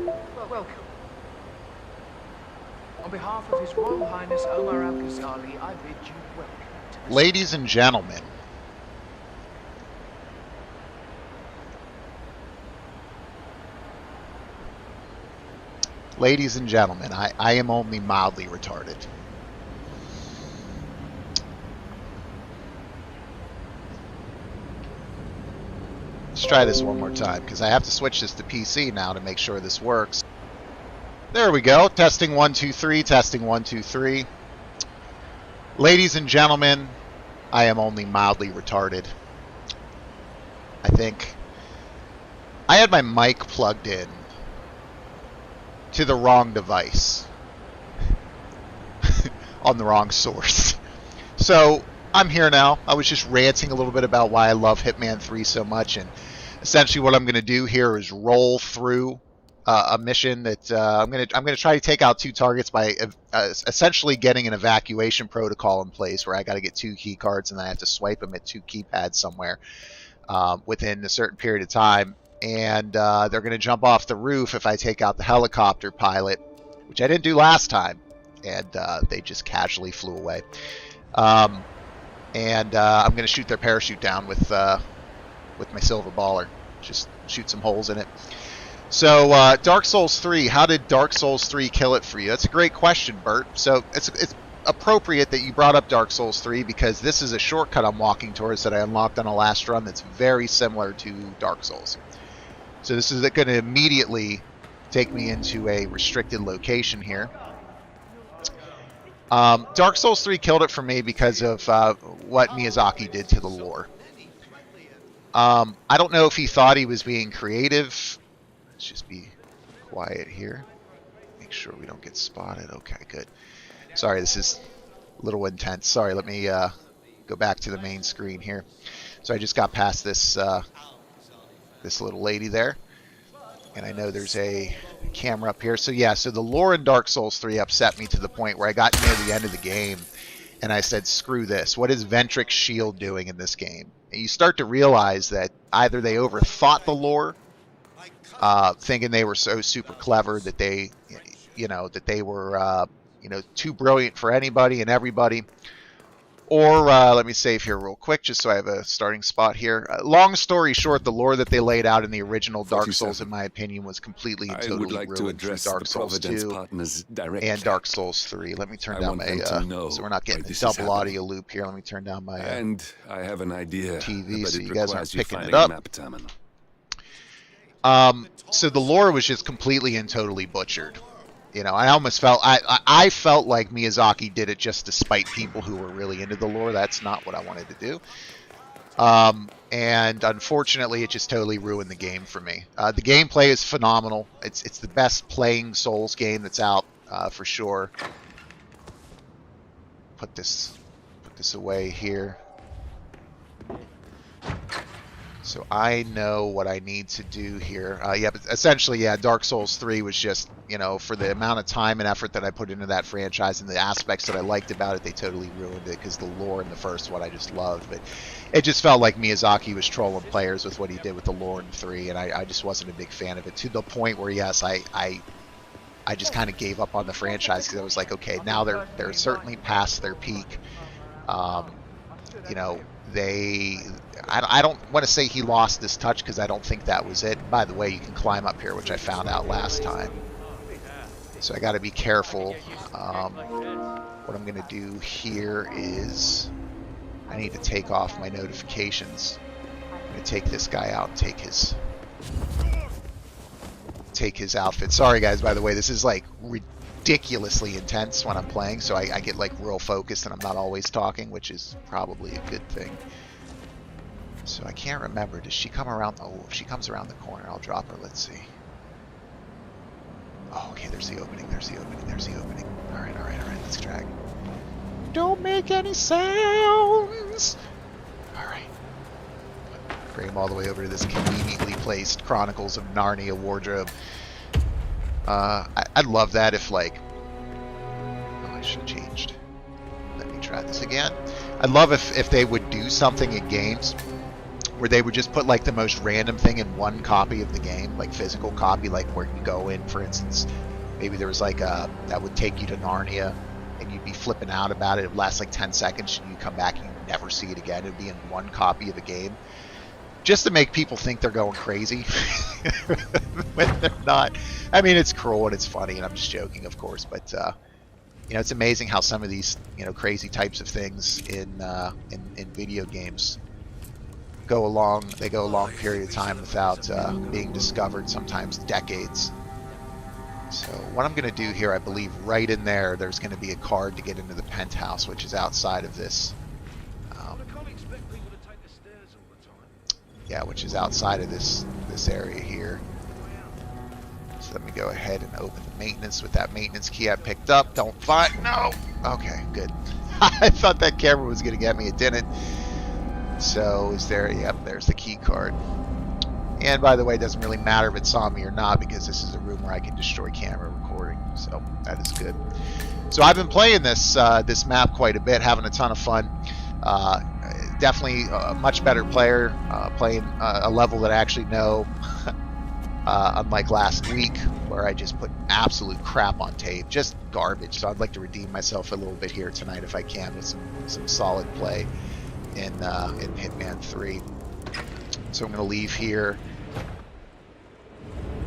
Welcome. On behalf of His Royal Highness Omar Al-Ghazali, I bid you welcome to the Ladies and gentlemen, I am only mildly retarded. Let's try this one more time, because I have to switch this to PC now to make sure this works. There we go. Testing 1 2 3. Testing 1 2 3. Ladies and gentlemen, I am only mildly retarded. I think I had my mic plugged in to the wrong device on the wrong source. So I'm here now. I was just ranting a little bit about why I love Hitman 3 so much, and essentially what I'm going to do here is roll through a mission that I'm going to try to take out 2 targets by essentially getting an evacuation protocol in place where I got to get 2 key cards and then I have to swipe them at 2 keypads somewhere within a certain period of time. And they're going to jump off the roof if I take out the helicopter pilot, which I didn't do last time, and they just casually flew away. I'm going to shoot their parachute down with my silver baller, just shoot some holes in it. So Dark Souls 3, how did Dark Souls 3 kill it for you? That's a great question, Bert. So it's appropriate that you brought up Dark Souls 3 because this is a shortcut I'm walking towards that I unlocked on a last run that's very similar to Dark Souls. So this is going to immediately take me into a restricted location here. Dark Souls 3 killed it for me because of what Miyazaki did to the lore. I don't know if he thought he was being creative. Let's just be quiet here. Make sure we don't get spotted. Okay, good. Sorry, this is a little intense. Sorry, let me go back to the main screen here. So I just got past this this little lady there. And I know there's a camera up here. So yeah, so the lore in Dark Souls 3 upset me to the point where I got near the end of the game and I said, screw this. What is Ventric's shield doing in this game? And you start to realize that either they overthought the lore, thinking they were so super clever that they, that they were, too brilliant for anybody and everybody. Or, let me save here real quick, just so I have a starting spot here. Long story short, the lore that they laid out in the original Dark Souls, in my opinion, was completely and totally ruined through Dark Souls 2 and Dark Souls 3. Let me turn down my, so we're not getting a double audio loop here. Let me turn down my and I have an idea, TV so you guys aren't picking it up. So the lore was just completely and totally butchered. I almost felt I felt like Miyazaki did it just to spite people who were really into the lore. That's not what I wanted to do. And unfortunately, it just totally ruined the game for me. The gameplay is phenomenal. It's the best playing Souls game that's out for sure. Put this away here. So I know what I need to do here. Yeah, but essentially, yeah, Dark Souls 3 was just, for the amount of time and effort that I put into that franchise and the aspects that I liked about it, they totally ruined it because the lore in the first one I just loved. But it just felt like Miyazaki was trolling players with what he did with the lore in 3, and I just wasn't a big fan of it, to the point where, yes, I just kind of gave up on the franchise because I was like, okay, now they're certainly past their peak. I don't want to say he lost his touch because I don't think that was it. By the way, you can climb up here, which I found out last time. So I got to be careful. What I'm going to do here is I need to take off my notifications. I'm going to take this guy out and take his outfit. Sorry guys, by the way, this is like ridiculously intense when I'm playing, so I get like real focused and I'm not always talking, which is probably a good thing. So I can't remember. Does she come around? Oh, if she comes around the corner, I'll drop her. Let's see. Oh, okay, there's the opening. There's the opening. All right. Let's drag. Don't make any sounds. All right. Bring him all the way over to this conveniently placed Chronicles of Narnia wardrobe. I'd love that if, like... Oh, I should have changed. Let me try this again. I'd love if they would do something in games where they would just put like the most random thing in one copy of the game, like physical copy, like where you go in, for instance, maybe there was like a that would take you to Narnia, and you'd be flipping out about it. It would last like 10 seconds, and you come back and you never see it again. It would be in one copy of a game, just to make people think they're going crazy when they're not. I mean, it's cruel and it's funny, and I'm just joking, of course, but you know, it's amazing how some of these, you know, crazy types of things in video games go a long period of time without being discovered, sometimes decades. So what I'm going to do here, I believe right in there's going to be a card to get into the penthouse, which is outside of this. Yeah, which is outside of this area here. So let me go ahead and open the maintenance with that maintenance key I picked up. Don't fight. No. Okay, good. I thought that camera was going to get me. It didn't. So is there? Yep, there's the key card. And by the way, it doesn't really matter if it saw me or not, because this is a room where I can destroy camera recording. So that is good. So I've been playing this map quite a bit, having a ton of fun. Definitely a much better player, playing a level that I actually know, unlike last week where I just put absolute crap on tape, just garbage. So I'd like to redeem myself a little bit here tonight if I can with some solid play in Hitman 3. So I'm going to leave here.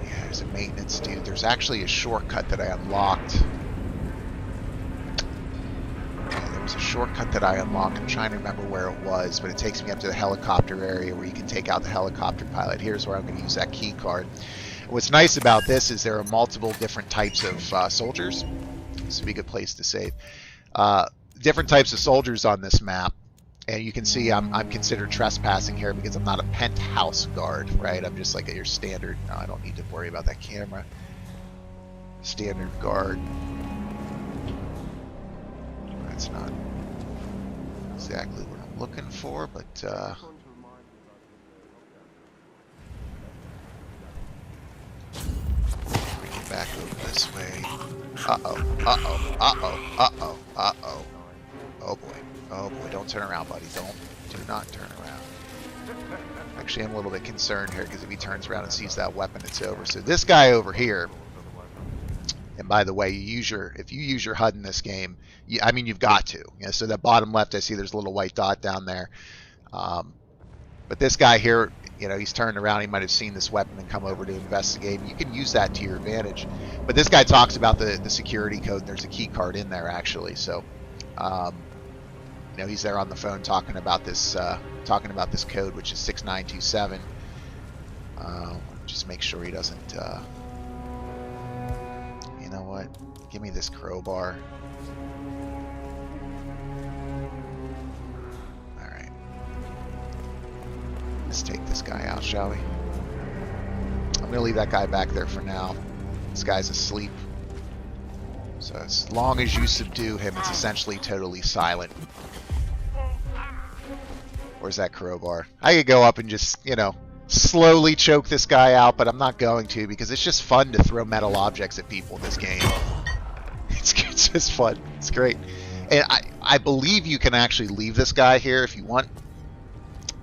Yeah, there's a maintenance dude. There's actually a shortcut that I unlocked. There was a shortcut that I unlocked. I'm trying to remember where it was, but it takes me up to the helicopter area where you can take out the helicopter pilot. Here's where I'm going to use that key card. What's nice about this is there are multiple different types of soldiers. This would be a good place to save. Different types of soldiers on this map. And you can see I'm considered trespassing here because I'm not a penthouse guard, right? I'm just like your standard. No, I don't need to worry about that camera. Standard guard. That's not exactly what I'm looking for, but bring it back over this way. Oh boy. Oh boy, don't turn around, buddy. Do not turn around. Actually, I'm a little bit concerned here because if he turns around and sees that weapon, it's over. So this guy over here, and by the way, if you use your HUD in this game, I mean, you've got to. You know, so that bottom left, I see there's a little white dot down there. But this guy here, you know, he's turned around. He might have seen this weapon and come over to investigate. You can use that to your advantage. But this guy talks about the security code. And there's a key card in there, actually. So, you know, he's there on the phone talking about this code, which is 6927. Just make sure he doesn't. You know what? Give me this crowbar. All right. Let's take this guy out, shall we? I'm gonna leave that guy back there for now. This guy's asleep. So as long as you subdue him, it's essentially totally silent. Where's that crowbar? I could go up and just, you know, slowly choke this guy out, but I'm not going to because it's just fun to throw metal objects at people in this game. It's just fun. It's great. And I believe you can actually leave this guy here if you want.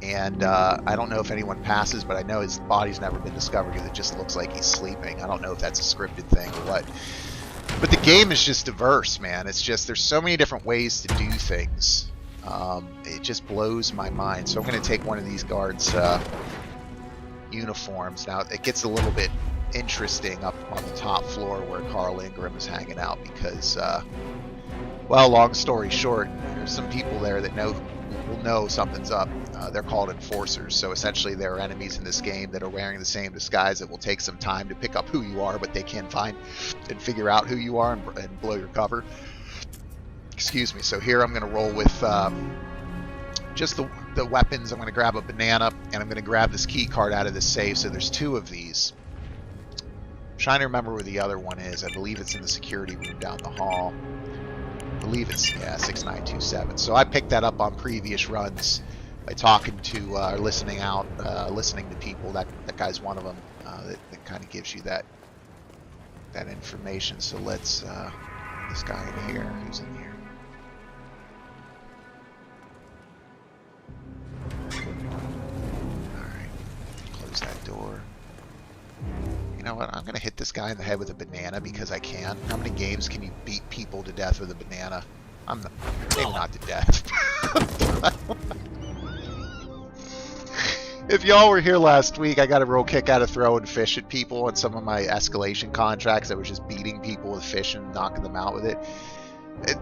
And I don't know if anyone passes, but I know his body's never been discovered because it just looks like he's sleeping. I don't know if that's a scripted thing or what. But the game is just diverse, man. It's just, there's so many different ways to do things. It just blows my mind. So I'm going to take one of these guards' uniforms. Now, it gets a little bit interesting up on the top floor where Carl Ingram is hanging out because, well, long story short, there's some people there that will know something's up. They're called enforcers. So essentially, there are enemies in this game that are wearing the same disguise. It will take some time to pick up who you are, but they can find and figure out who you are and blow your cover. Excuse me. So here I'm going to roll with just the weapons. I'm going to grab a banana, and I'm going to grab this key card out of the safe. So there's two of these. I'm trying to remember where the other one is. I believe it's in the security room down the hall. I believe it's, yeah, 6927. So I picked that up on previous runs by talking to or listening to people. That guy's one of them that kind of gives you that information. So let's this guy in here. Who's in here? know what? I'm gonna hit this guy in the head with a banana because I can. How many games can you beat people to death with a banana? Maybe not to death. If y'all were here last week, I got a real kick out of throwing fish at people on some of my escalation contracts. I was just beating people with fish and knocking them out with it.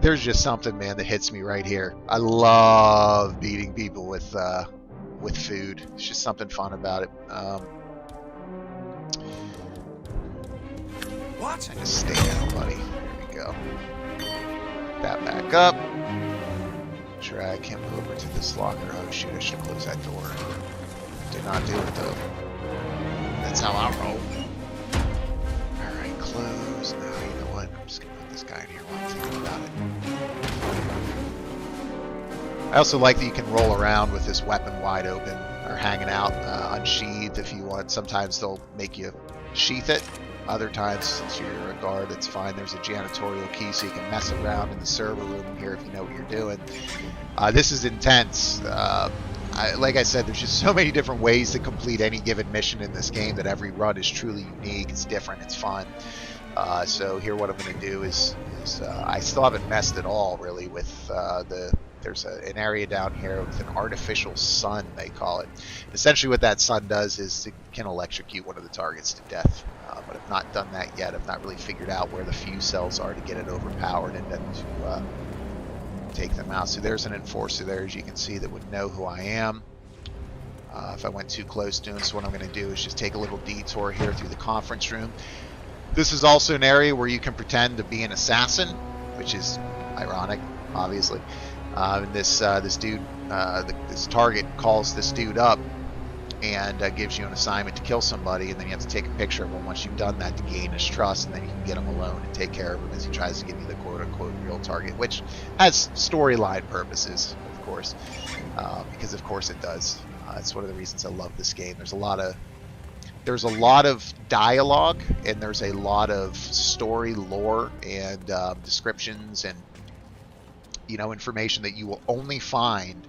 There's just something, man, that hits me right here. I love beating people with food. It's just something fun about it. What? I just stay down, buddy. There we go. That back up. Drag him over to this locker. Oh shoot, I should close that door. Did not do it though. That's how I roll. Alright, close. Now, you know what? I'm just gonna put this guy in here while I'm thinking about it. I also like that you can roll around with this weapon wide open or hanging out, unsheathed if you want. Sometimes they'll make you sheath it. Other times, since you're a guard, it's fine. There's a janitorial key so you can mess around in the server room here if you know what you're doing. This is intense. Like I said, there's just so many different ways to complete any given mission in this game that every run is truly unique. It's different. It's fun. So here what I'm going to do is I still haven't messed at all really with there's an area down here with an artificial sun, they call it. Essentially what that sun does is it can electrocute one of the targets to death. But I've not done that yet. I've not really figured out where the fuse cells are to get it overpowered and then to take them out. So there's an enforcer there, as you can see, that would know who I am if I went too close to him. So what I'm going to do is just take a little detour here through the conference room. This is also an area where you can pretend to be an assassin, which is ironic, obviously. And this dude, this target calls this dude up and gives you an assignment to kill somebody, and then you have to take a picture of him once you've done that to gain his trust, and then you can get him alone and take care of him as he tries to give you the quote-unquote real target, which has storyline purposes, of course, because of course it does. It's one of the reasons I love this game. There's a lot of dialogue, and there's a lot of story lore and descriptions and information that you will only find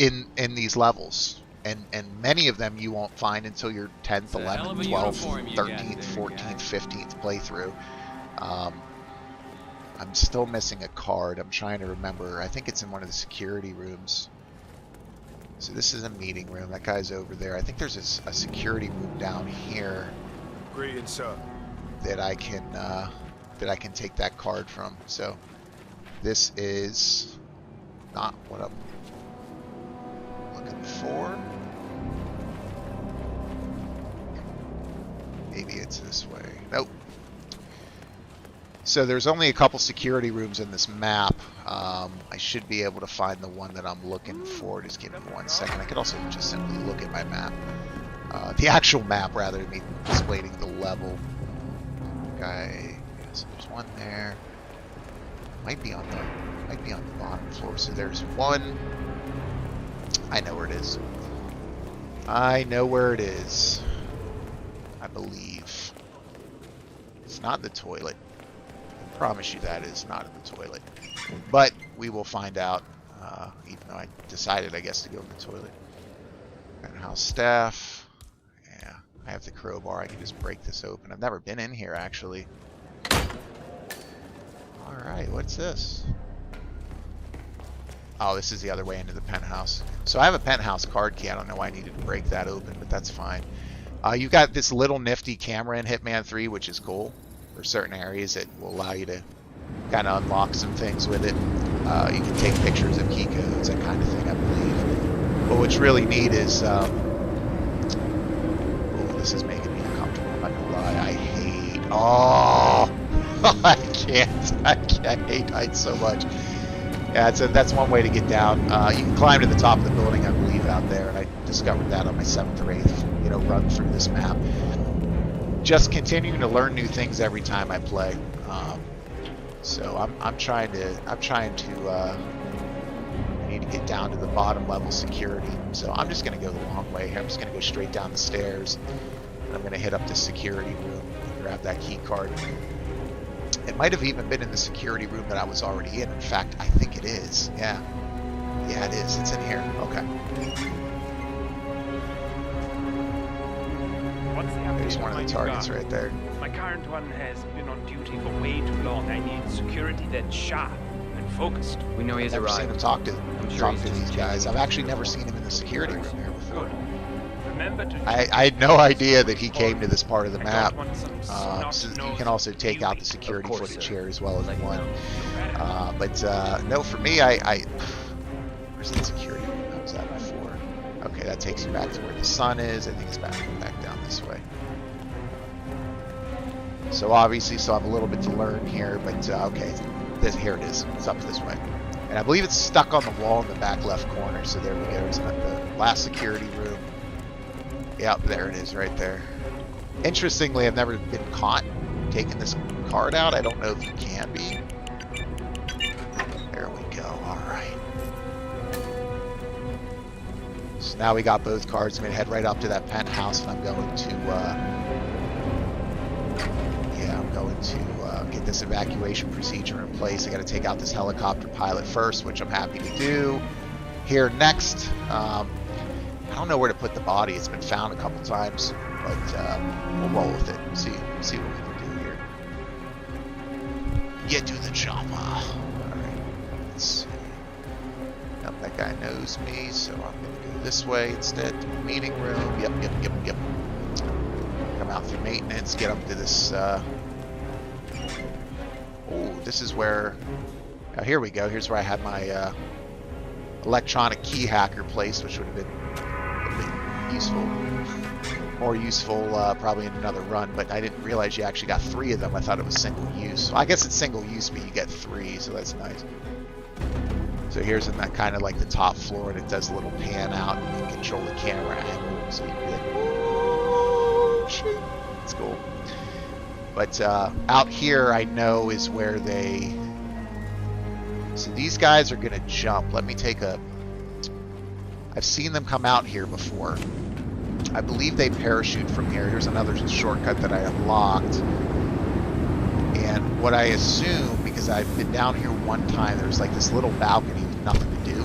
in these levels. And many of them you won't find until your 10th, 11th, 12th, 13th, 14th, 15th playthrough. I'm still missing a card. I'm trying to remember. I think it's in one of the security rooms. So this is a meeting room. That guy's over there. I think there's a security room down here. Greetings, sir. That I can take that card from. So this is not what I'm looking for. Maybe it's this way. Nope. So there's only a couple security rooms in this map. I should be able to find the one that I'm looking for. Just give me 1 second. I could also just simply look at my map. The actual map rather than me explaining the level. Okay. So there's one there. Might be on the bottom floor. So there's one. I know where it is. I know where it is. I believe. It's not the toilet. I promise you that is not in the toilet. But we will find out, even though I decided, I guess, to go in the toilet. Penthouse staff. Yeah, I have the crowbar. I can just break this open. I've never been in here, actually. Alright, what's this? Oh, this is the other way into the penthouse. So I have a penthouse card key. I don't know why I needed to break that open, but that's fine. You've got this little nifty camera in Hitman 3, which is cool. There's certain areas that will allow you to kind of unlock some things with it. You can take pictures of key codes, that kind of thing, I believe. But what's really neat is... oh, this is making me uncomfortable. I'm not going to lie. I hate... Oh! I hate heights so much. Yeah, that's one way to get down. You can climb to the top of the building, I believe, out there, and I discovered that on my 7th or 8th, run through this map. Just continuing to learn new things every time I play. So I'm trying to I need to get down to the bottom level security. So I'm just gonna go the long way here. I'm just gonna go straight down the stairs, and I'm gonna hit up the security room and grab that key card. It might have even been in the security room that I was already in. In fact, I think it is. Yeah, it is. It's in here. Okay. what's the There's update one on of the my new targets guard? right there. My current one has been on duty for way too long. I need security that's sharp and focused. We know he's Never seen arrived. him talk to sure he's just these guys. changing I've actually his never seen him in the security room here before. Good. Remember to I had no idea that he came to this part of the I map. don't want some So you snot-nosed can also take out the beauty. security Of course, footage sir. here as well as Like one. now. But no, for me, I where's the security room? I was at before. Okay, that takes you back to where the sun is. I think it's back down this way. So obviously, still have a little bit to learn here, but okay, here it is. It's up this way, and I believe it's stuck on the wall in the back left corner. So there we go. It's the last security room. Yep, there it is, right there. Interestingly, I've never been caught taking this card out. I don't know if you can be. There we go. All right. So now we got both cards. I'm gonna head right up to that penthouse, and I'm going to, get this evacuation procedure in place. I got to take out this helicopter pilot first, which I'm happy to do. Here next, I don't know where to put the body. It's been found a couple times, but we'll roll with it. See what we can do here. Get to the chopper. All right. Let's see. Yep, that guy knows me, so I'm gonna go this way instead to the meeting room. Yep. Come out through maintenance, get up to this. Oh, this is where. Oh, here we go. Here's where I had my electronic key hacker placed, which would have been a bit useful. More useful probably in another run, but I didn't realize you actually got 3 of them. I thought it was single use. Well, I guess it's single use, but you get 3, so that's nice. So here's in that kind of like the top floor, and it does a little pan out. You can control the camera angle, so you can be like, "Ooh, shit." It's cool. But out here, I know is where they. So these guys are gonna jump. Let me take a. I've seen them come out here before. I believe they parachute from here. Here's another shortcut that I unlocked. And what I assume, because I've been down here one time, there's like this little balcony with nothing to do.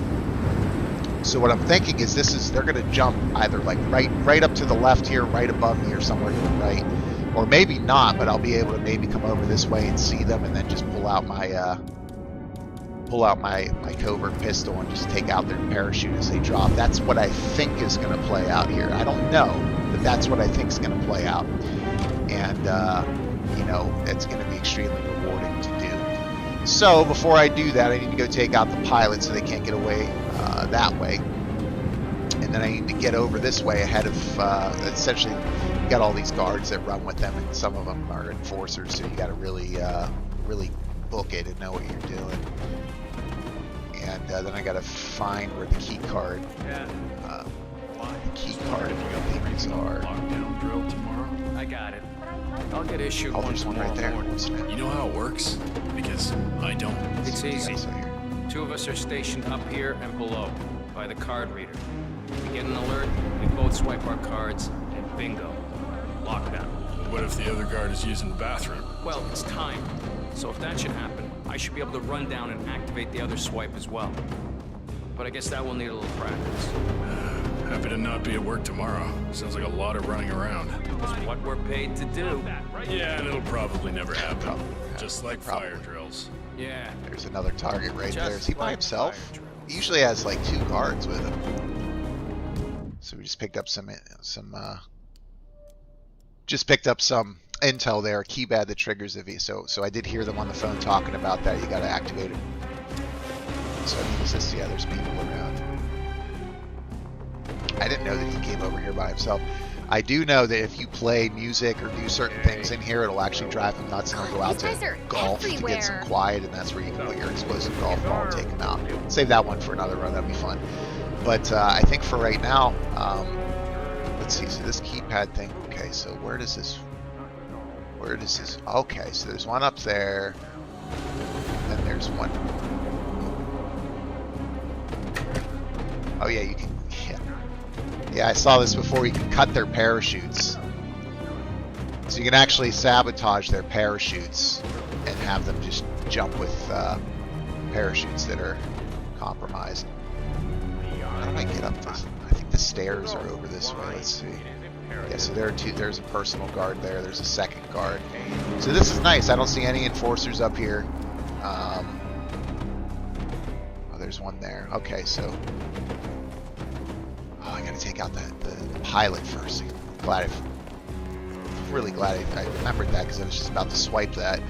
So what I'm thinking is they're gonna jump either like right up to the left here, right above me, or somewhere to the right. Or maybe not, but I'll be able to maybe come over this way and see them, and then just pull out my covert pistol and just take out their parachute as they drop. That's what I think is going to play out here. I don't know, but that's what I think is going to play out. And, you know, it's going to be extremely rewarding to do. So before I do that, I need to go take out the pilot so they can't get away that way. And then I need to get over this way ahead of, essentially, you got all these guards that run with them, and some of them are enforcers, so you got to really book it and know what you're doing. And then I gotta find where the key card, the key card things are. Lockdown drill tomorrow. I got it. I'll get issued Oh, one there's one right there. tomorrow morning. You know how it works? Because I don't. It's easy. So here. 2 of us are stationed up here and below by the card reader. We get an alert, we both swipe our cards, and bingo. Lockdown. What if the other guard is using the bathroom? Well, it's time. So if that should happen, I should be able to run down and activate the other swipe as well. But I guess that will need a little practice. Happy to not be at work tomorrow. Sounds like a lot of running around. It's what we're paid to do. Yeah, and it'll probably never happen. Probably. Just like Probably. fire drills. Yeah. There's another target right Just there. Is he by like himself? fire drills. He usually has like 2 guards with him. So we just picked up some intel there, a keypad that triggers the V. So I did hear them on the phone talking about that. You got to activate it. So I mean, it's just, yeah, there's people around. I didn't know that he came over here by himself. I do know that if you play music or do certain things in here, it'll actually drive him nuts, and he'll go out These guys to are golf to everywhere. get some quiet, and that's where you can put your explosive golf ball and take him out. Save that one for another run. That'd be fun. But I think for right now, let's see. So this keypad thing. Okay, so where does this? Okay, so there's one up there. And then there's one. Oh yeah, you can. Yeah, I saw this before. You can cut their parachutes. So you can actually sabotage their parachutes and have them just jump with parachutes that are compromised. How do I get up this? I think the stairs are over this way. Let's see. Yeah, so there are two. There's a personal guard there. There's a second guard. So this is nice. I don't see any enforcers up here. Oh, there's one there. Okay, so I gotta take out the pilot first. Really glad I remembered that because I was just about to swipe that.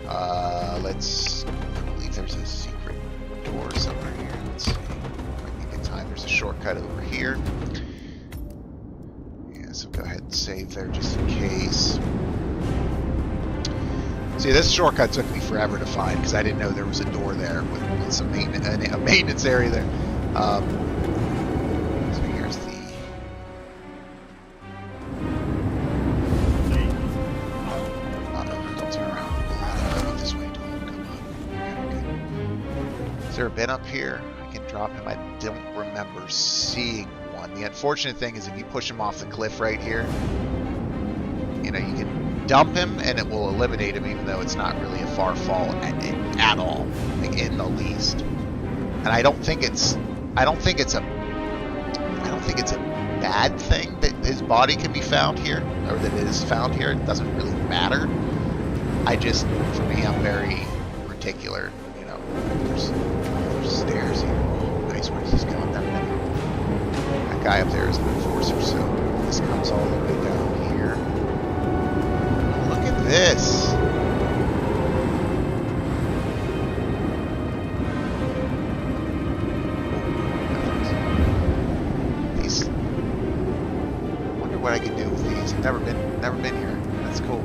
I believe there's a secret door somewhere here. Let's see. Might be a good time. There's a shortcut over here. Yeah, so go ahead and save there just in case. See, this shortcut took me forever to find because I didn't know there was a door there with some maintenance area there. So here's the. Don't turn around. Go this way. Come on. Okay. Is there a bin up here? I can drop him. I don't remember seeing one. The unfortunate thing is if you push him off the cliff right here, you know, you can dump him and it will eliminate him even though it's not really a far fall at all, like in the least. And I don't think it's a bad thing that his body can be found here, or that it is found here. It doesn't really matter. For me, I'm very particular, you know. There's stairs here. Oh, nice. Where's this going? That guy up there is an enforcer, so this comes all the way down here. Look at this. These. I wonder what I can do with these. I've never been here. That's cool.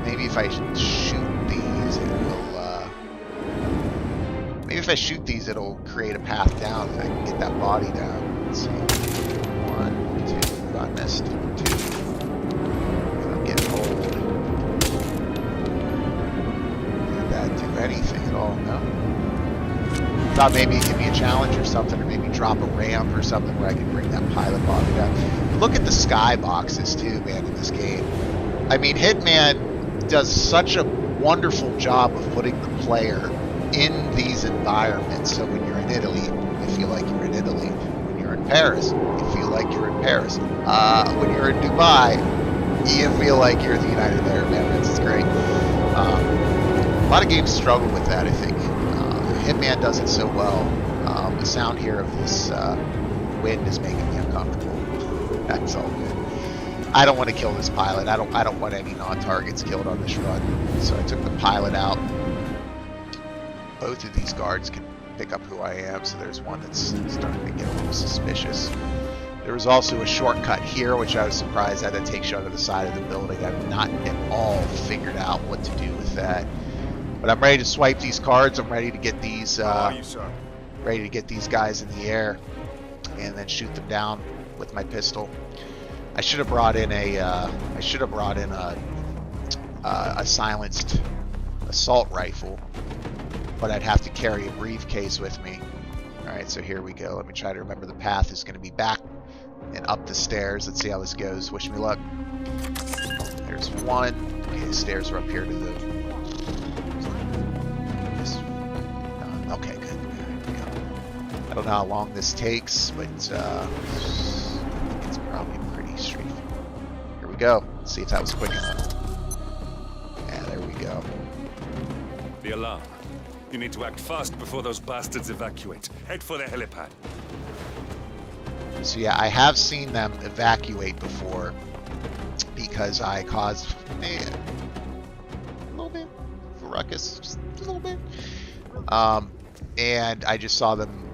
Maybe if I shoot these, it will. Maybe if I shoot these, it'll create a path down, and I can get that body down. Let's see. 1, 2. I missed 2. I'm getting old. Did that do anything at all? No. Thought maybe it could be a challenge or something, or maybe drop a ramp or something where I can bring that pilot body down. Look at the sky boxes too, man, in this game. I mean, Hitman does such a wonderful job of putting the player in these environments. So when you're in Italy, you feel like you're in Italy. When you're in Paris, you feel like you're in Paris. When you're in Dubai, you feel like you're in the United Arab Emirates. It's great. A lot of games struggle with that, I think. Hitman does it so well. The sound here of this wind is making me uncomfortable. That's all good. I don't want to kill this pilot. I don't want any non-targets killed on this run. So I took the pilot out. Both of these guards can pick up who I am, so there's one that's starting to get a little suspicious. There was also a shortcut here, which I was surprised that takes you onto the side of the building. I've not at all figured out what to do with that. But I'm ready to swipe these cards. I'm ready to get these guys in the air and then shoot them down with my pistol. I should have brought in a silenced assault rifle, but I'd have to carry a briefcase with me. All right, so here we go. Let me try to remember the path is going to be back and up the stairs. Let's see how this goes. Wish me luck. There's one. Okay, the stairs are up here to the. Okay, good. Here we go. I don't know how long this takes, but it's probably pretty straightforward. Here we go. Let's see if that was quick enough. Yeah, there we go. The alarm. You need to act fast before those bastards evacuate. Head for the helipad. So yeah, I have seen them evacuate before because I caused a little bit of a ruckus, just a little bit. And I just saw them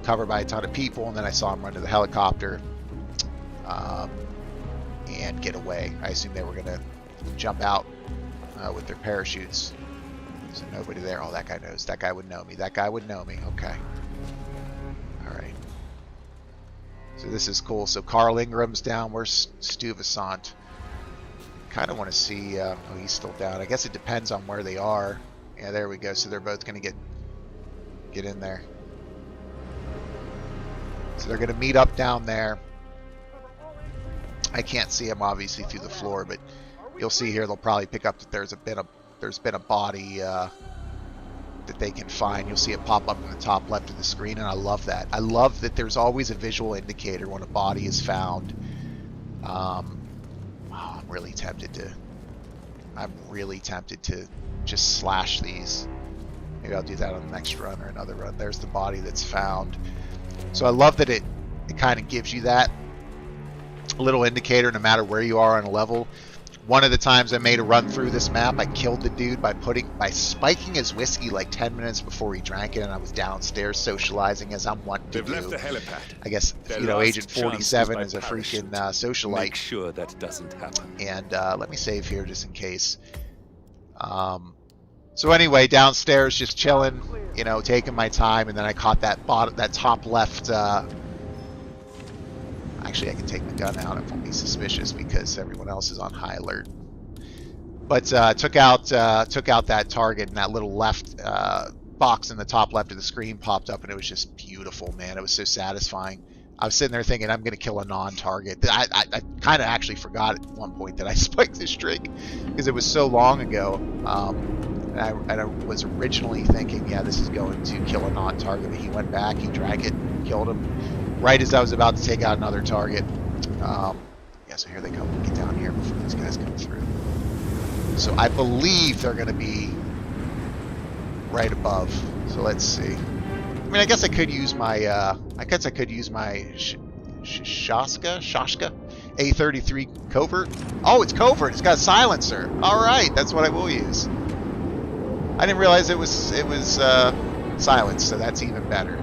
covered by a ton of people, and then I saw them run to the helicopter and get away. I assumed they were going to jump out with their parachutes. So nobody there. Oh, that guy knows. That guy would know me. That guy would know me. Okay. Alright. So this is cool. So Carl Ingram's down. Where's Stuyvesant? Kind of want to see... oh, he's still down. I guess it depends on where they are. Yeah, there we go. So they're both going to get in there. So they're going to meet up down there. I can't see them obviously through the floor, but you'll see here they'll probably pick up that there's been a body that they can find. You'll see it pop up in the top left of the screen, and I love that. I love that there's always a visual indicator when a body is found. I'm really tempted to just slash these. Maybe I'll do that on the next run or another run. There's the body that's found. So I love that it kind of gives you that little indicator no matter where you are on a level. One of the times I made a run through this map, I killed the dude by spiking his whiskey like 10 minutes before he drank it, and I was downstairs socializing as I'm wanting to They've left do. the helipad. I guess, Their you know, last Agent chance 47 is is a by freaking parachute. socialite. Make sure that doesn't happen. And let me save here just in case. So anyway, downstairs just chilling, you know, taking my time, and then I caught that top left. Actually, I can take the gun out. It won't be suspicious because everyone else is on high alert. But took out that target, and that little left box in the top left of the screen popped up, and it was just beautiful, man. It was so satisfying. I was sitting there thinking, I'm going to kill a non-target. I kind of actually forgot at one point that I spiked this string because it was so long ago. And I was originally thinking, yeah, this is going to kill a non-target. But he went back, he drank it, killed him right as I was about to take out another target. Yeah, so here they come. Get down here before these guys come through. So I believe they're going to be right above. So let's see. I mean, I guess I could use my Shashka A33 covert. Oh, it's covert. It's got a silencer. All right, that's what I will use. I didn't realize it was silenced, so that's even better.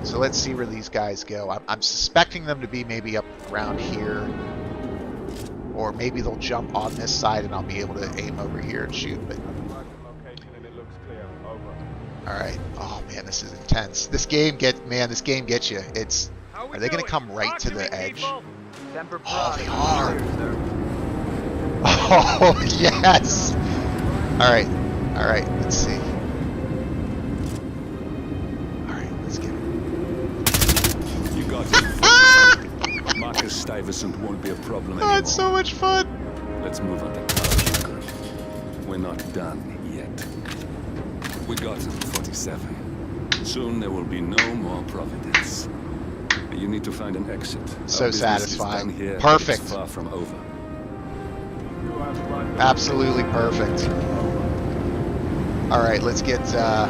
So let's see where these guys go. I'm suspecting them to be maybe up around here, or maybe they'll jump on this side and I'll be able to aim over here and shoot. But all right. Oh man, this is intense. This game gets you. Are they going to come right to the edge? Oh, they are. Oh yes. All right. Let's see. All right, let's get it. You got it. Marcus Stuyvesant won't be a problem anymore. Oh, it's so much fun. Let's move on to Carl. We're not done yet. We got him, 47. Soon there will be no more Providence. You need to find an exit. So Our business is satisfying. done here, Perfect. but it's far from over. Absolutely perfect. All right, let's get out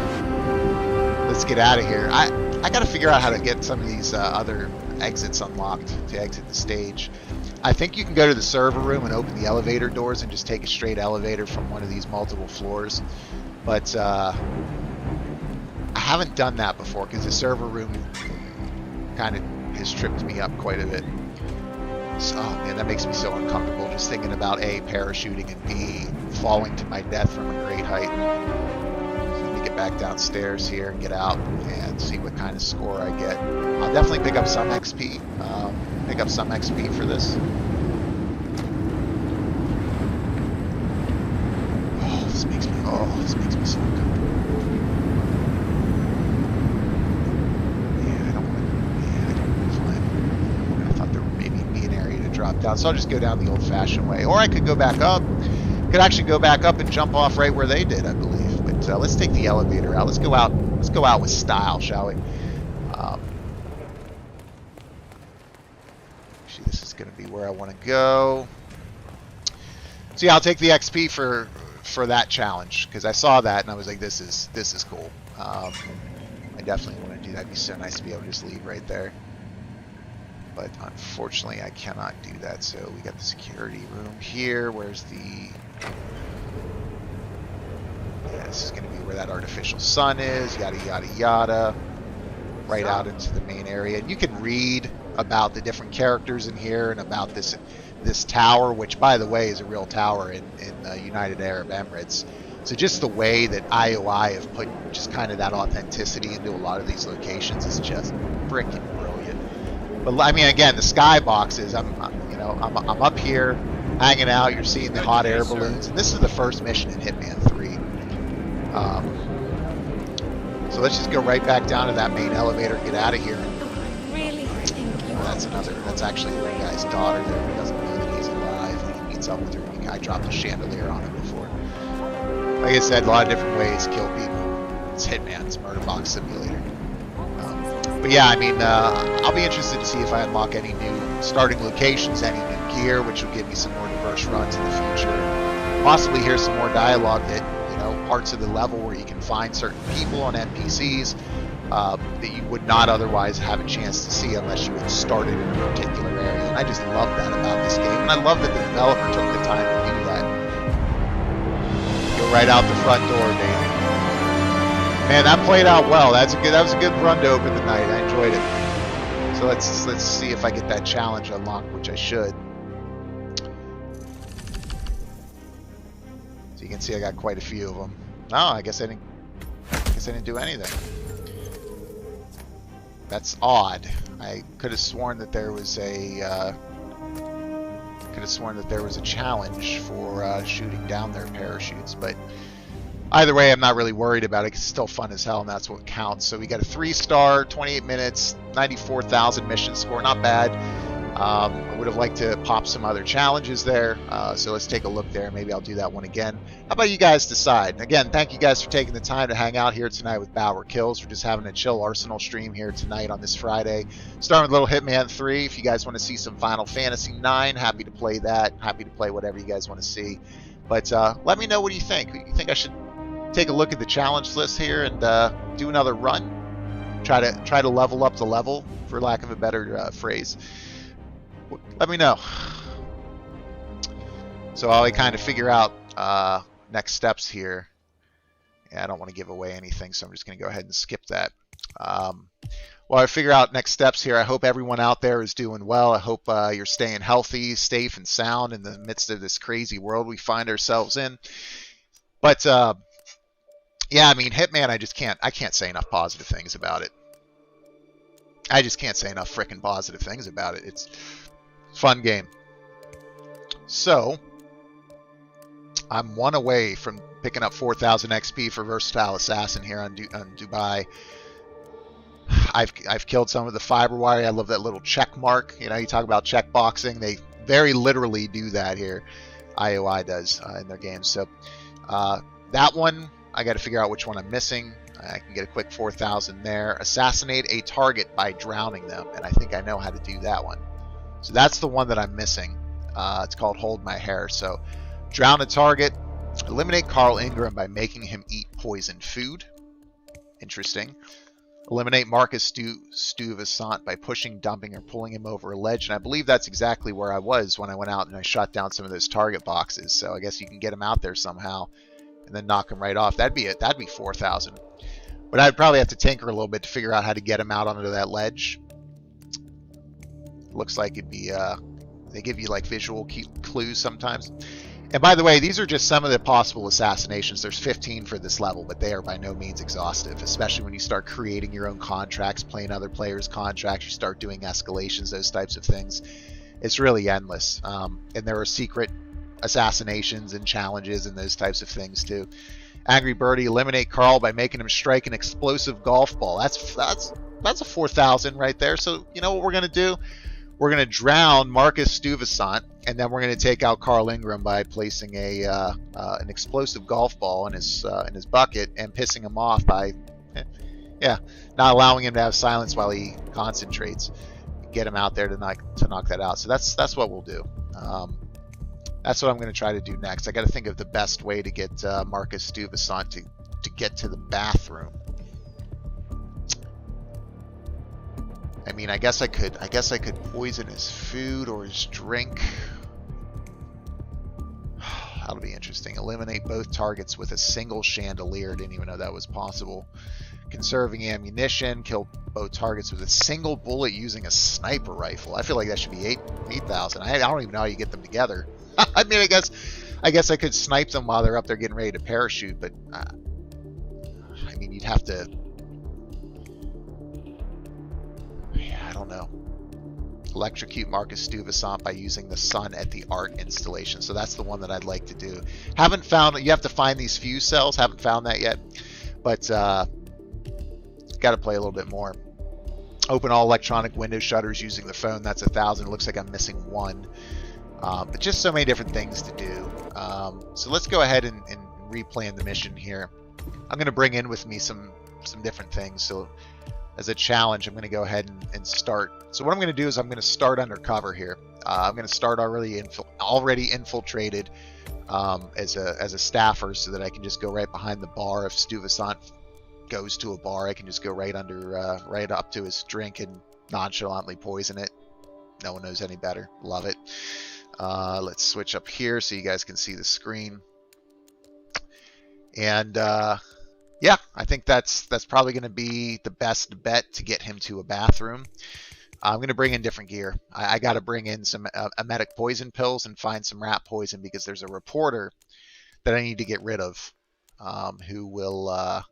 of here. I got to figure out how to get some of these other exits unlocked to exit the stage. I think you can go to the server room and open the elevator doors and just take a straight elevator from one of these multiple floors. But I haven't done that before because the server room kind of has tripped me up quite a bit. So, oh man, that makes me so uncomfortable just thinking about A, parachuting, and B, falling to my death from a great height. So let me get back downstairs here and get out and see what kind of score I get. I'll definitely pick up some XP. For this. Oh, this makes me so uncomfortable. Yeah, I don't want to climb. I thought there would maybe be an area to drop down, so I'll just go down the old-fashioned way. Or I could go back up. Could actually go back up and jump off right where they did, I believe. But let's take the elevator out. Let's go out with style, shall we? Actually, this is going to be where I want to go. So yeah, I'll take the XP for that challenge because I saw that and I was like, this is cool. I definitely want to do that. It'd be so nice to be able to just leave right there. But unfortunately, I cannot do that. So we got the security room here. Where's the... Yeah, this is going to be where that artificial sun is. Yada, yada, yada. Right out into the main area. And you can read about the different characters in here and about this tower, which, by the way, is a real tower in the United Arab Emirates. So just the way that IOI have put just kind of that authenticity into a lot of these locations is just freaking brilliant. But I mean, again, the skyboxes. I'm up here hanging out. You're seeing the hot air balloons, and this is the first mission in Hitman 3. So let's just go right back down to that main elevator, get out of here. That's actually the guy's daughter there who doesn't know that he's alive. And he meets up with her. I dropped a chandelier on him before. Like I said, a lot of different ways to kill people. It's Hitman's Murder Box Simulator. But yeah, I mean, I'll be interested to see if I unlock any new starting locations, any new gear, which will give me some more diverse runs in the future. Possibly hear some more dialogue that, you know, parts of the level where you can find certain people on NPCs that you would not otherwise have a chance to see unless you had started in a particular area. And I just love that about this game, and I love that the developer took the time to do that. Go right out the front door, baby. Man, that played out well. That was a good run to open the night. I enjoyed it. So let's see if I get that challenge unlocked, which I should. So you can see I got quite a few of them. No, I guess I didn't do anything. That's odd. I could have sworn that there was a challenge for shooting down their parachutes, but either way, I'm not really worried about it. It's still fun as hell, and that's what counts. So we got a 3-star, 28 minutes, 94,000 mission score. Not bad. I would have liked to pop some other challenges there. So let's take a look there. Maybe I'll do that one again. How about you guys decide? Again, thank you guys for taking the time to hang out here tonight with BauerKillz. We're just having a chill Arsenal stream here tonight on this Friday. Starting with Little Hitman 3. If you guys want to see some Final Fantasy 9, happy to play that. Happy to play whatever you guys want to see. But let me know what you think. You think I should take a look at the challenge list here and do another run? Try to level up the level, for lack of a better phrase. Let me know. So I'll kind of figure out next steps here. Yeah, I don't want to give away anything, so I'm just going to go ahead and skip that. While I figure out next steps here, I hope everyone out there is doing well. I hope you're staying healthy, safe, and sound in the midst of this crazy world we find ourselves in. But yeah, I mean, Hitman, I can't say enough positive things about it. I just can't say enough frickin' positive things about it. It's a fun game. So I'm one away from picking up 4,000 XP for Versatile Assassin here on Dubai. I've killed some of the fiber wire. I love that little check mark. You know, you talk about check boxing. They very literally do that here. IOI does in their games. So that one, I got to figure out which one I'm missing. I can get a quick 4,000 there. Assassinate a target by drowning them, and I think I know how to do that one. So that's the one that I'm missing. It's called Hold My Hair. So drown a target. Eliminate Carl Ingram by making him eat poisoned food. Interesting. Eliminate Marcus Stuyvesant by pushing, dumping, or pulling him over a ledge. And I believe that's exactly where I was when I went out and I shot down some of those target boxes. So I guess you can get him out there somehow and then knock him right off. That'd be 4,000. But I'd probably have to tinker a little bit to figure out how to get him out onto that ledge. Looks like it'd be, they give you like visual clues sometimes. And by the way, these are just some of the possible assassinations. There's 15 for this level, but they are by no means exhaustive, especially when you start creating your own contracts, playing other players' contracts, you start doing escalations, those types of things. It's really endless. And there are secret assassinations and challenges and those types of things too. Angry Birdie, eliminate Carl by making him strike an explosive golf ball. That's a 4,000 right there. So you know what we're gonna do? We're gonna drown Marcus Stuyvesant, and then we're gonna take out Carl Ingram by placing an explosive golf ball in his bucket and pissing him off by, not allowing him to have silence while he concentrates. Get him out there to knock that out. So that's what we'll do. That's what I'm going to try to do next. I got to think of the best way to get Marcus Stuyvesant to get to the bathroom. I mean, I guess I could poison his food or his drink. That'll be interesting. Eliminate both targets with a single chandelier. Didn't even know that was possible. Conserving ammunition. Kill both targets with a single bullet using a sniper rifle. I feel like that should be 8,000. I don't even know how you get them together. I mean, I guess I could snipe them while they're up there getting ready to parachute, but I mean, you'd have to. Yeah, I don't know. Electrocute Marcus Stuyvesant by using the sun at the art installation. So that's the one that I'd like to do. Haven't found. You have to find these fuse cells. Haven't found that yet, but got to play a little bit more. Open all electronic window shutters using the phone. That's 1,000. It looks like I'm missing one. But just so many different things to do. So let's go ahead and replan the mission here. I'm going to bring in with me some different things. So as a challenge, I'm going to go ahead and start. So what I'm going to do is I'm going to start undercover here. I'm going to start already infiltrated as a staffer, so that I can just go right behind the bar. If Stuyvesant goes to a bar, I can just go right up to his drink and nonchalantly poison it. No one knows any better. Love it. Let's switch up here so you guys can see the screen. And yeah, I think that's probably going to be the best bet to get him to a bathroom. I'm going to bring in different gear. I got to bring in some emetic poison pills and find some rat poison, because there's a reporter that I need to get rid of, who will...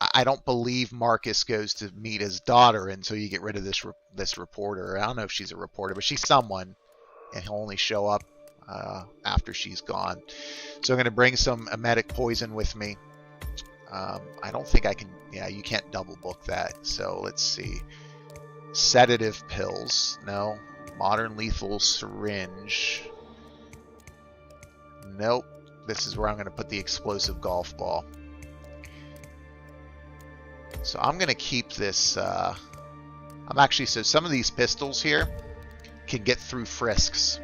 I don't believe Marcus goes to meet his daughter until you get rid of this reporter. I don't know if she's a reporter, but she's someone, and he'll only show up after she's gone. So I'm going to bring some emetic poison with me. I don't think I can... Yeah, you can't double book that. So let's see. Sedative pills. No. Modern lethal syringe. Nope. This is where I'm going to put the explosive golf ball. So I'm going to keep this... so some of these pistols here can get through frisks.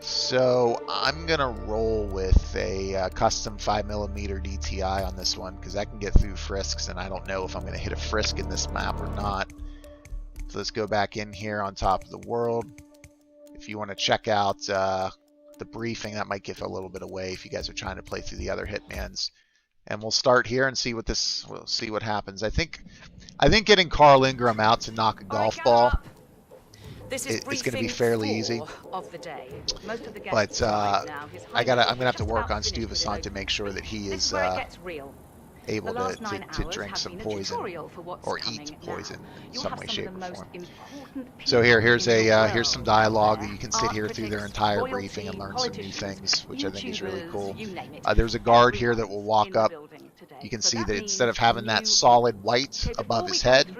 So I'm going to roll with a custom 5mm DTI on this one, because I can get through frisks, and I don't know if I'm going to hit a frisk in this map or not. So let's go back in here on top of the world. If you want to check out the briefing, that might give a little bit away if you guys are trying to play through the other Hitmans. And we'll start here and see we'll see what happens. I think getting Carl Ingram out to knock a golf ball, it's going to be fairly easy. But I'm gonna have to work on Stuyvesant to make sure that he is able to drink some poison or eat poison in some way, shape, or form. So here's some dialogue that you can sit here through their entire briefing and learn some new things, which I think is really cool. There's a guard here that will walk up. You can see that instead of having that solid white above his head,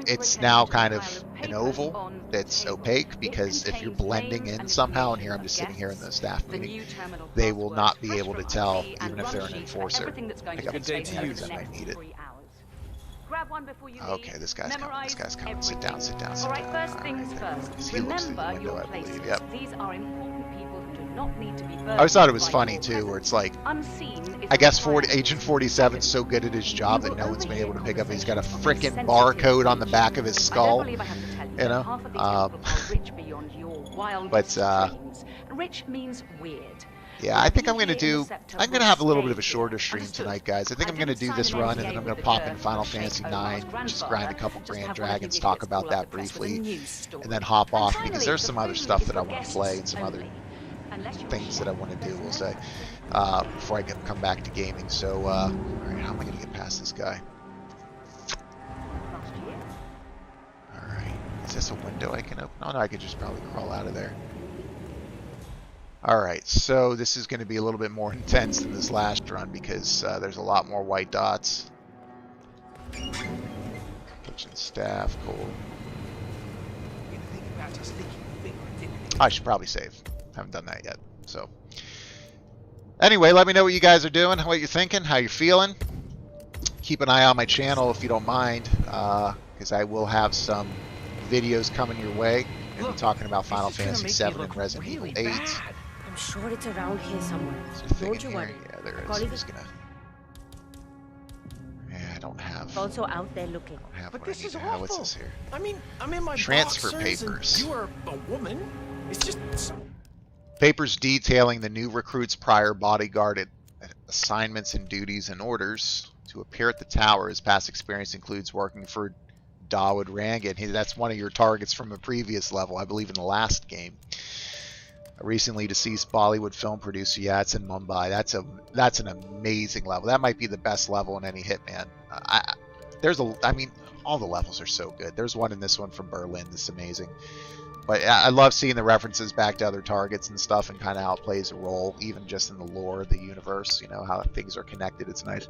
it's now kind of an oval that's opaque, because if you're blending in somehow, and here I'm just sitting here in the staff meeting, they will not be able to tell, even if they're an enforcer. Pick up his hands, I might need it. Okay, this guy's coming. Sit down. Alright, first things first. He looks through the window, I your believe. Yep. These are important people who do not need to be I always thought it was funny too, where it's like, I guess Agent 47's so good at his job that no one's been able to pick up. He's got a frickin' barcode on the back of his skull, you know. Rich means weird. Yeah, I think I'm gonna have a little bit of a shorter stream tonight, guys. I think I'm gonna do this run, and then I'm gonna pop in Final Fantasy 9, just grind a couple Grand Dragons, talk about that briefly, and then hop off, because there's some other stuff that I want to play and some other things that I want to do, we'll say, before I come back to gaming. So, alright, how am I gonna get past this guy? Alright, is this a window I can open? Oh no, I could just probably crawl out of there. Alright, so this is going to be a little bit more intense than this last run, because there's a lot more white dots. Kitchen staff, cool. I should probably save. Haven't done that yet. So, anyway, let me know what you guys are doing, what you're thinking, how you're feeling. Keep an eye on my channel if you don't mind, because I will have some videos coming your way. I'm going to be talking about Final Fantasy 7 and Resident Evil 8. I'm sure it's around here somewhere. Don't you worry. Yeah, there is. I'm just gonna... Yeah, I don't have... Also out there looking. I don't have But what I this need is to have. What's awful. this here? I mean, I'm in my Transfer boxers and papers. You are a woman. It's just... Papers detailing the new recruit's prior bodyguard assignments and duties and orders. To appear at the tower, his past experience includes working for Dawood Rangan. That's one of your targets from a previous level, I believe in the last game. A recently deceased Bollywood film producer. Yeah, it's in Mumbai. That's an amazing level. That might be the best level in any Hitman. I mean, all the levels are so good. There's one in this one from Berlin that's amazing. But I love seeing the references back to other targets and stuff, and kind of how it plays a role, even just in the lore of the universe. You know, how things are connected. It's nice.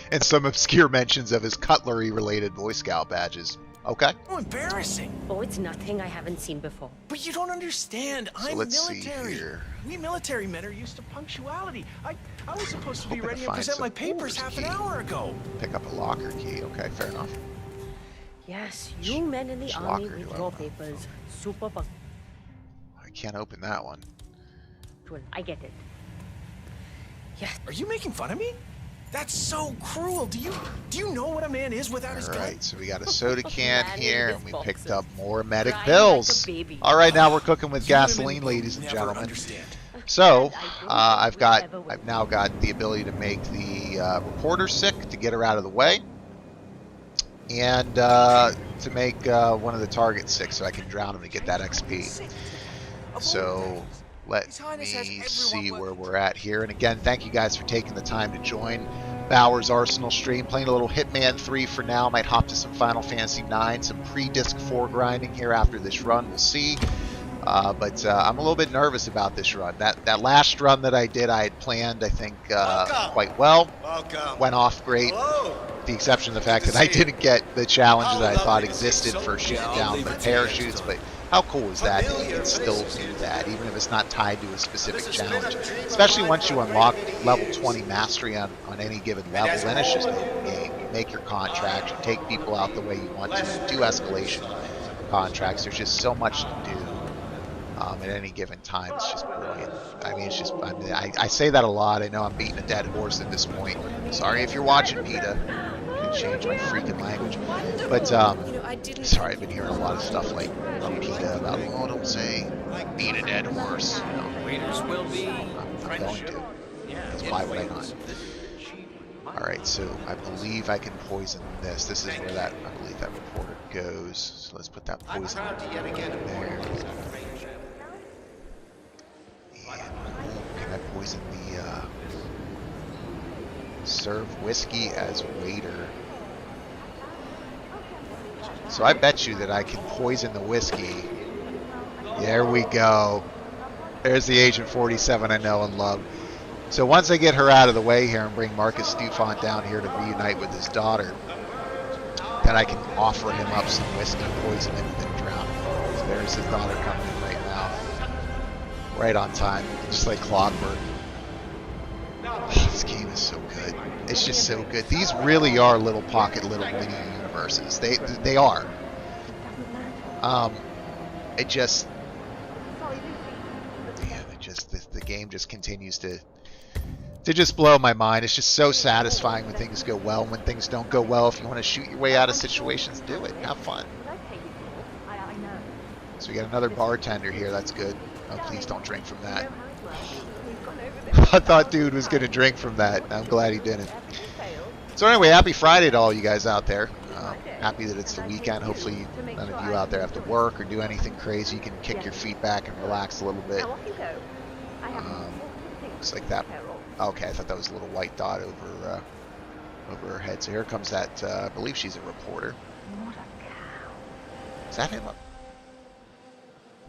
And some obscure mentions of his cutlery-related Boy Scout badges. Okay. Oh, embarrassing. Oh, it's nothing I haven't seen before. But you don't understand. I'm let's see military. here. We military men are used to punctuality. I was supposed to be Hoping to ready and find present my some- papers Ooh, half there's an a key. hour ago. Pick up a locker key. Okay, fair enough. Yes, you men in the Which army locker with do I your want? papers. Super fun. I can't open that one. Well, I get it. Yes. Are you making fun of me? That's so cruel. Do you know what a man is without his gun? Alright, so we got a soda can Man here, in and his we picked boxers. up more medic Crying bills. like a baby. Alright, now we're cooking with You women gasoline, will ladies and never gentlemen. understand. So, I don't think we ever will. I've now got the ability to make the reporter sick to get her out of the way, and to make one of the targets sick so I can drown him to get that XP. So let me see where we're at here. And again, thank you guys for taking the time to join Bauer's Arsenal stream. Playing a little Hitman 3 for now. Might hop to some Final Fantasy 9, some pre-disc 4 grinding here after this run. We'll see. But I'm a little bit nervous about this run. That last run that I did, I had planned, I think, quite well. Went off great. With the exception of the fact that I didn't get the challenge that I thought existed for shooting down the parachutes. But how cool is that you can still do that, even if it's not tied to a specific challenge? Especially once you unlock level 20 mastery on any given level, then it's just an open game. You make your contracts, you take people out the way you want to, you do escalation contracts. There's just so much to do. At any given time. It's just brilliant. I mean, it's just, I say that a lot. I know I'm beating a dead horse at this point. Sorry if you're watching, PETA. I can change my freaking language. But, sorry, I've been hearing a lot of stuff like from PETA about, oh, don't say beat a dead horse. You know, Waiters will be. I'm going to. Because why would I not? Alright, so I believe I can poison this. This is where I believe that reporter goes. So let's put that poison in there. Can I poison the serve whiskey as waiter? So I bet you that I can poison the whiskey. There we go. There's the Agent 47 I know and love. So once I get her out of the way here and bring Marcus Stufant down here to reunite with his daughter, then I can offer him up some whiskey, poison him, and then drown him. So there's his daughter coming in right now. Right on time, just like clockwork. This game is so good. It's just so good. These really are little pocket, little mini universes. They are. It just, man, the game just continues to just blow my mind. It's just so satisfying when things go well. When things don't go well, if you want to shoot your way out of situations, do it. Have fun. So we got another bartender here. That's good. Oh, please don't drink from that. I thought dude was going to drink from that. I'm glad he didn't. So anyway, happy Friday to all you guys out there. Happy that it's the weekend. Hopefully none of you out there have to work or do anything crazy. You can kick your feet back and relax a little bit. Looks like that. Okay, I thought that was a little white dot over her head. So here comes that, I believe she's a reporter. Is that him?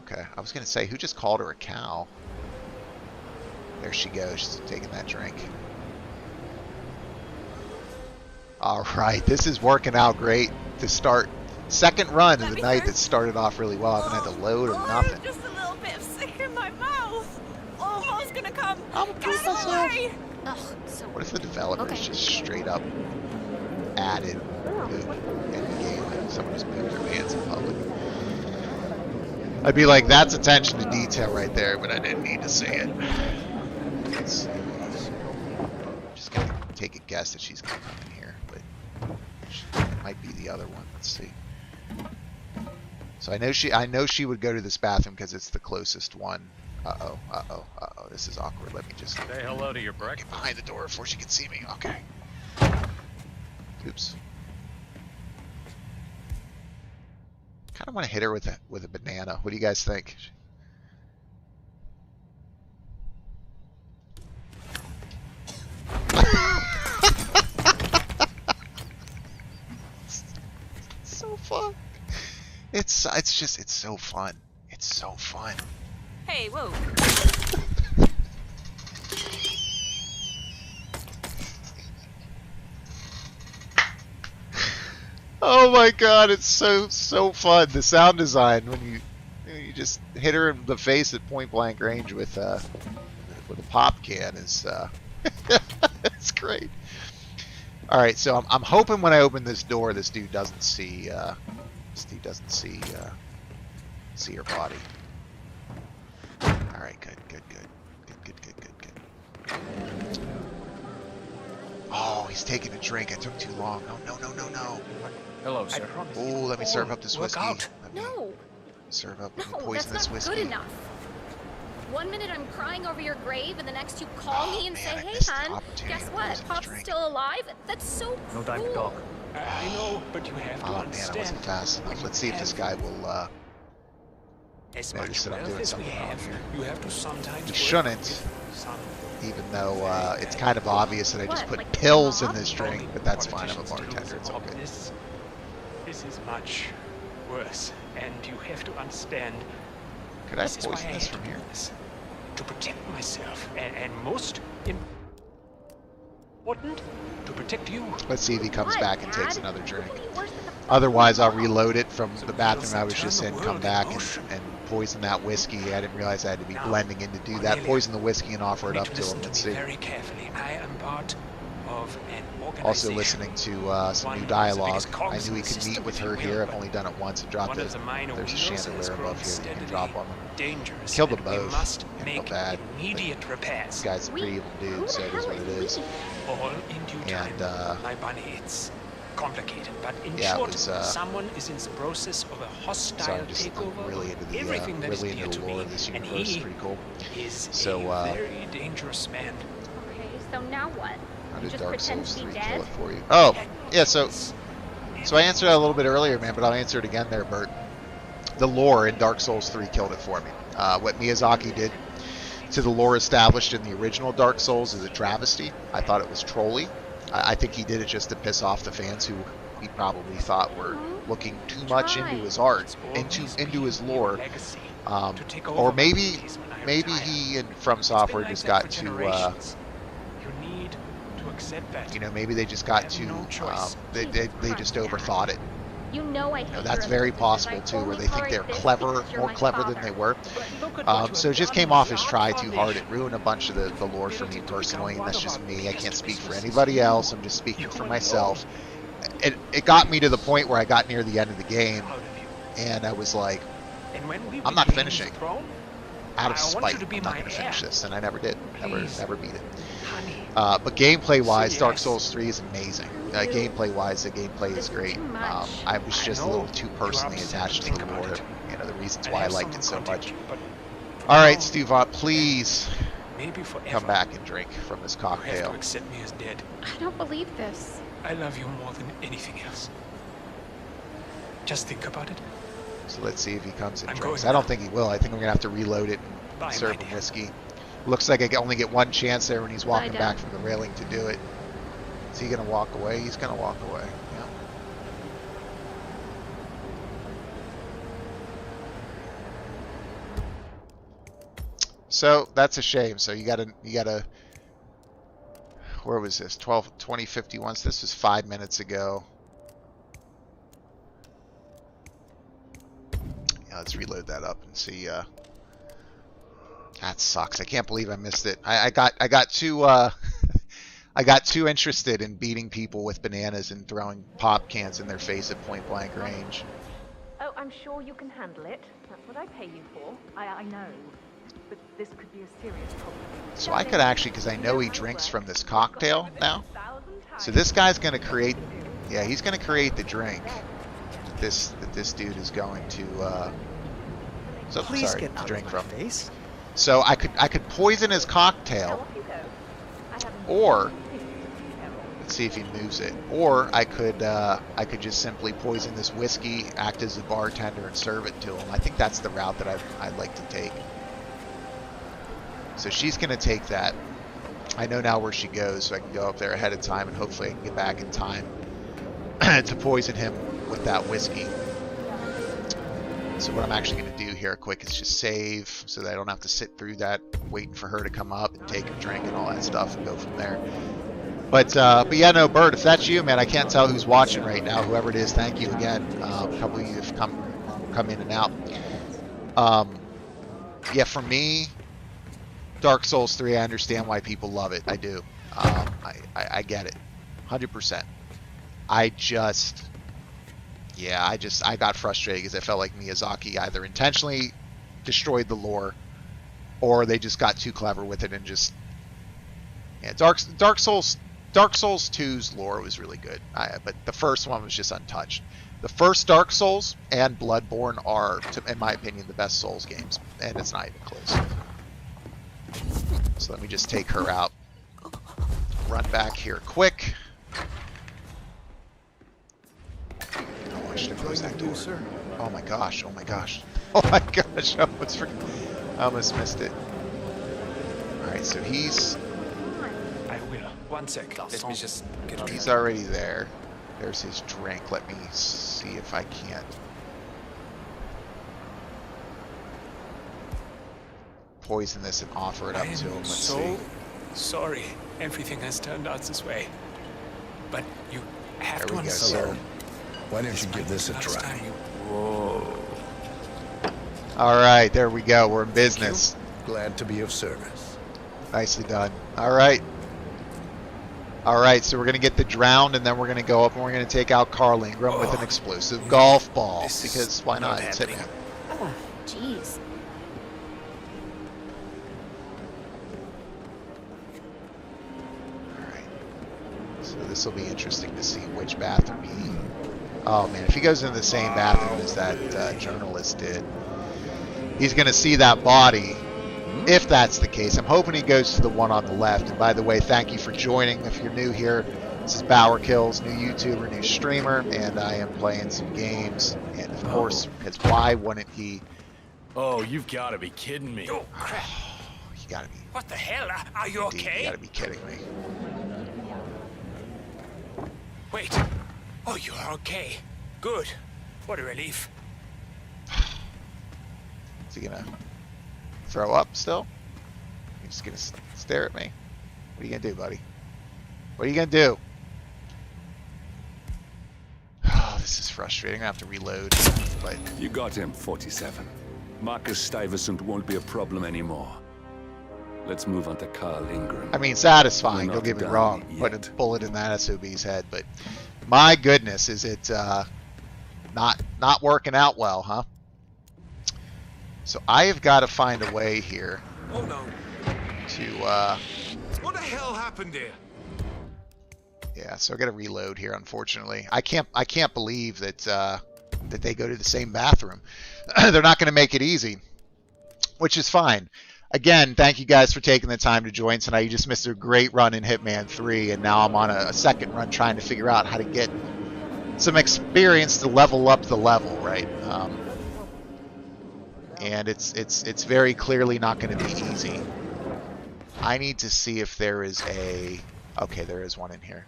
Okay, I was going to say, who just called her a cow? There she goes, she's taking that drink. Alright, this is working out great to start. Second run of the night that started off really well. I haven't had to load or nothing. Just a little bit of sick in my mouth. Almost gonna come. Get away. Ugh, so What if the developers just straight up added poop in the game? Like someone just pooped their pants in public. I'd be like, that's attention to detail right there, but I didn't need to see it. Let's see. Just gonna take a guess that she's gonna come in here, but it might be the other one. Let's see. So I know she would go to this bathroom because it's the closest one. Uh-oh. This is awkward. Let me just say hello to your breakfast. Get behind the door before she can see me. Okay. Oops. Kind of want to hit her with a banana. What do you guys think? So fun. It's so fun. It's so fun. Hey, whoa. Oh my god, it's so fun. The sound design when you just hit her in the face at point blank range with a pop can is it's great. All right, so I'm hoping when I open this door, this dude doesn't see see her body. All right, good. Oh, he's taking a drink. I took too long. No. Hello, sir. Oh, let me serve up this whiskey. No. Serve up. Let me No, poison that's this not whiskey. good enough. One minute I'm crying over your grave, and the next you call me and man, say, I "Hey, missed the hon, opportunity guess to what? poison this Pop's drink." still alive." That's so No time to cruel. talk. I know, but you have to Oh man, I understand. wasn't fast enough. Let's see if this guy will As notice much that I'm wealth doing as we something wrong have, here. you have to sometimes He work shouldn't, with some even though it's kind of obvious that I just What, put like pills in mob? this drink, but that's fine. I'm a bartender. It's Mob. okay. This is much worse, and you have to understand. Could I This is why poison I this had from to here? do this, to protect myself, and most important, to protect you. Let's see if he comes What, back and Dad? takes another drink. It could be worse than the Otherwise, I'll fucking reload it from So the wheels bathroom I was turn just the in, world come in back motion. and poison that whiskey. I didn't realize I had to be Now, blending in to do that. Cornelia, Poison the whiskey and offer You it need up to to listen him. to Let's me see. very carefully. I am part of an organization. Also listening to some One new of the dialogue. biggest I cogs knew in he the could meet system, with if you her will, here. I've but only done it once. I dropped one of the minor there's a wheels has chandelier grown above here that you can steadily drop on him. dangerous, Killed them and we both. must I felt make bad. immediate repairs. This guy's a pretty evil dude, so it is what it is. All in due time, And my bunny. It's complicated, but in yeah, it short, was, someone is in the process of a hostile sorry, I'm just takeover really into of the everything that is really dear into to the lore me, of this and universe. It's he pretty cool. is So, a very dangerous man. Okay, so now what? How You did just Dark pretend Souls to be 3 kill dead? it for you? Oh, yeah, so I answered that a little bit earlier, man, but I'll answer it again there, Bert. The lore in Dark Souls 3 killed it for me. What Miyazaki did to the lore established in the original Dark Souls is a travesty. I thought it was trolly. I think he did it just to piss off the fans who he probably thought were looking too much into his art, into his lore. Or maybe he and From Software just got too, You need to accept that. you know, maybe they just got too, they just overthought it. You know I You hate know, that's your very opinions. possible I too, where only they think tolerate they're this clever, because you're more my clever than father. they were. Look at what you So it have just done came with off the as art try too hard. foundation. It ruined a bunch of the lore for me Ability to personally, become and that's one just of our me. I biggest can't speak for businesses. anybody else. I'm just speaking You for alone. myself. It got me to the point where I got near the end of the game, Proud of you. and I was like, And when we I'm not regain finishing. the throne, out of I want you spite, to be I'm not my going to finish heir. this, and I never did. Please. Never beat it. honey. But gameplay-wise, Say Dark yes. Souls 3 is amazing. Gameplay-wise, the gameplay is great. Too much. I was I just a know little too you are personally upset. attached to Think the about lore. it. You know, the reasons I'll why I have liked it so someone much. contact you, but All right, now, Stuvot, please maybe forever, come back and drink from this you have cocktail. to accept me as dead. I don't believe this. I love you more than anything else. Just think about it. So let's see if he comes and I'm drinks. going I don't now. think he will. I think we're gonna have to reload it Bye, and serve my him dear. whiskey. Looks like I only get one chance there when he's walking Dad. back from the railing to do it. Is he gonna walk away? He's gonna walk away. Yeah. So that's a shame. So you gotta. Where was this? 2051. So this was 5 minutes ago. Yeah, let's reload that up and see. That sucks. I can't believe I missed it. I got too I got too interested in beating people with bananas and throwing pop cans in their face at point blank range. Oh, I'm sure you can handle it. That's what I pay you for. I know. But this could be a serious problem. So I could actually, because I know he drinks from this cocktail now. So this guy's gonna create, yeah, he's gonna create the drink. That this dude is going to, sorry, to drink from. So I could poison his cocktail, or let's see if he moves it. Or I could just simply poison this whiskey, act as a bartender, and serve it to him. I think that's the route that I'd like to take. So she's gonna take that. I know now where she goes, so I can go up there ahead of time, and hopefully I can get back in time to poison him with that whiskey. So what I'm actually going to do here quick is just save so that I don't have to sit through that waiting for her to come up and take a drink and all that stuff and go from there. But yeah, no, Bert, if that's you, man, I can't tell who's watching right now. Whoever it is, thank you again. A couple of you have come in and out. Yeah, for me, Dark Souls 3, I understand why people love it. I do. I get it, 100%. I got frustrated because I felt like Miyazaki either intentionally destroyed the lore, or they just got too clever with it and just. Yeah, Dark Souls 2's lore was really good, but the first one was just untouched. The first Dark Souls and Bloodborne are, in my opinion, the best Souls games, and it's not even close. So let me just take her out. Run back here quick. Oh, I should have closed that door. Oh my gosh! Oh my gosh! Oh my gosh! I almost missed it. All right, so he's. I will. 1 sec. Let me just get on. He's already there. There's his drink. Let me see if I can't poison this and offer it up to him. Let's see. Sorry, everything has turned out this way. But you have There to we go, understand. sir. Why don't you give this a Last try? time you- Whoa. All right, there we go. We're in business. Glad to be of service. Nicely done. All right. All right, so we're going to get the drowned, and then we're going to go up and we're going to take out Carl Ingram with an explosive golf ball. This is Because why not? not It's hitting happening. him. Jeez. All right. So this will be interesting to see which bathroom he... Oh, man, if he goes into the same bathroom as that journalist did, he's going to see that body. If that's the case, I'm hoping he goes to the one on the left. And by the way, thank you for joining. If you're new here, this is BauerKillz, new YouTuber, new streamer, and I am playing some games. And of course, because why wouldn't he? Oh, you've got to be kidding me. Oh, crap. You gotta be. What the hell? Are you Dude, okay? you gotta be kidding me. Wait. Oh, you are okay. Good. What a relief. Is he gonna throw up still? He's just gonna stare at me. What are you gonna do, buddy? What are you gonna do? Oh, this is frustrating. I have to reload. But You got him, 47. Marcus Stuyvesant won't be a problem anymore. Let's move on to Carl Ingram. I mean, satisfying. We're Don't not get me done wrong. yet. Putting a bullet in that SOB's head, but my goodness, is it not working out well, huh? So I have got to find a way here Oh no. to What the hell happened here? yeah. So I got to reload here. Unfortunately, I can't believe that that they go to the same bathroom. They're not going to make it easy, which is fine. Again, thank you guys for taking the time to join tonight. You just missed a great run in Hitman 3, and now I'm on a second run trying to figure out how to get some experience to level up the level, right? And it's very clearly not going to be easy. I need to see if there is a... Okay, there is one in here.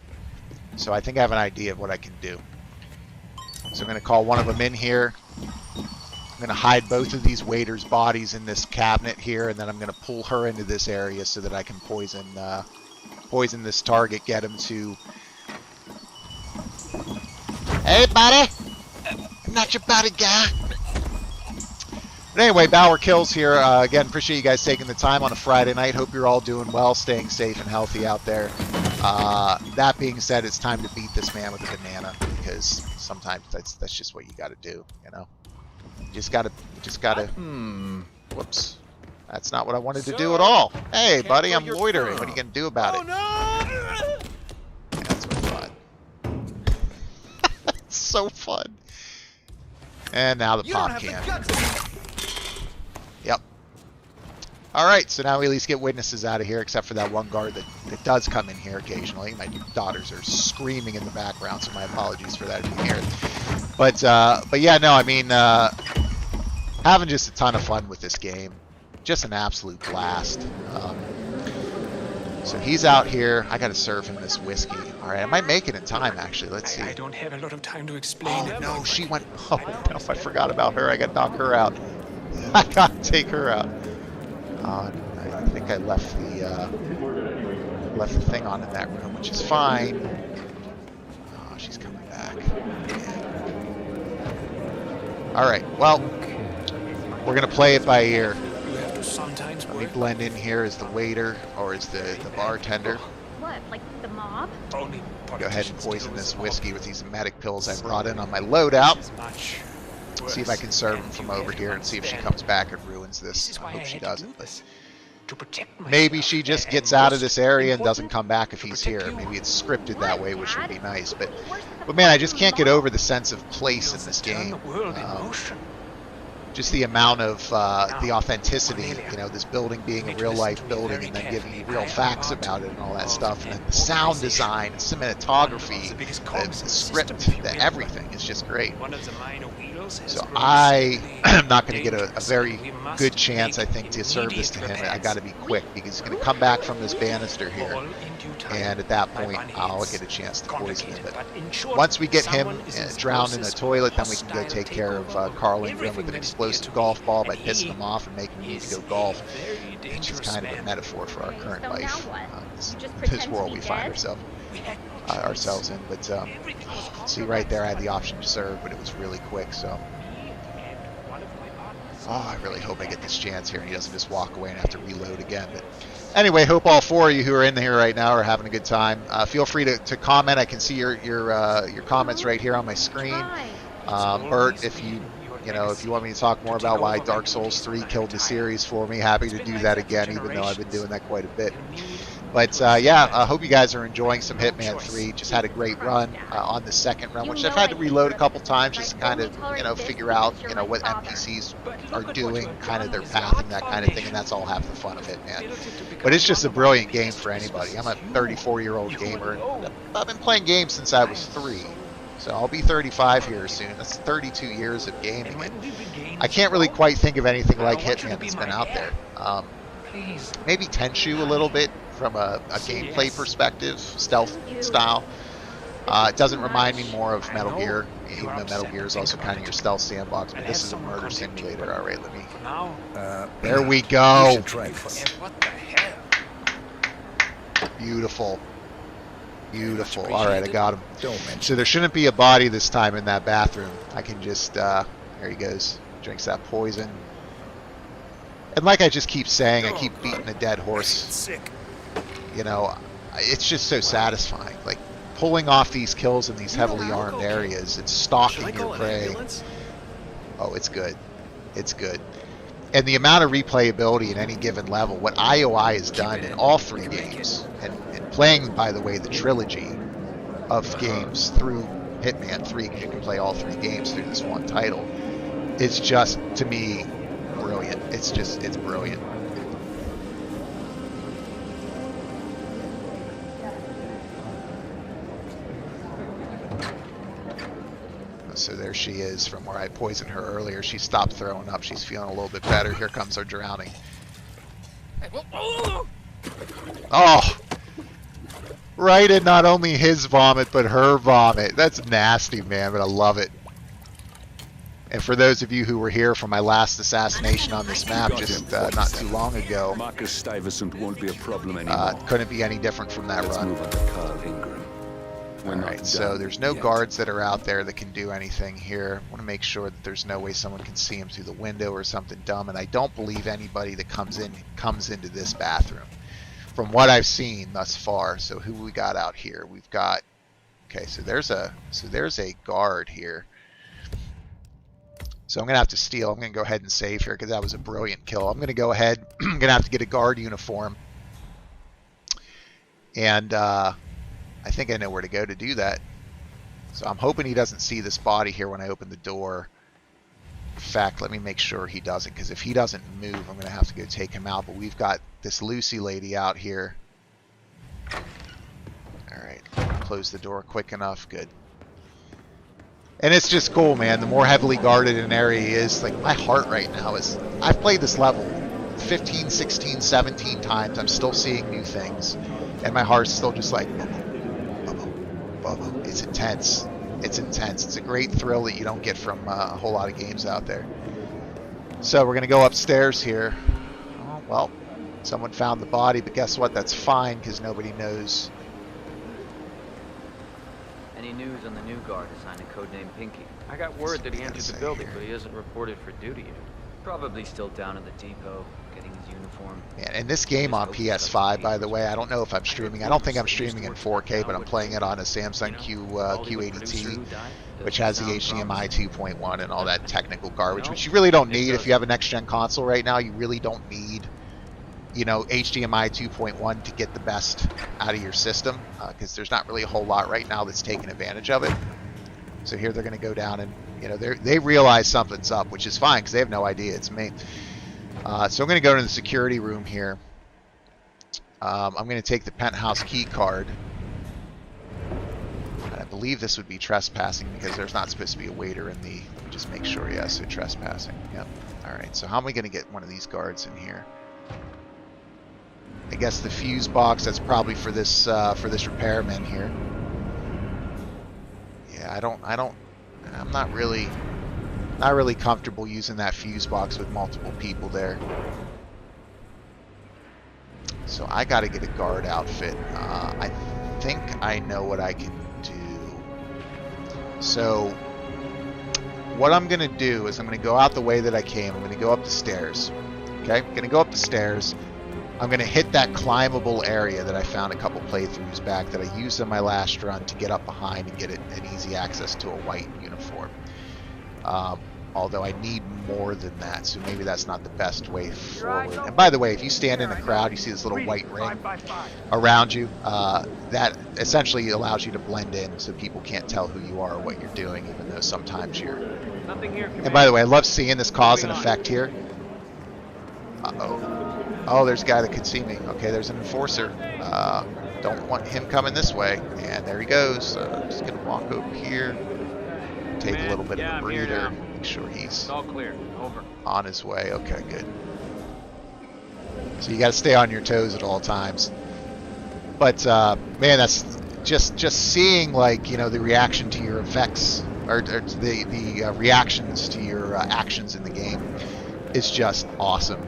So I think I have an idea of what I can do. So I'm going to call one of them in here. I'm going to hide both of these waiters' bodies in this cabinet here, and then I'm going to pull her into this area so that I can poison this target, get him to... Hey, buddy! I'm not your buddy guy. But anyway, BauerKillz here. Again, appreciate you guys taking the time on a Friday night. Hope you're all doing well, staying safe and healthy out there. That being said, it's time to beat this man with a banana, because sometimes that's just what you got to do, you know. You just gotta. Whoops. That's not what I wanted to do at all. Hey, buddy, I'm loitering. What are you gonna do about it? No! Yeah, that's what I thought. It's so fun. And now the pop can. Yep. Alright, so now we at least get witnesses out of here, except for that one guard that does come in here occasionally. My daughters are screaming in the background, so my apologies for that if you hear it. But yeah, no, I mean, having just a ton of fun with this game. Just an absolute blast. So he's out here. I gotta serve him this whiskey. Alright, I might make it in time, actually. Let's see. I don't have a lot of time to explain. Oh, no, she went... Oh, no, I forgot about her. I gotta knock her out. I gotta take her out. I think I left the... left the thing on in that room, which is fine. Oh, she's coming back. All right, well, we're gonna play it by ear. Let me blend in here as the waiter or as the bartender. What, like the mob? Go ahead and poison this whiskey with these emetic pills I brought in on my loadout. See if I can serve him from over here and see if she comes back and ruins this. I hope she doesn't. But maybe she just gets out of this area and doesn't come back if he's here. Maybe it's scripted that way, which would be nice. But man, I just can't get over the sense of place in this game. Just the amount of the authenticity, you know, this building being a real life building and then giving you real facts about it and all that stuff. And then the sound design, the cinematography, the script, the everything is just great. So I am not going to get a very good chance, I think, to serve this to him. I got to be quick because he's going to come back from this banister here. And at that point, I'll get a chance to poison him. But once we get him drowned in the toilet, then we can go take care of Carl Ingram with an explosive golf ball by pissing him off and making him need to go golf, which is kind of a metaphor for our current life, this world we find ourselves in. But see right there, I had the option to serve, but it was really quick. So I really hope I get this chance here and he doesn't just walk away and have to reload again. But anyway, hope all four of you who are in here right now are having a good time. Feel free to comment. I can see your comments right here on my screen. Bert, if you want me to talk more about why Dark Souls 3 killed the series for me, happy to do that again, even though I've been doing that quite a bit. But yeah, I hope you guys are enjoying some Hitman 3. Just had a great run on the second run, which I've had to reload a couple times just to kind of, figure out, what NPCs are doing, kind of their path and that kind of thing, and that's all half the fun of Hitman. But it's just a brilliant game for anybody. I'm a 34-year-old gamer, and I've been playing games since I was 3. So I'll be 35 here soon. That's 32 years of gaming. And I can't really quite think of anything like Hitman that's been out there. Maybe Tenchu a little bit from a gameplay perspective, stealth style. It doesn't remind me more of Metal Gear, even though Metal Gear is also kind of your stealth sandbox. But this is a murder simulator. All right, let me. There we go. What the hell? Beautiful. Beautiful. All right, I got him. So there shouldn't be a body this time in that bathroom. I can just, there he goes. Drinks that poison. And like I just keep saying, I keep beating a dead horse. It's just so satisfying. Like, pulling off these kills in these heavily armed areas and stalking your prey. Oh, it's good. It's good. And the amount of replayability in any given level, what IOI has done in all 3 games, and playing, by the way, the trilogy of games through Hitman 3, because you can play all 3 games through this one title, it's just, to me, brilliant. It's brilliant. So there she is from where I poisoned her earlier. She stopped throwing up. She's feeling a little bit better. Here comes her drowning. Oh! Right in not only his vomit, but her vomit. That's nasty, man, but I love it. And for those of you who were here for my last assassination on this map just not too long ago, Marcus Stuyvesant won't be a problem anymore. couldn't be any different from that Let's run. move on to Carl Ingram. Alright, so there's no guards that are out there that can do anything here. I want to make sure that there's no way someone can see him through the window or something dumb, and I don't believe anybody that comes into this bathroom from what I've seen thus far. So who we got out here? We've got, okay, so there's a guard here. So I'm gonna have to steal. I'm gonna go ahead and save here because that was a brilliant kill. I'm gonna go ahead. I'm gonna have to get a guard uniform, and I think I know where to go to do that. So I'm hoping he doesn't see this body here when I open the door. In fact, let me make sure he doesn't, because if he doesn't move, I'm going to have to go take him out. But we've got this Lucy lady out here. Alright, close the door quick enough. Good. And it's just cool, man. The more heavily guarded an area is, like, my heart right now is... I've played this level 15, 16, 17 times. I'm still seeing new things. And my heart's still just like... It's intense. It's intense. It's a great thrill that you don't get from a whole lot of games out there. So we're going to go upstairs here. Oh, well, Someone found the body, but guess what? That's fine because nobody knows. Any news on the new guard assigned to codename Pinky? I got word that he entered the building, here. but he isn't reported for duty yet. Probably still down at the depot, getting his uniform. Yeah, and this game on PS5, by the way, I don't know if I'm streaming. I don't think I'm streaming in 4K, but I'm playing it on a Samsung Q80T, which has the HDMI 2.1 and all that technical garbage, which you really don't need if you have a next-gen console right now. You really don't need, you know, HDMI 2.1 to get the best out of your system, because there's not really a whole lot right now that's taking advantage of it. So here they're going to go down and, you know, they realize something's up, which is fine because they have no idea it's me. So I'm going to go to the security room here. I'm going to take the penthouse key card. And I believe this would be trespassing because there's not supposed to be a waiter in the... Let me just make sure, yeah, so trespassing. Yep. Alright, so how am I going to get one of these guards in here? I guess the fuse box, that's probably for this repairman here. Yeah, I'm not really comfortable using that fuse box with multiple people there. So I got to get a guard outfit. I think I know what I can do. So what I'm going to do is I'm going to go out the way that I came. I'm going to go up the stairs. Okay, I'm going to go up the stairs. I'm going to hit that climbable area that I found a couple playthroughs back that I used in my last run to get up behind and get an easy access to a white uniform. Although I need more than that, so maybe that's not the best way forward. And by the way, if you stand in a crowd, you see this little white ring around you. That essentially allows you to blend in so people can't tell who you are or what you're doing, even though sometimes you're... And by the way, I love seeing this cause and effect here. Uh-oh. Oh, there's a guy that could see me. Okay, there's an enforcer. Don't want him coming this way. And there he goes. I'm just going to walk over here. Take a little bit of a breather. Make sure he's all clear. Over. On his way. Okay, good. So you got to stay on your toes at all times. But, man, that's just seeing, like, you know, the reaction to your effects, or the reactions to your actions in the game is just awesome.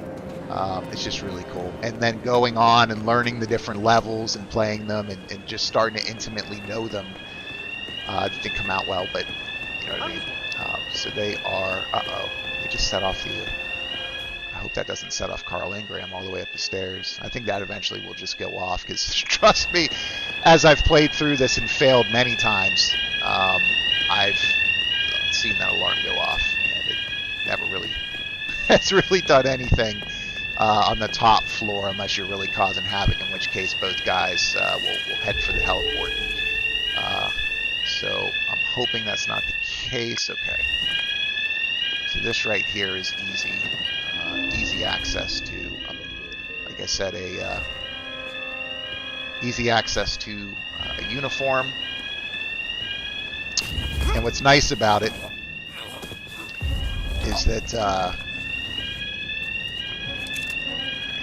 It's just really cool. And then going on and learning the different levels and playing them and just starting to intimately know them. Didn't come out well, but you know what I mean. So they are, they just set off the, I hope that doesn't set off Carl Ingram all the way up the stairs. I think that eventually will just go off because trust me, as I've played through this and failed many times, I've seen that alarm go off and it never really has really done anything on the top floor unless you're really causing havoc, in which case both guys will head for the heliport. So I'm hoping that's not the case. Okay. So this right here is easy. Easy access to, like I said, easy access to a uniform. And what's nice about it is that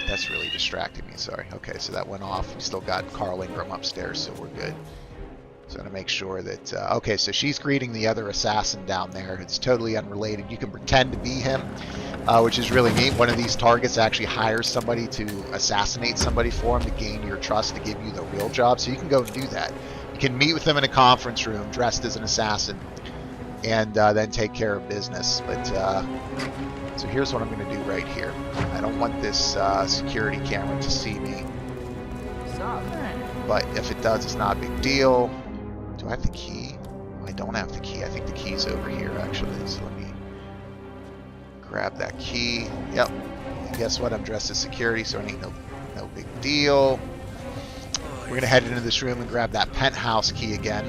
that's really distracting me, sorry. Okay, so that went off. We still got Carl Ingram upstairs, so we're good. So I'm going to make sure that... okay, so she's greeting the other assassin down there. It's totally unrelated. You can pretend to be him, which is really neat. One of these targets actually hires somebody to assassinate somebody for him to gain your trust to give you the real job. So you can go and do that. You can meet with them in a conference room dressed as an assassin and then take care of business. But so here's what I'm going to do right here. I don't want this security camera to see me. But if it does, it's not a big deal. Do I have the key? I don't have the key. I think the key's over here, actually. So let me grab that key. Yep. And guess what? I'm dressed as security, so I need no big deal. We're going to head into this room and grab that penthouse key again.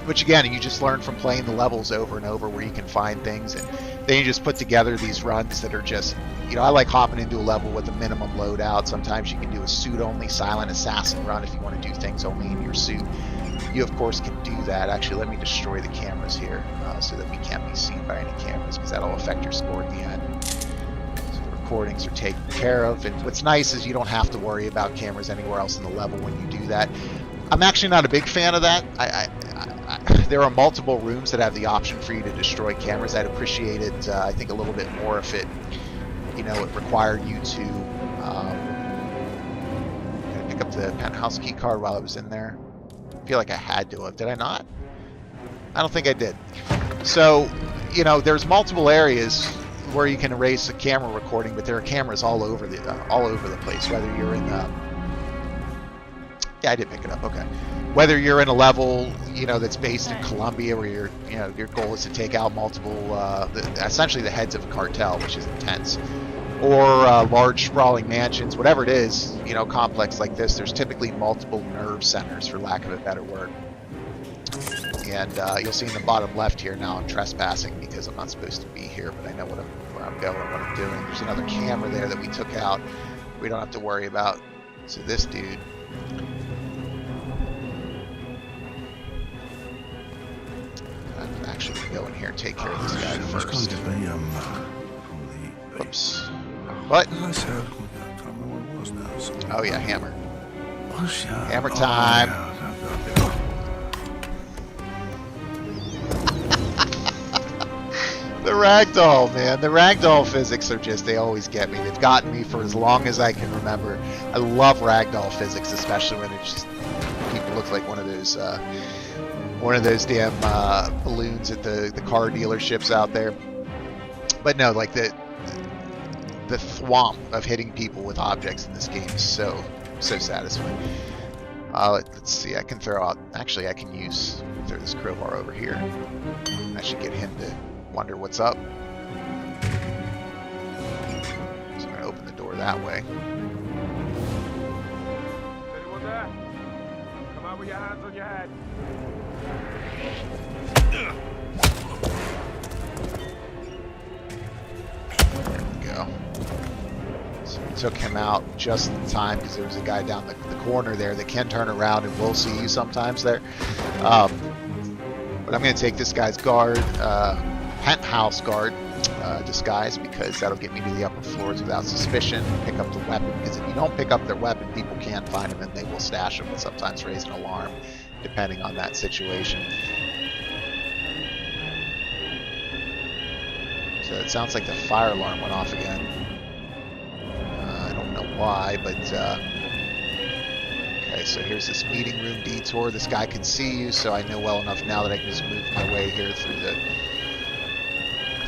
Which, again, you just learn from playing the levels over and over where you can find things. And then you just put together these runs that are just... You know, I like hopping into a level with a minimum loadout. Sometimes you can do a suit-only silent assassin run if you want to do things only in your suit. You, of course, can do that. Actually, let me destroy the cameras here so that we can't be seen by any cameras because that'll affect your score at the end. So the recordings are taken care of. And what's nice is you don't have to worry about cameras anywhere else in the level when you do that. I'm actually not a big fan of that. There are multiple rooms that have the option for you to destroy cameras. I'd appreciate it, I think, a little bit more if it... You know, it required you to pick up the penthouse key card while I was in there? I feel like I had to have. Did I not? I don't think I did. So, you know, there's multiple areas where you can erase a camera recording, but there are cameras all over the place. Whether you're in yeah, I did pick it up. Okay. Whether you're in a level, you know, that's based in Colombia, where your goal is to take out multiple, essentially the heads of a cartel, which is intense, or large sprawling mansions, whatever it is, you know, complex like this, there's typically multiple nerve centers, for lack of a better word. And you'll see in the bottom left here, now I'm trespassing because I'm not supposed to be here, but I know where I'm going, what I'm doing. There's another camera there that we took out. We don't have to worry about. So this dude. I'm actually going to go in here and take care of this guy first. Oops. What? Oh yeah, hammer. Hammer time. The ragdoll, man. The ragdoll physics are just, they always get me. They've gotten me for as long as I can remember. I love ragdoll physics, especially when it's just, people look like one of those damn balloons at the car dealerships out there. But no, like the thwomp of hitting people with objects in this game is so satisfying. Let's see, I can throw out, actually I can throw this crowbar over here. I should get him to wonder what's up. So I'm going to open the door that way. Anyone there? Come out with your hands on your head. There we go. So we took him out just in time because there was a guy down the corner there that can turn around and will see you sometimes there. But I'm going to take this guy's guard, penthouse guard disguise, because that'll get me to the upper floors without suspicion. Pick up the weapon, because if you don't pick up their weapon, people can find them and they will stash them and sometimes raise an alarm depending on that situation. So it sounds like the fire alarm went off again. I don't know why, but okay, so here's this meeting room detour. This guy can see you, so I know well enough now that I can just move my way here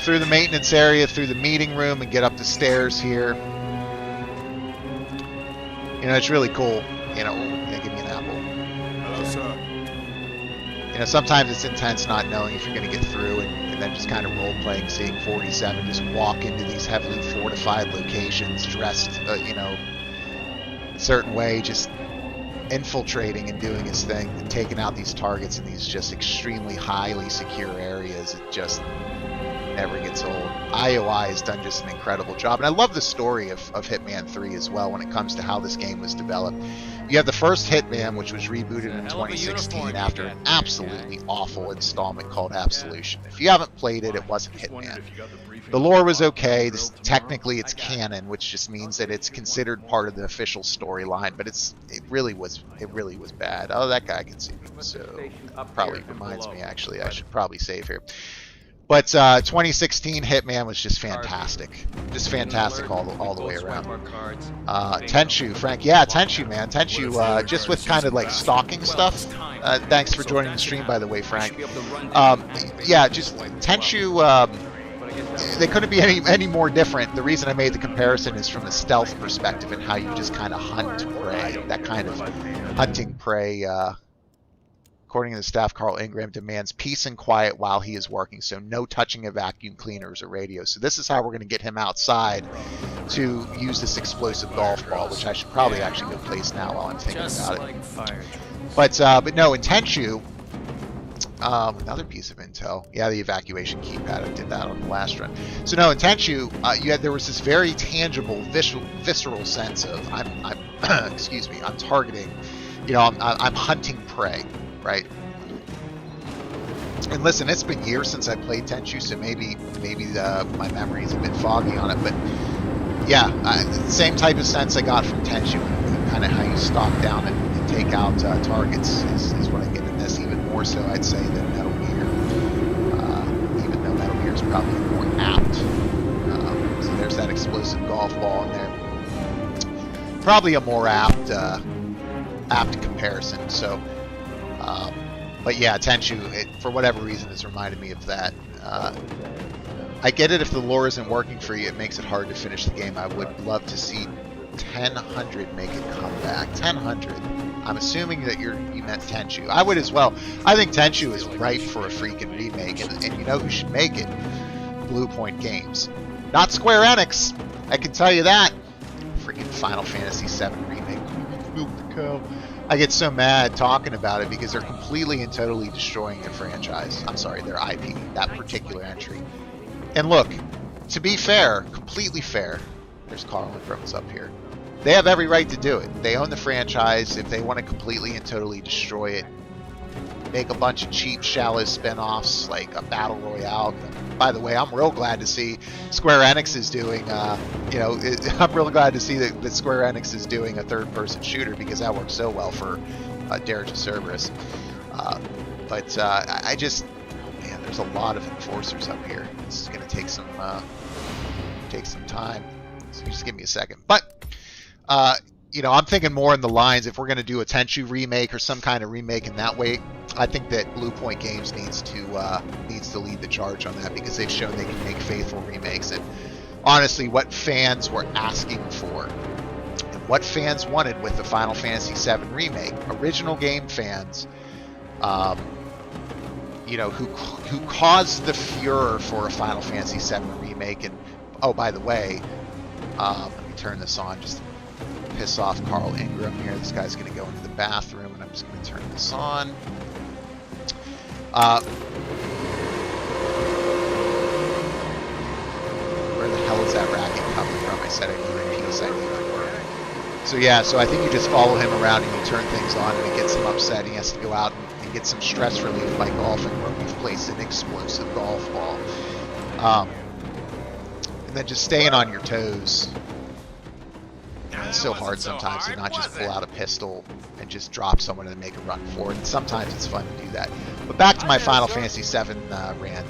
through the maintenance area, through the meeting room, and get up the stairs here. You know, it's really cool. You know, give me an apple. Hello, sir. You know, sometimes it's intense not knowing if you're going to get through, and then just kind of role-playing, seeing 47 just walk into these heavily fortified locations, dressed, you know, a certain way, just infiltrating and doing his thing, and taking out these targets in these just extremely highly secure areas. It just never gets old. IOI has done just an incredible job, and I love the story of Hitman 3 as well when it comes to how this game was developed. You have the first Hitman, which was rebooted in 2016 after an absolutely awful installment called Absolution. If you haven't played it, it wasn't Hitman. The lore was okay. Technically it's canon, which just means that it's considered part of the official storyline, but it really was bad. Oh, that guy can see me, so probably reminds me, actually, I should probably save here. But 2016 Hitman was just fantastic. Just fantastic all the way around. Tenchu, Frank. Yeah, Tenchu, man. Tenchu, just with kind of like stalking stuff. Thanks for joining the stream, by the way, Frank. Yeah, just Tenchu, they couldn't be any more different. The reason I made the comparison is from a stealth perspective and how you just kind of hunt prey. That kind of hunting prey, according to the staff, Carl Ingram demands peace and quiet while he is working, so no touching of vacuum cleaners or radios. So this is how we're going to get him outside to use this explosive golf ball, which I should probably actually go place now while I'm thinking about it. But no, in Tenchu, another piece of intel. Yeah, the evacuation keypad. I did that on the last run. So no, in Tenchu, there was this very tangible, visceral sense of I'm excuse me, I'm targeting. You know, I'm hunting prey. Right. And listen, it's been years since I played Tenchu, so maybe my memory is a bit foggy on it. But yeah, same type of sense I got from Tenchu, kind of how you stalk down and take out targets is what I get in this. Even more so, I'd say, than Metal Gear. Even though Metal Gear is probably more apt. So there's that explosive golf ball in there. Probably a more apt apt comparison. So, but yeah, Tenchu, for whatever reason, has reminded me of that. I get it if the lore isn't working for you, it makes it hard to finish the game. I would love to see 1000 make a comeback. 1000. I'm assuming that you meant Tenchu. I would as well. I think Tenchu is ripe for a freaking remake, and you know who should make it? Blue Point Games. Not Square Enix. I can tell you that. Freaking Final Fantasy VII remake. I get so mad talking about it because they're completely and totally destroying their franchise. I'm sorry, their IP, that particular entry. And look, to be fair, completely fair, there's Carl and Rose up here. They have every right to do it. They own the franchise. If they want to completely and totally destroy it, make a bunch of cheap, shallow spin-offs like a Battle Royale. By the way, I'm real glad to see Square Enix is doing, I'm really glad to see that Square Enix is doing a third-person shooter because that works so well for Dare to Cerberus. But I just, man, there's a lot of enforcers up here. This is going to take some time. So just give me a second. But I'm thinking more in the lines, if we're going to do a Tenchu remake or some kind of remake in that way, I think that Blue Point Games needs to lead the charge on that, because they've shown they can make faithful remakes. And honestly, what fans were asking for and what fans wanted with the Final Fantasy VII remake, original game fans, who caused the furor for a Final Fantasy VII remake. And oh, by the way, let me turn this on just to piss off Carl Ingram here. This guy's going to go into the bathroom, and I'm just going to turn this on. Where the hell is that racket coming from? I said I need a piece. I need to work. So yeah, so I think you just follow him around and you turn things on, and it gets him upset. He has to go out and get some stress relief by golfing, where we've placed an explosive golf ball. And then just staying on your toes. It's so hard sometimes to not just pull out a pistol and just drop someone and make a run for it. And sometimes it's fun to do that. But back to my Final Fantasy VII rant.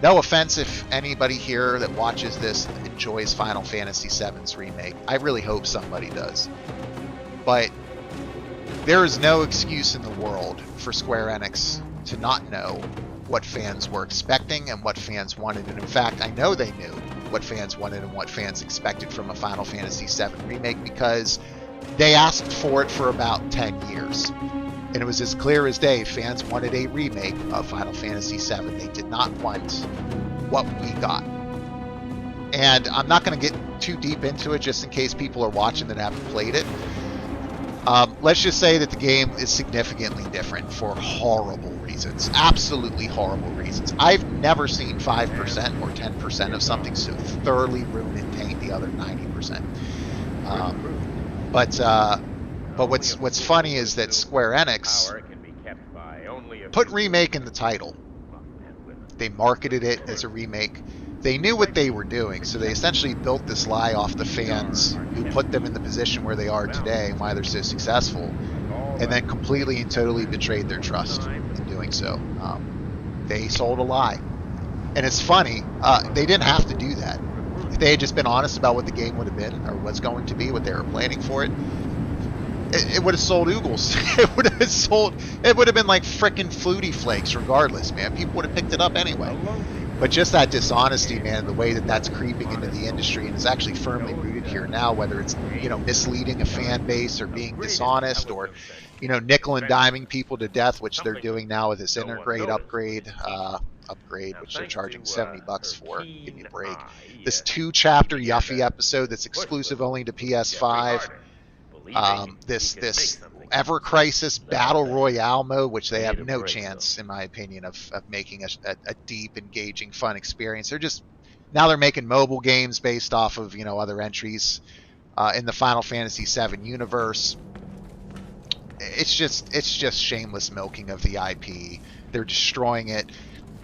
No offense if anybody here that watches this enjoys Final Fantasy VII's remake. I really hope somebody does. But there is no excuse in the world for Square Enix to not know what fans were expecting and what fans wanted. And in fact, I know they knew what fans wanted and what fans expected from a Final Fantasy VII remake, because they asked for it for about 10 years. And it was as clear as day, fans wanted a remake of Final Fantasy VII. They did not want what we got. And I'm not going to get too deep into it, just in case people are watching that haven't played it. Let's just say that the game is significantly different for horrible reasons. Absolutely horrible reasons. I've never seen 5% or 10% of something so thoroughly ruin and taint the other 90%. But what's funny is that Square Enix put remake in the title. They marketed it as a remake. They knew what they were doing, so they essentially built this lie off the fans who put them in the position where they are today and why they're so successful, and then completely and totally betrayed their trust in doing so. They sold a lie. And it's funny, they didn't have to do that. If they had just been honest about what the game would have been, or what's going to be, what they were planning for it, it would have sold oogles. It would have been like frickin' Flutie Flakes regardless, man. People would have picked it up anyway. But just that dishonesty, man, the way that that's creeping into the industry and is actually firmly rooted here now, whether it's, misleading a fan base or being dishonest or, nickel and diming people to death, which they're doing now with this Intergrade upgrade, which they're charging $70 for. Give me a break. This 2-chapter Yuffie episode that's exclusive only to PS5. This Ever Crisis Battle Royale mode, which they have no chance, in my opinion, of making a deep, engaging, fun experience. They're making mobile games based off of other entries in the Final Fantasy VII universe. It's just shameless milking of the IP. They're destroying it.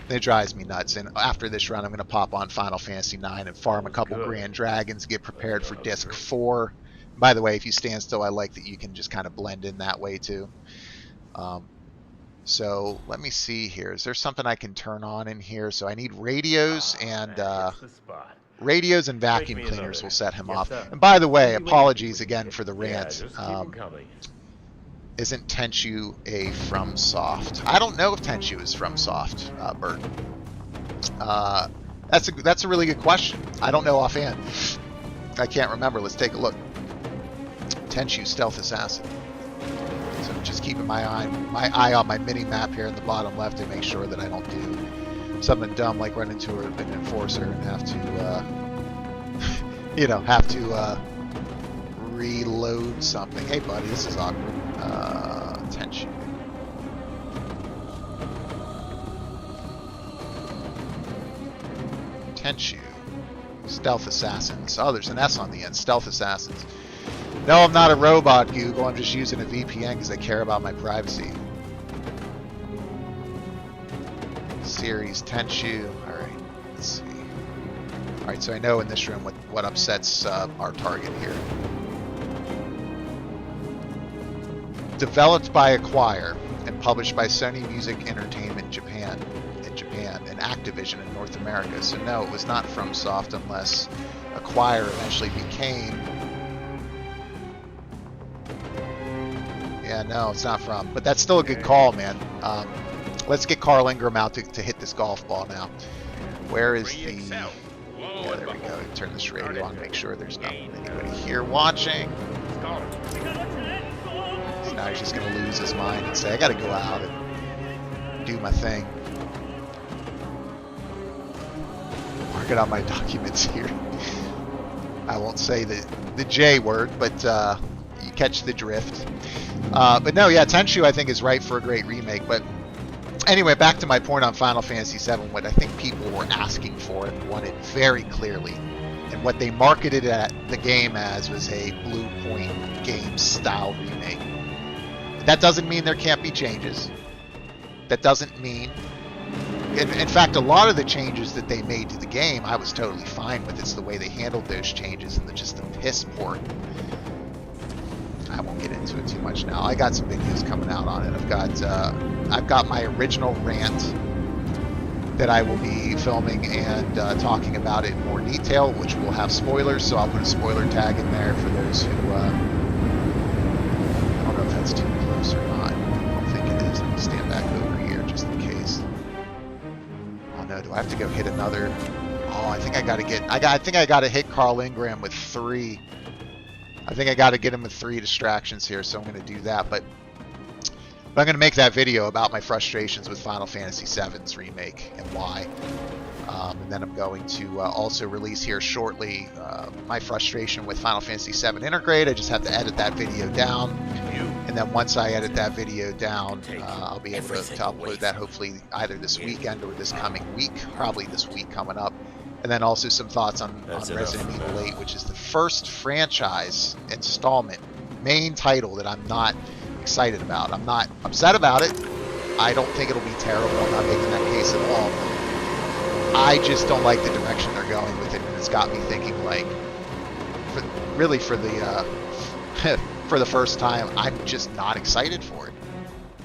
It drives me nuts. And after this run, I'm going to pop on Final Fantasy IX and farm a couple Grand Dragons, get prepared for Disc 4. By the way, if you stand still, I like that you can just kind of blend in that way too. So let me see here. Is there something I can turn on in here? So I need radios and vacuum cleaners will set him off. And by the way, apologies again for the rant. Isn't Tenchu a FromSoft? I don't know if Tenchu is FromSoft, Bert. That's a really good question. I don't know offhand. I can't remember. Let's take a look. Tenchu Stealth Assassin. So I'm just keeping my eye on my mini map here in the bottom left to make sure that I don't do something dumb like run into an enforcer and have to, you know, reload something. Hey, buddy, this is awkward. Tenchu. Tenchu. Stealth Assassins. Oh, there's an S on the end. Stealth Assassins. No, I'm not a robot, Google. I'm just using a VPN because I care about my privacy. Series Tenchu. Alright, let's see. Alright, so I know in this room what upsets our target here. Developed by Acquire and published by Sony Music Entertainment Japan and Activision in North America. So no, it was not FromSoft unless Acquire eventually became... Yeah, no, it's not from. But that's still a good call, man. Let's get Carl Ingram out to hit this golf ball now. Where is the... Yeah, there we go. Turn this radio on, make sure there's not anybody here watching. So now he's just going to lose his mind and say, I got to go out and do my thing. Mark it on my documents here. I won't say the J word, but you catch the drift. But no, yeah, Tenchu I think is right for a great remake. But anyway, back to my point on Final Fantasy VII. What I think people were asking for and wanted very clearly, and what they marketed the game as was a Blue Point game style remake. That doesn't mean there can't be changes. That doesn't mean... In fact, a lot of the changes that they made to the game, I was totally fine with. It's the way they handled those changes and just the piss poor. I won't get into it too much now. I got some videos coming out on it. I've got my original rant that I will be filming and talking about it in more detail, which will have spoilers. So I'll put a spoiler tag in there for those who. I don't know if that's too close or not. I don't think it is. Let me stand back over here just in case. Oh no, do I have to go hit another? Oh, I think I got to get. I think I got to hit Carl Ingram with 3. I think I got to get him with 3 distractions here, so I'm going to do that. But I'm going to make that video about my frustrations with Final Fantasy VII's remake and why. And then I'm going to also release here shortly my frustration with Final Fantasy VII Integrate. I just have to edit that video down. And then once I edit that video down, I'll be able to upload that hopefully either this weekend or this coming week. Probably this week coming up. And then also some thoughts on Resident Evil 8, which is the first franchise installment, main title that I'm not excited about. I'm not upset about it. I don't think it'll be terrible. I'm not making that case at all. I just don't like the direction they're going with it, and it's got me thinking, like, for the first time, I'm just not excited for it.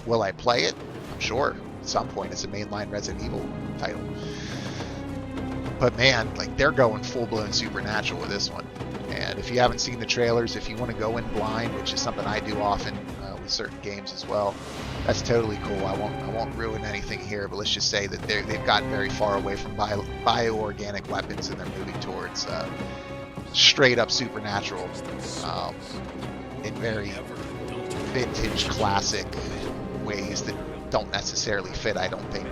Will I play it? I'm sure at some point. It's a mainline Resident Evil title. But man, like, they're going full-blown supernatural with this one. And if you haven't seen the trailers, if you want to go in blind, which is something I do often with certain games as well, that's totally cool. I won't ruin anything here, but let's just say that they've gotten very far away from bioorganic weapons, and they're moving towards straight-up supernatural in very vintage, classic ways that don't necessarily fit, I don't think,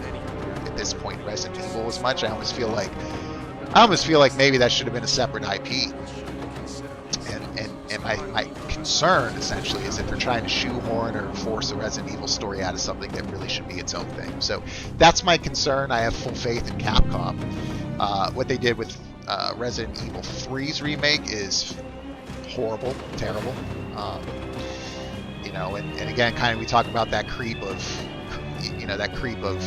at this point, Resident Evil as much. I almost feel like maybe that should have been a separate IP. And my concern essentially is that they're trying to shoehorn or force a Resident Evil story out of something that really should be its own thing. So that's my concern. I have full faith in Capcom. What they did with Resident Evil 3's remake is horrible, terrible. You know, and again, kind of we talk about that creep of, you know, that creep of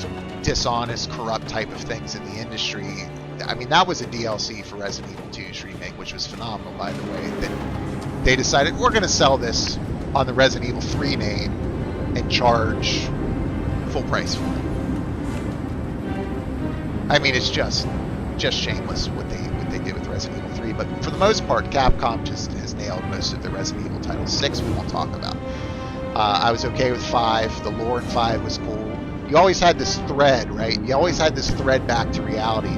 dishonest, corrupt type of things in the industry. I mean, that was a DLC for Resident Evil 2's remake, which was phenomenal, by the way. That they decided, we're going to sell this on the Resident Evil 3 name and charge full price for it. I mean, it's just shameless what they did with Resident Evil 3. But for the most part, Capcom just has nailed most of the Resident Evil titles. 6 we won't talk about. I was okay with 5. The lore in 5 was cool. You always had this thread, right? You always had this thread back to reality.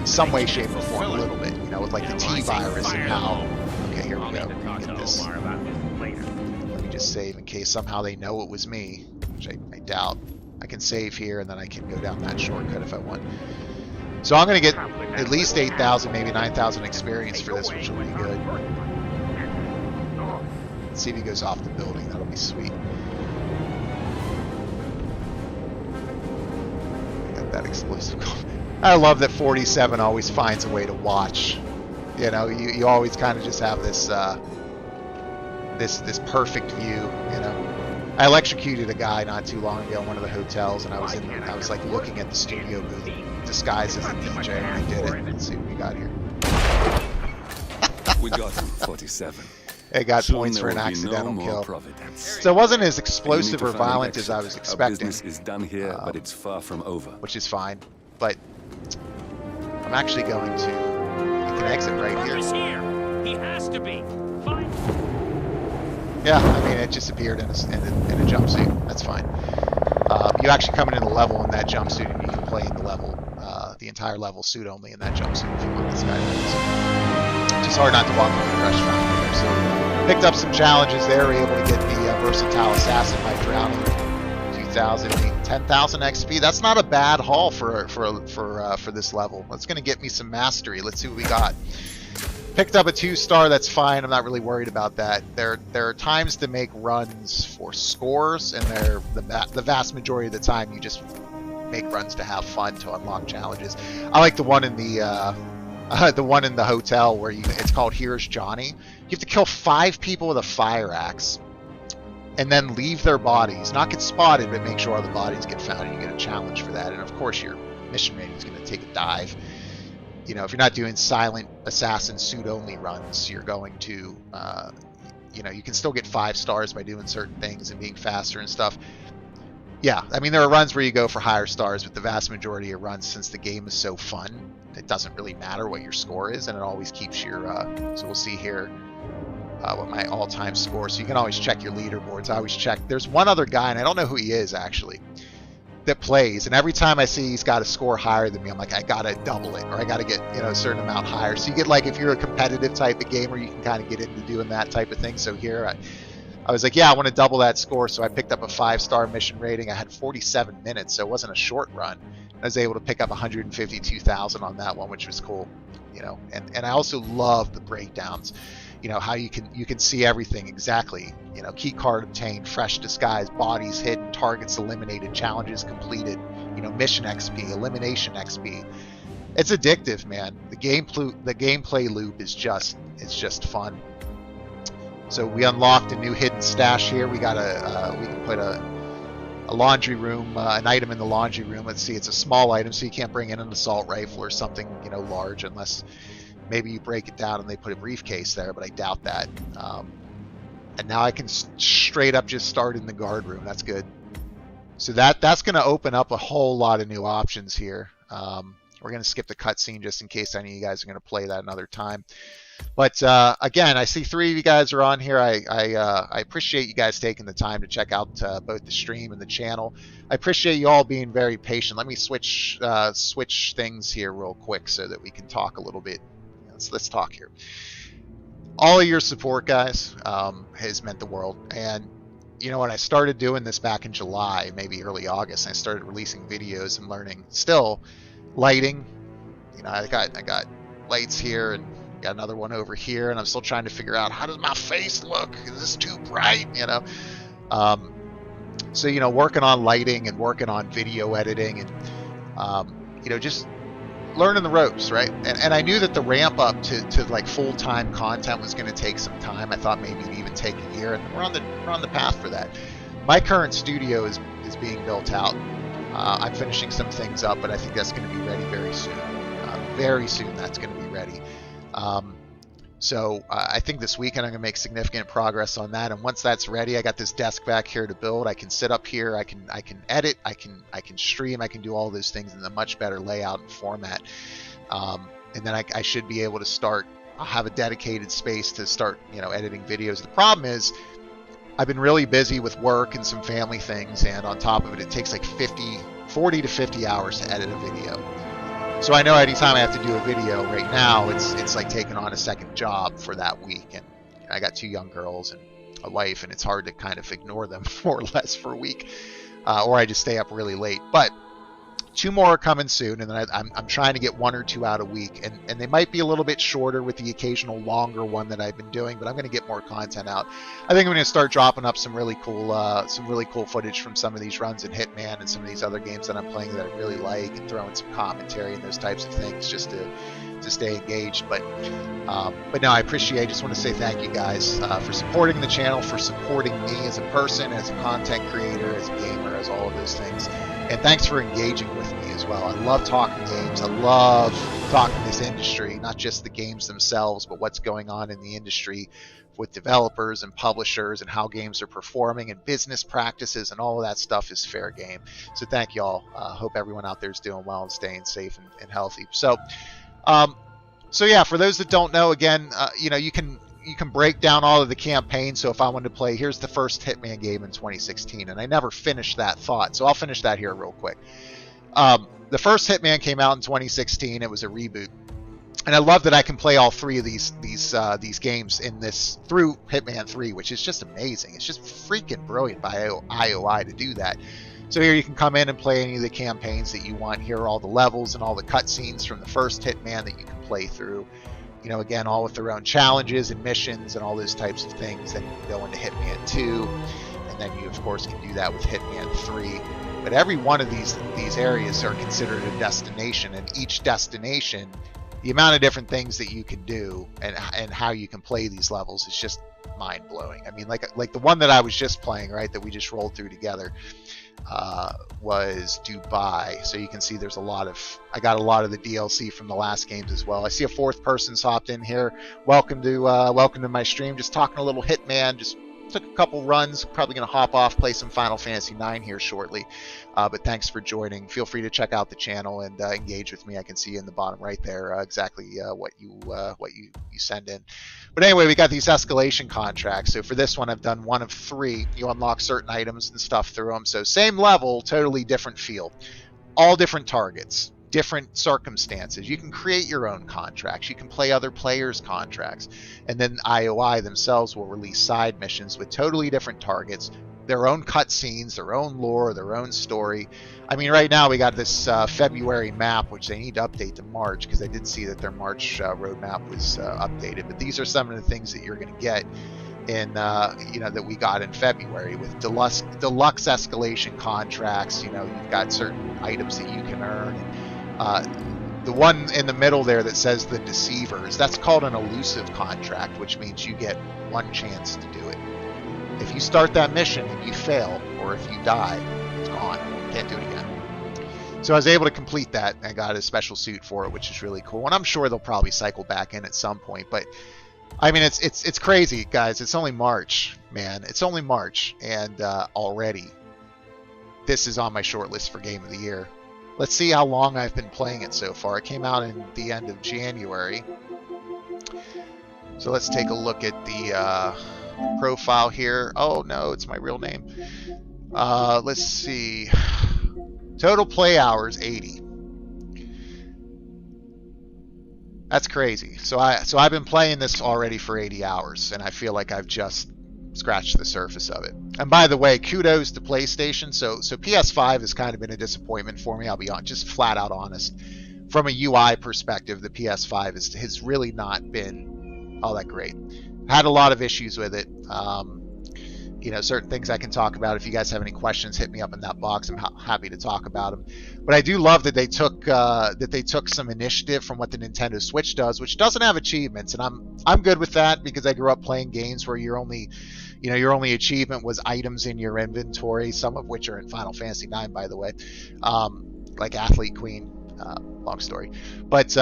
Some way, shape, or form, a little bit. You know, with like the T-virus and how... Okay, here we go. Get this. Let me just save in case somehow they know it was me, which I doubt. I can save here, and then I can go down that shortcut if I want. So I'm going to get at least 8,000, maybe 9,000 experience for this, which will be good. Let's see if he goes off the building. That'll be sweet. I got that explosive call. I love that 47 always finds a way to watch. You know, you always kind of just have this this perfect view. You know, I electrocuted a guy not too long ago in one of the hotels, and I was like looking at the studio booth disguised as a DJ, and I did it. Let's see what we got here. We got him, 47. I got points for an accidental kill. So it wasn't as explosive or violent as I was expecting. Our business is done here, but it's far from over. Which is fine. But I'm actually going to... I can exit right here. He has to be. Fine. Yeah, I mean, it just appeared in a jumpsuit. That's fine. You actually come into the level in that jumpsuit, and you can play in the level, the entire level suit only in that jumpsuit if you want this guy. It's just hard not to walk on the crush fountain there. So picked up some challenges there. We're able to get the versatile assassin by drowning. 2,000, 10,000 XP. That's not a bad haul for this level. That's going to get me some mastery. Let's see what we got. Picked up a 2-star. That's fine. I'm not really worried about that. There are times to make runs for scores, and the vast majority of the time you just make runs to have fun, to unlock challenges. I like the one in the hotel where it's called Here's Johnny. You have to kill 5 people with a fire axe, and then leave their bodies. Not get spotted, but make sure all the bodies get found, and you get a challenge for that. And of course, your mission rating is going to take a dive. You know, if you're not doing silent assassin suit only runs, you're going to, you know, you can still get 5 stars by doing certain things and being faster and stuff. Yeah, I mean, there are runs where you go for higher stars, but the vast majority of runs, since the game is so fun, it doesn't really matter what your score is, and it always keeps your, so we'll see here what my all-time score. So you can always check your leaderboards. I always check. There's one other guy, and I don't know who he is actually, that plays, and every time I see he's got a score higher than me, I'm like, I gotta double it, or I gotta get, you know, a certain amount higher. So you get, like, if you're a competitive type of gamer, you can kind of get into doing that type of thing. So here I was like, yeah, I want to double that score, so I picked up a 5-star mission rating. I had 47 minutes, so it wasn't a short run. I was able to pick up 152,000 on that one, which was cool, you know. And I also love the breakdowns, you know, how you can see everything exactly, you know, key card obtained, fresh disguise, bodies hidden, targets eliminated, challenges completed, you know, mission XP, elimination XP. It's addictive, man. The gameplay loop is just fun. So we unlocked a new hidden stash here. We got we can put a laundry room, an item in the laundry room. Let's see, it's a small item, so you can't bring in an assault rifle or something, you know, large, unless maybe you break it down and they put a briefcase there, but I doubt that. And now I can straight up just start in the guard room. That's good. So that's going to open up a whole lot of new options here. We're going to skip the cutscene just in case any of you guys are going to play that another time. But again, I see 3 of you guys are on here. I appreciate you guys taking the time to check out both the stream and the channel. I appreciate you all being very patient. Let me switch things here real quick so that we can talk a little bit. Let's talk here. All of your support, guys, has meant the world. And you know what? I started doing this back in July, maybe early August. And I started releasing videos and learning. Still, lighting. You know, I got lights here and got another one over here, and I'm still trying to figure out, how does my face look? Is this too bright? You know. So you know, working on lighting and working on video editing, and you know, just learning the ropes, right? And I knew that the ramp up to like full-time content was going to take some time. I thought maybe it'd even take a year, and we're on the path for that. My current studio is being built out. I'm finishing some things up, but I think that's going to be ready very soon. Very soon, that's going to be ready. So I think this weekend I'm going to make significant progress on that. And once that's ready, I got this desk back here to build. I can sit up here. I can edit. I can stream. I can do all those things in a much better layout and format. And then I should be able to start. I'll have a dedicated space to start, you know, editing videos. The problem is, I've been really busy with work and some family things, and on top of it, it takes like 40 to 50 hours to edit a video. So I know anytime I have to do a video right now, it's like taking on a second job for that week. And I got 2 young girls and a wife, and it's hard to kind of ignore them more or less for a week, or I just stay up really late. But 2 more are coming soon, and then I'm trying to get 1 or 2 out a week, and they might be a little bit shorter with the occasional longer one that I've been doing, but I'm going to get more content out. I think I'm going to start dropping up some really cool footage from some of these runs in Hitman and some of these other games that I'm playing that I really like, and throwing some commentary and those types of things just to stay engaged. But no, I just want to say thank you guys for supporting the channel, for supporting me as a person, as a content creator, as a gamer, as all of those things. And thanks for engaging with me as well. I love talking games. I love talking this industry, not just the games themselves, but what's going on in the industry with developers and publishers and how games are performing and business practices, and all of that stuff is fair game. So thank y'all. Hope everyone out there is doing well and staying safe and healthy. So yeah, for those that don't know, again, you can break down all of the campaigns. So if I wanted to play, here's the first Hitman game in 2016, and I never finished that thought, so I'll finish that here real quick. The first Hitman came out in 2016. It was a reboot, and I love that I can play all 3 of these games in this through Hitman 3, which is just amazing. It's just freaking brilliant by IOI to do that. So here you can come in and play any of the campaigns that you want. Here are all the levels and all the cutscenes from the first Hitman that you can play through. Again, all with their own challenges and missions and all those types of things. Then you can go into Hitman 2, and then you, of course, can do that with Hitman 3. But every one of these areas are considered a destination, and each destination, the amount of different things that you can do and how you can play these levels is just mind-blowing. I mean, like the one that I was just playing, right, that we just rolled through together, was Dubai. So you can see there's I got a lot of the DLC from the last games as well. I see a 4th person's hopped in here. Welcome to my stream. Just talking a little Hitman. Just took a couple runs. Probably going to hop off, play some Final Fantasy 9 here shortly. But thanks for joining. Feel free to check out the channel and engage with me. I can see in the bottom right there exactly what you send in. But anyway, we got these escalation contracts. So for this one, I've done 1 of 3. You unlock certain items and stuff through them. So same level, totally different feel. All different targets, different circumstances. You can create your own contracts. You can play other players' contracts. And then IOI themselves will release side missions with totally different targets, their own cutscenes, their own lore, their own story. I mean, right now we got this February map, which they need to update to March, because I did see that their March roadmap was updated. But these are some of the things that you're going to get in, that we got in February with deluxe escalation contracts. You've got certain items that you can earn. The one in the middle there that says the Deceivers, that's called an elusive contract, which means you get 1 chance to do it. If you start that mission and you fail, or if you die, it's gone. You can't do it again. So I was able to complete that, and I got a special suit for it, which is really cool. And I'm sure they'll probably cycle back in at some point. But I mean, it's crazy, guys. It's only March, man. It's only March, and already this is on my short list for Game of the Year. Let's see how long I've been playing it so far. It came out in the end of January. So let's take a look at the profile here. Oh no, it's my real name. Let's see. Total play hours 80. That's crazy. So I've been playing this already for 80 hours, and I feel like I've just scratched the surface of it. And by the way, kudos to PlayStation. So PS5 has kind of been a disappointment for me. I'll be just flat out honest. From a UI perspective, the PS5 has really not been all that great. Had a lot of issues with it. Certain things I can talk about. If you guys have any questions, hit me up in that box. I'm happy to talk about them. But I do love that they took some initiative from what the Nintendo Switch does, which doesn't have achievements, and I'm good with that, because I grew up playing games where your only achievement was items in your inventory, some of which are in Final Fantasy 9, by the way, like Athlete Queen. Long story, but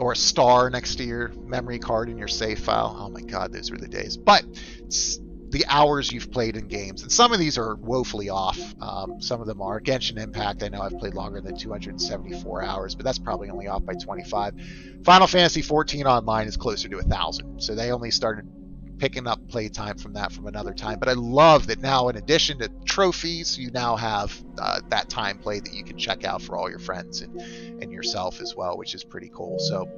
or a star next to your memory card in your save file. Oh my God, those were the days. But the hours you've played in games, and some of these are woefully off. Some of them are. Genshin Impact, I know I've played longer than 274 hours, but that's probably only off by 25. Final Fantasy 14 Online is closer to 1,000, so they only started picking up playtime from that from another time. But I love that now, in addition to trophies, you now have that time play that you can check out for all your friends and yourself as well, which is pretty cool. So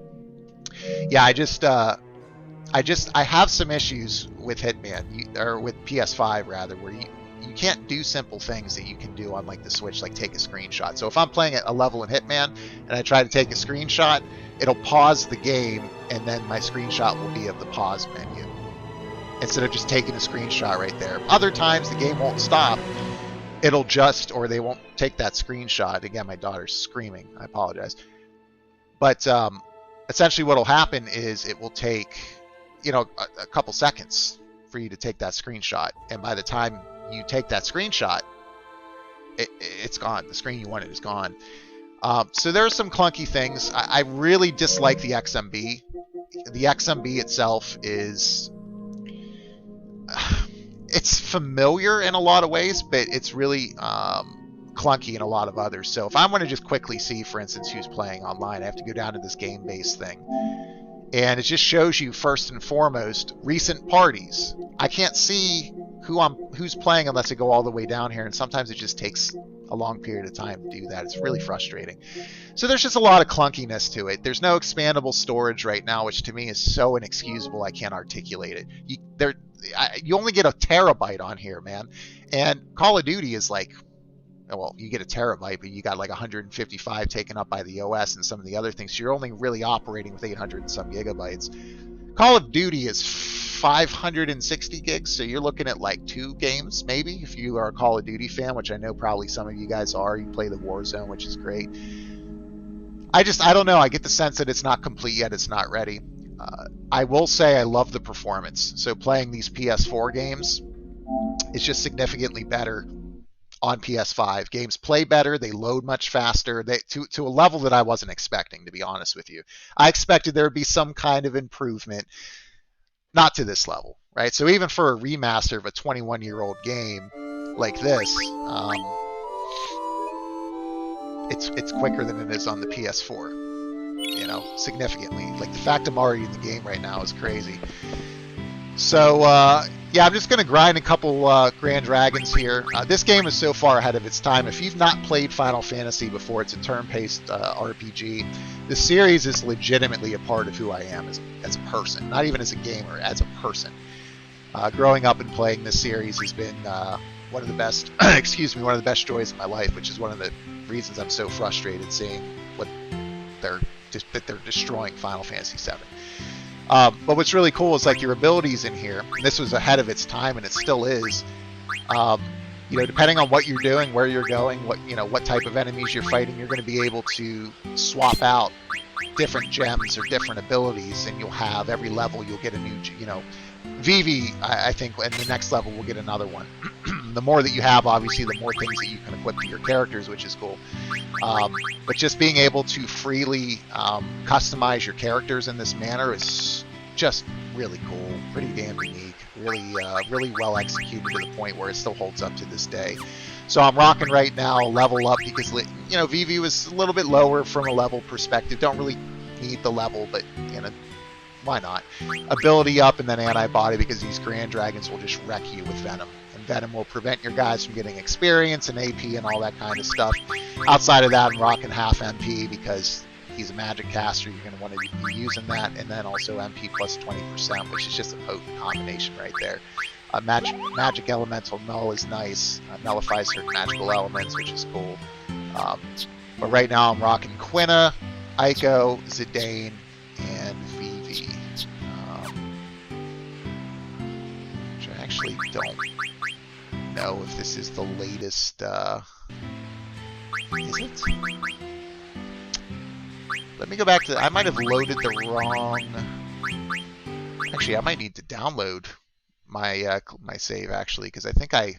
yeah, I have some issues with Hitman, or with PS5 rather, where you can't do simple things that you can do on like the Switch, like take a screenshot. So if I'm playing a level in Hitman and I try to take a screenshot, it'll pause the game and then my screenshot will be of the pause menu instead of just taking a screenshot right there. Other times the game won't stop. It'll just, or they won't take that screenshot. Again, my daughter's screaming. I apologize. But essentially what will happen is it will take, you know, a couple seconds for you to take that screenshot. And by the time you take that screenshot, it's gone. The screen you wanted is gone. So there are some clunky things. I really dislike the XMB. The XMB itself is... it's familiar in a lot of ways, but it's really clunky in a lot of others. So if I want to just quickly see, for instance, who's playing online, I have to go down to this game-based thing. And it just shows you, first and foremost, recent parties. I can't see who's playing unless I go all the way down here, and sometimes it just takes a long period of time to do that. It's really frustrating. So there's just a lot of clunkiness to it. There's no expandable storage right now, which to me is so inexcusable I can't articulate it. You only get a terabyte on here, man. And Call of Duty is like, well, you get a terabyte, but you got like 155 taken up by the OS and some of the other things. So you're only really operating with 800 and some gigabytes. Call of Duty is 560 gigs, so you're looking at like 2 games, maybe, if you are a Call of Duty fan, which I know probably some of you guys are. You play the Warzone, which is great. I don't know. I get the sense that it's not complete yet. It's not ready. I will say I love the performance. So playing these PS4 games is just significantly better on PS5. Games play better, they load much faster, to a level that I wasn't expecting, to be honest with you. I expected there would be some kind of improvement, not to this level, right? So even for a remaster of a 21-year-old game like this, it's quicker than it is on the PS4, you know, significantly. Like, the fact I'm already in the game right now is crazy. So, yeah, I'm just going to grind a couple Grand Dragons here. This game is so far ahead of its time. If you've not played Final Fantasy before, it's a turn-based RPG. The series is legitimately a part of who I am as a person, not even as a gamer, as a person. Growing up and playing this series has been one of the best, one of the best joys of my life, which is one of the reasons I'm so frustrated seeing what that they're destroying Final Fantasy VII. But what's really cool is like your abilities in here. And this was ahead of its time, and it still is. You know, depending on what you're doing, where you're going, what type of enemies you're fighting, you're going to be able to swap out different gems or different abilities, and you'll have every level you'll get a new, Vivi, I think, in the next level we'll get another one. The more that you have, obviously, the more things that you can equip to your characters, which is cool. But just being able to freely customize your characters in this manner is just really cool, pretty damn unique, really well executed to the point where it still holds up to this day. So I'm rocking right now level up because, Vivi was a little bit lower from a level perspective. Don't really need the level, but why not? Ability up and then antibody, because these Grand Dragons will just wreck you with Venom. And Venom will prevent your guys from getting experience and AP and all that kind of stuff. Outside of that, I'm rocking half MP because he's a magic caster. You're going to want to be using that. And then also MP plus 20%, which is just a potent combination right there. Magic Elemental Null is nice. Nullifies certain magical elements, which is cool. But right now I'm rocking Quina, Aiko, Zidane, and Vivi. Which I actually don't know if this is the latest. Is it? Let me go back to. I might have loaded the wrong. Actually, I might need to download my my save actually, because I think I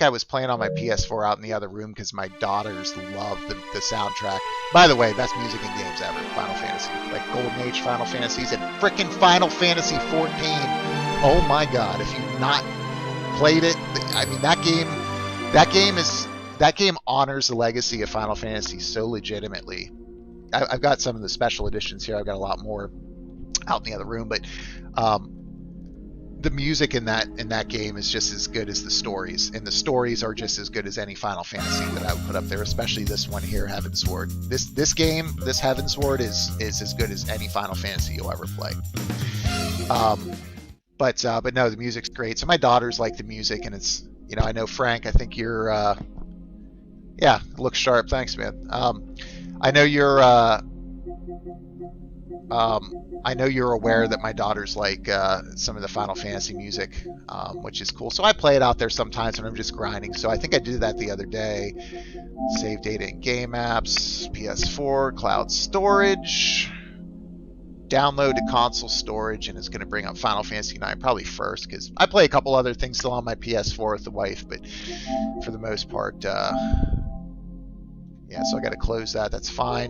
was playing on my PS4 out in the other room because my daughters love the soundtrack. By the way, best music in games ever, Final Fantasy. Like Golden Age Final Fantasies and frickin' Final Fantasy 14. Oh my god, if you've not played it, I mean that game honors the legacy of Final Fantasy so legitimately. I've got some of the special editions here. I've got a lot more out in the other room, but the music in that game is just as good as the stories, and the stories are just as good as any Final Fantasy that I would put up there, especially this one here, Heavensward. This game, this Heavensward is as good as any Final Fantasy you'll ever play. But no, the music's great. So my daughters like the music, and it's, you know, I know Frank, I think you're yeah, looks sharp. Thanks, man. I know you're aware that my daughters like some of the Final Fantasy music, which is cool. So I play it out there sometimes when I'm just grinding. So I think I did that the other day. Save data in game apps, PS4, cloud storage, download to console storage, and it's going to bring up Final Fantasy IX probably first, because I play a couple other things still on my PS4 with the wife, but for the most part, yeah, so I got to close that. That's fine.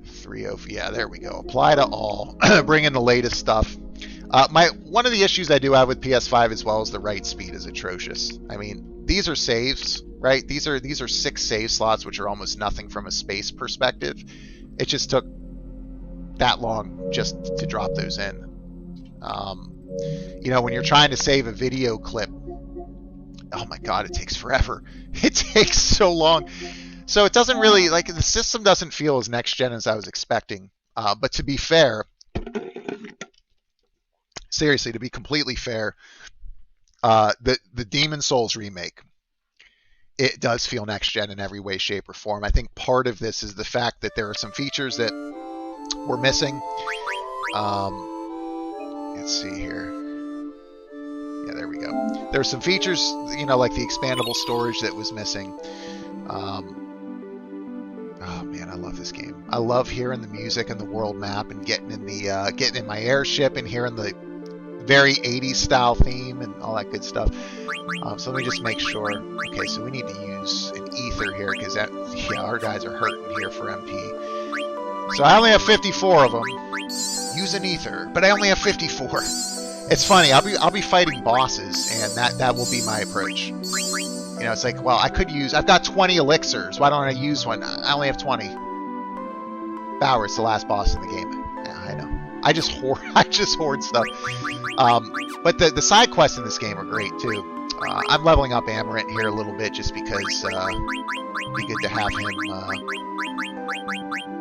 3.0, yeah, there we go. Apply to all. Bring in the latest stuff. One of the issues I do have with PS5 as well is the write speed is atrocious. I mean, these are saves, right? These are 6 save slots, which are almost nothing from a space perspective. It just took that long just to drop those in. You know, when you're trying to save a video clip, oh my god, it takes forever. It takes so long. So it doesn't really, like, the system doesn't feel as next gen as I was expecting. But to be fair, seriously, to be completely fair, the Demon Souls remake, it does feel next gen in every way, shape, or form. I think part of this is the fact that there are some features that were missing. Let's see here. Yeah, there we go. There are some features, you know, like the expandable storage that was missing. Oh man, I love this game. I love hearing the music and the world map, and getting in my airship and hearing the very 80s style theme and all that good stuff. So let me just make sure. Okay, so we need to use an ether here, because yeah, our guys are hurting here for MP. So I only have 54 of them. Use an ether, but I only have 54. It's funny. I'll be fighting bosses, and that will be my approach. You know, it's like, well, I've got 20 elixirs. Why don't I use one? I only have 20. Bauer's the last boss in the game. Yeah, I know. I just hoard stuff. But the side quests in this game are great too. I'm leveling up Amarant here a little bit just because it'd be good to have him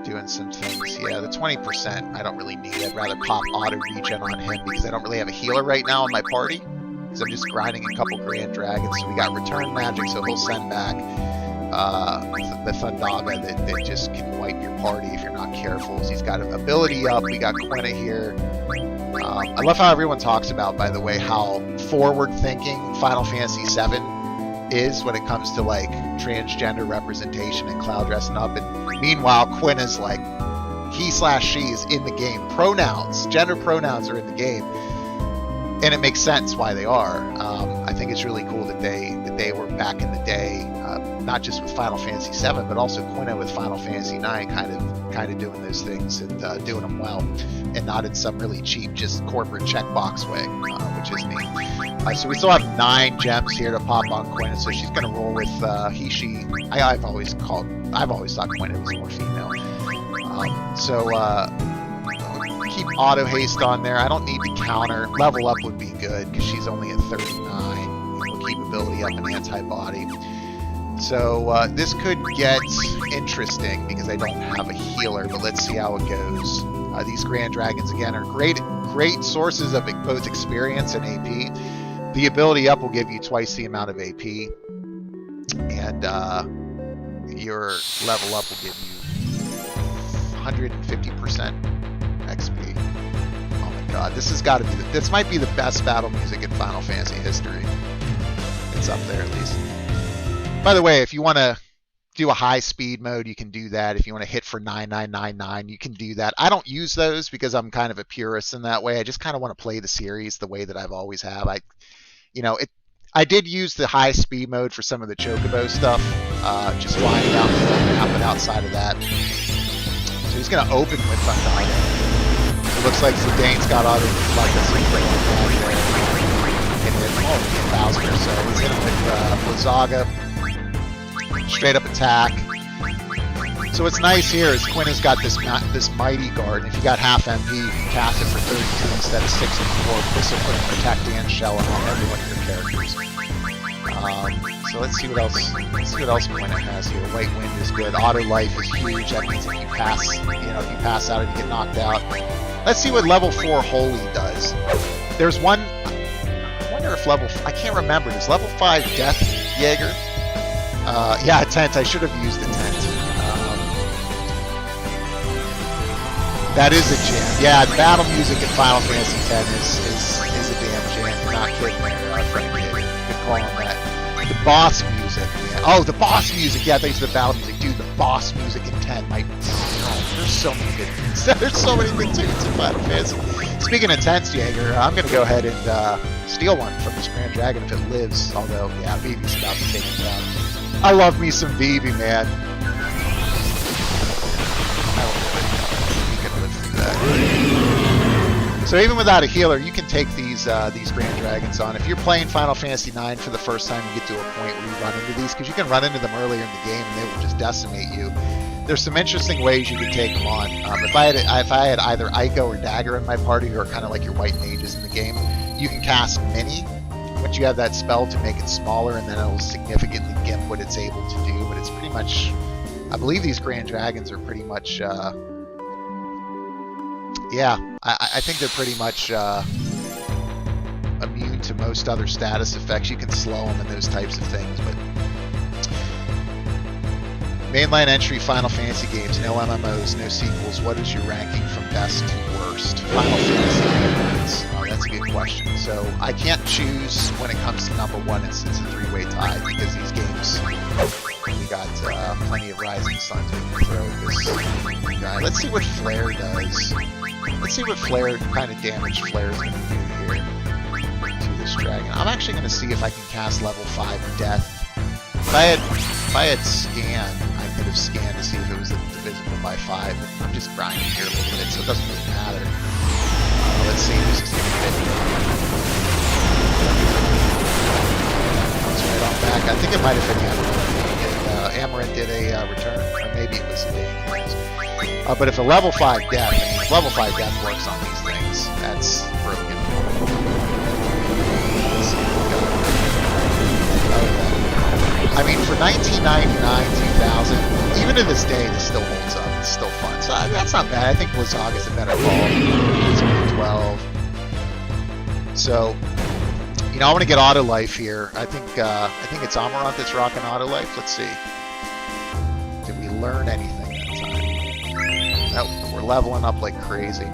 doing some things. Yeah, the 20% I don't really need. I'd rather pop auto regen on him because I don't really have a healer right now in my party, because I'm just grinding a couple Grand Dragons. So we got return magic, so he'll send back the Thundaga that just can wipe your party if you're not careful. So he's got an ability up. We got Quina here. I love how everyone talks about, by the way, how forward-thinking Final Fantasy VII is when it comes to like transgender representation and cloud dressing up. And meanwhile, Quina's like, he/she is in the game. Gender pronouns are in the game, and it makes sense why they are. I think it's really cool that they were back in the day, not just with Final Fantasy VII, but also Quina with Final Fantasy IX, kind of doing those things and doing them well, and not in some really cheap, just corporate checkbox way, which is neat. So we still have 9 gems here to pop on Quina, so she's going to roll with he/she. I've always thought Quina was more female. Keep auto haste on there. I don't need to counter. Level up would be good because she's only at 39. We'll keep ability up and antibody. So this could get interesting because I don't have a healer, but let's see how it goes. These Grand Dragons again are great sources of both experience and AP. The ability up will give you twice the amount of AP, and your level up will give you 150% XP. Oh my god, this might be the best battle music in Final Fantasy history. It's up there at least. By the way, if you want to do a high speed mode, you can do that. If you want to hit for 9999, you can do that. I don't use those because I'm kind of a purist in that way. I just kind of want to play the series the way that I've always have. I did use the high speed mode for some of the Chocobo stuff, just flying down the map, but outside of that. So he's going to open with Thundaga. It looks like Zidane's got auto like a secret on there. And then 1,000 or so. He's in with Blizzaga. Straight up attack. So what's nice here is Quinn has got this mighty guard, and if you got half MP, you can cast it for 32 instead of 64. This will put a protect and shell on every one of your characters. So let's see what else. Let's see what else Quinn has here. White Wind is good. Auto life is huge. That means if you pass, if you pass out and you get knocked out. Let's see what level 4 Holy does. There's one. I wonder if I can't remember. Does level 5 Death Jaeger? Yeah, a tent. I should have used the tent. That is a jam. Yeah, the battle music in Final Fantasy X is a damn jam. You're not kidding there, Frank. Good call on that. The boss music, man. Oh, the boss music. Yeah, thanks for the battle music. Dude, the boss music in 10 might... there's so many good things. There's so many good tunes in Final Fantasy. Speaking of tents, Jaeger, I'm going to go ahead and steal one from this Grand Dragon if it lives. Although, yeah, Vivi's about to take it down. I love me some Vivi, man. So even without a healer, you can take these Grand Dragons on. If you're playing Final Fantasy IX for the first time, you get to a point where you run into these, because you can run into them earlier in the game and they will just decimate you. There's some interesting ways you can take them on. If I had either Aiko or Dagger in my party, who are kind of like your white mages in the game, you can cast Mini. Once you have that spell to make it smaller, and then it'll significantly gimp what it's able to do. But it's pretty much, I believe these Grand Dragons are pretty much. Yeah, I think they're pretty much immune to most other status effects. You can slow them and those types of things, but mainline entry Final Fantasy games, no MMOs, no sequels. What is your ranking from best to worst? Final Fantasy games. Oh, that's a good question. So I can't choose when it comes to number one. It's a three-way tie because these games. We got plenty of Rising Suns we can throw at this guy. Let's see what Flare does. Let's see what kind of damage Flare is going to do here to this dragon. I'm actually going to see if I can cast level 5 Death. If I had Scan, I could have scanned to see if it was divisible by 5. But I'm just grinding here a little bit, so it doesn't really matter. Let's see if this is going to fit. It's right on back. I think it might have been Amaranth did a return, or maybe it was a day. But if a level 5 death, if level 5 death works on these things, that's broken. I mean, for 1999, 2000, even to this day, this still holds up. It's still fun. So that's not bad. I think Blizzaga is a better call. It's 12. So, I want to get auto life here. I think it's Amaranth that's rocking auto life. Let's see. Did we learn anything that time? Nope, we're leveling up like crazy.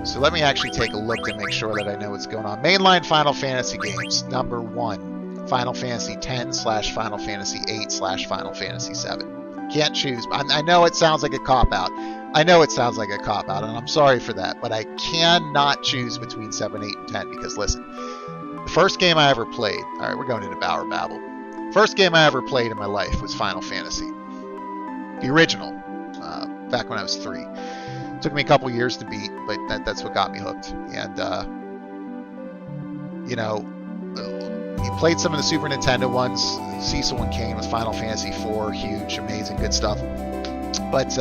So let me actually take a look to make sure that I know what's going on. Mainline Final Fantasy games. Number 1, Final Fantasy X/Final Fantasy VIII/Final Fantasy VII. Can't choose. I know it sounds like a cop-out. And I'm sorry for that, but I cannot choose between 7, 8, and 10 because, listen, the first game I ever played, alright, we're going into Bauer Babble. First game I ever played in my life was Final Fantasy. The original, back when I was 3. Took me a couple years to beat, but that's what got me hooked. And, you played some of the Super Nintendo ones. Cecil and Kane with Final Fantasy IV, huge, amazing, good stuff. But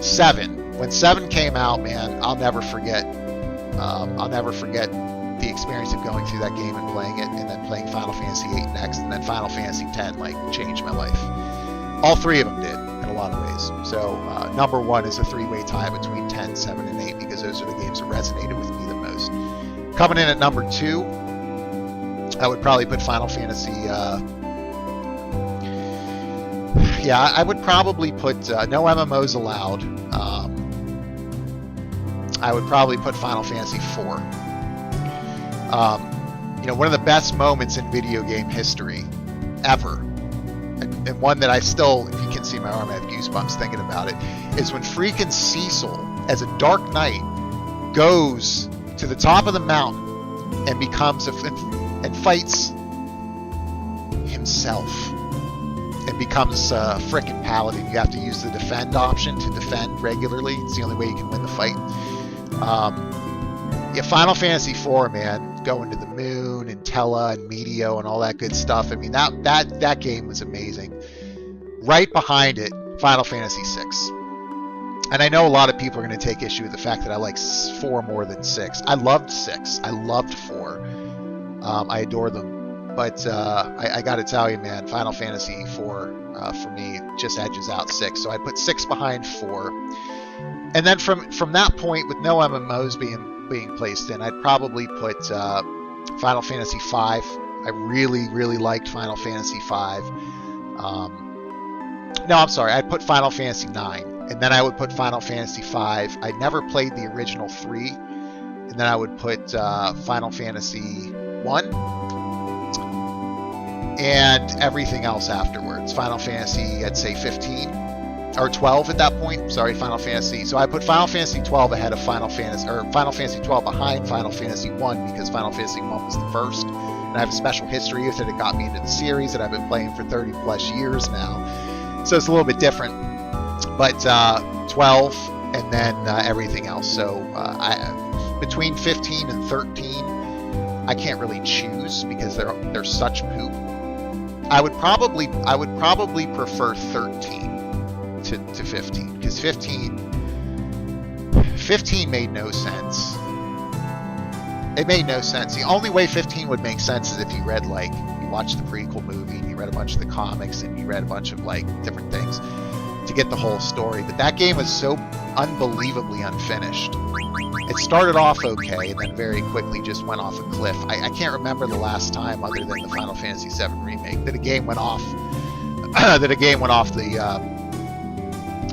7, when 7 came out, man, I'll never forget the experience of going through that game and playing it, and then playing Final Fantasy VIII next, and then Final Fantasy X, changed my life. All 3 of them did, in a lot of ways. So, number 1 is a 3-way tie between 10, 7, and 8, because those are the games that resonated with me the most. Coming in at number 2, I would probably put Final Fantasy, I would probably put, no MMOs allowed, I would probably put Final Fantasy IV. One of the best moments in video game history ever, and one that I still, if you can see my arm, I have goosebumps thinking about it, is when freaking Cecil, as a Dark Knight, goes to the top of the mountain and and fights himself and becomes a frickin' paladin. You have to use the defend option to defend regularly. It's the only way you can win the fight. Final Fantasy IV, man, going to the moon and Tella and Meteo and all that good stuff. I mean, that game was amazing. right behind it, Final Fantasy VI. And I know a lot of people are going to take issue with the fact that I like 4 more than 6. I loved 6. I loved 4. I adore them. But I got to tell you, man, Final Fantasy 4 for me just edges out 6. So I put 6 behind 4. And then from that point, with no MMOs being placed in, I'd probably put Final Fantasy V. I really, really liked Final Fantasy V. No, I'm sorry. I'd put Final Fantasy IX. And then I would put Final Fantasy V. I never played the original 3. And then I would put Final Fantasy 1. And everything else afterwards. Final Fantasy, I'd say 15. Or 12 at that point. Sorry, Final Fantasy. So I put Final Fantasy 12 ahead of Final Fantasy... Or Final Fantasy 12 behind Final Fantasy 1 because Final Fantasy 1 was the first. And I have a special history with it. It got me into the series that I've been playing for 30 plus years now. So it's a little bit different. But 12 and then everything else. So between 15 and 13, I can't really choose because they're such poop. I would probably prefer 13 to 15 because 15 made no sense. It made no sense. The only way 15 would make sense is if you read you watched the prequel movie and you read a bunch of the comics and you read a bunch of different things to get the whole story. But that game was so unbelievably unfinished. It started off okay and then very quickly just went off a cliff. I can't remember the last time other than the Final Fantasy VII remake that a game went off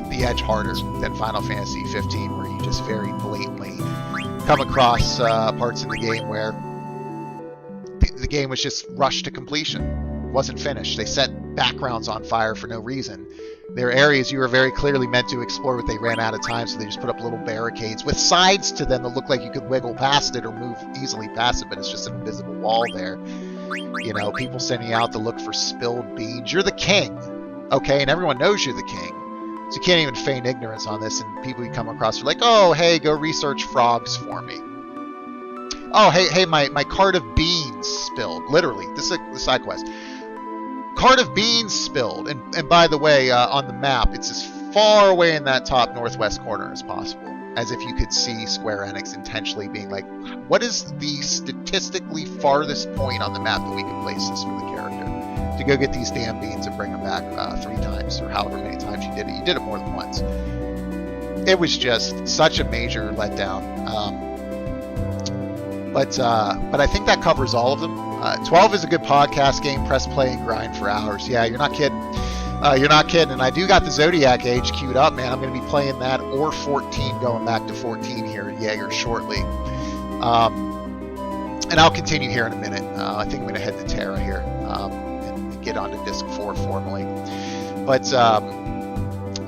the edge harder than Final Fantasy 15, where you just very blatantly come across parts of the game where the game was just rushed to completion. It wasn't finished. They set backgrounds on fire for no reason. There are areas you were very clearly meant to explore, but they ran out of time, so they just put up little barricades with sides to them that look like you could wiggle past it or move easily past it, but it's just an invisible wall there. You know, people sending you out to look for spilled beans. You're the king, okay? And everyone knows you're the king. So you can't even feign ignorance on this, and people you come across are like, oh, hey, go research frogs for me. Oh, hey, my cart of beans spilled. Literally, this is a side quest. Cart of beans spilled. And by the way, on the map, it's as far away in that top northwest corner as possible. As if you could see Square Enix intentionally being like, what is the statistically farthest point on the map that we can place this for the character? To go get these damn beans and bring them back 3 times, or however many times you did it. You did it more than once. It was just such a major letdown. But I think that covers all of them. 12 is a good podcast game. Press play and grind for hours. Yeah, you're not kidding. You're not kidding. And I do got the Zodiac Age queued up, man. I'm going to be playing that, or 14, going back to 14 here at Jaeger shortly. And I'll continue here in a minute. I think I'm going to head to Terra here and get onto Disc 4 formally. But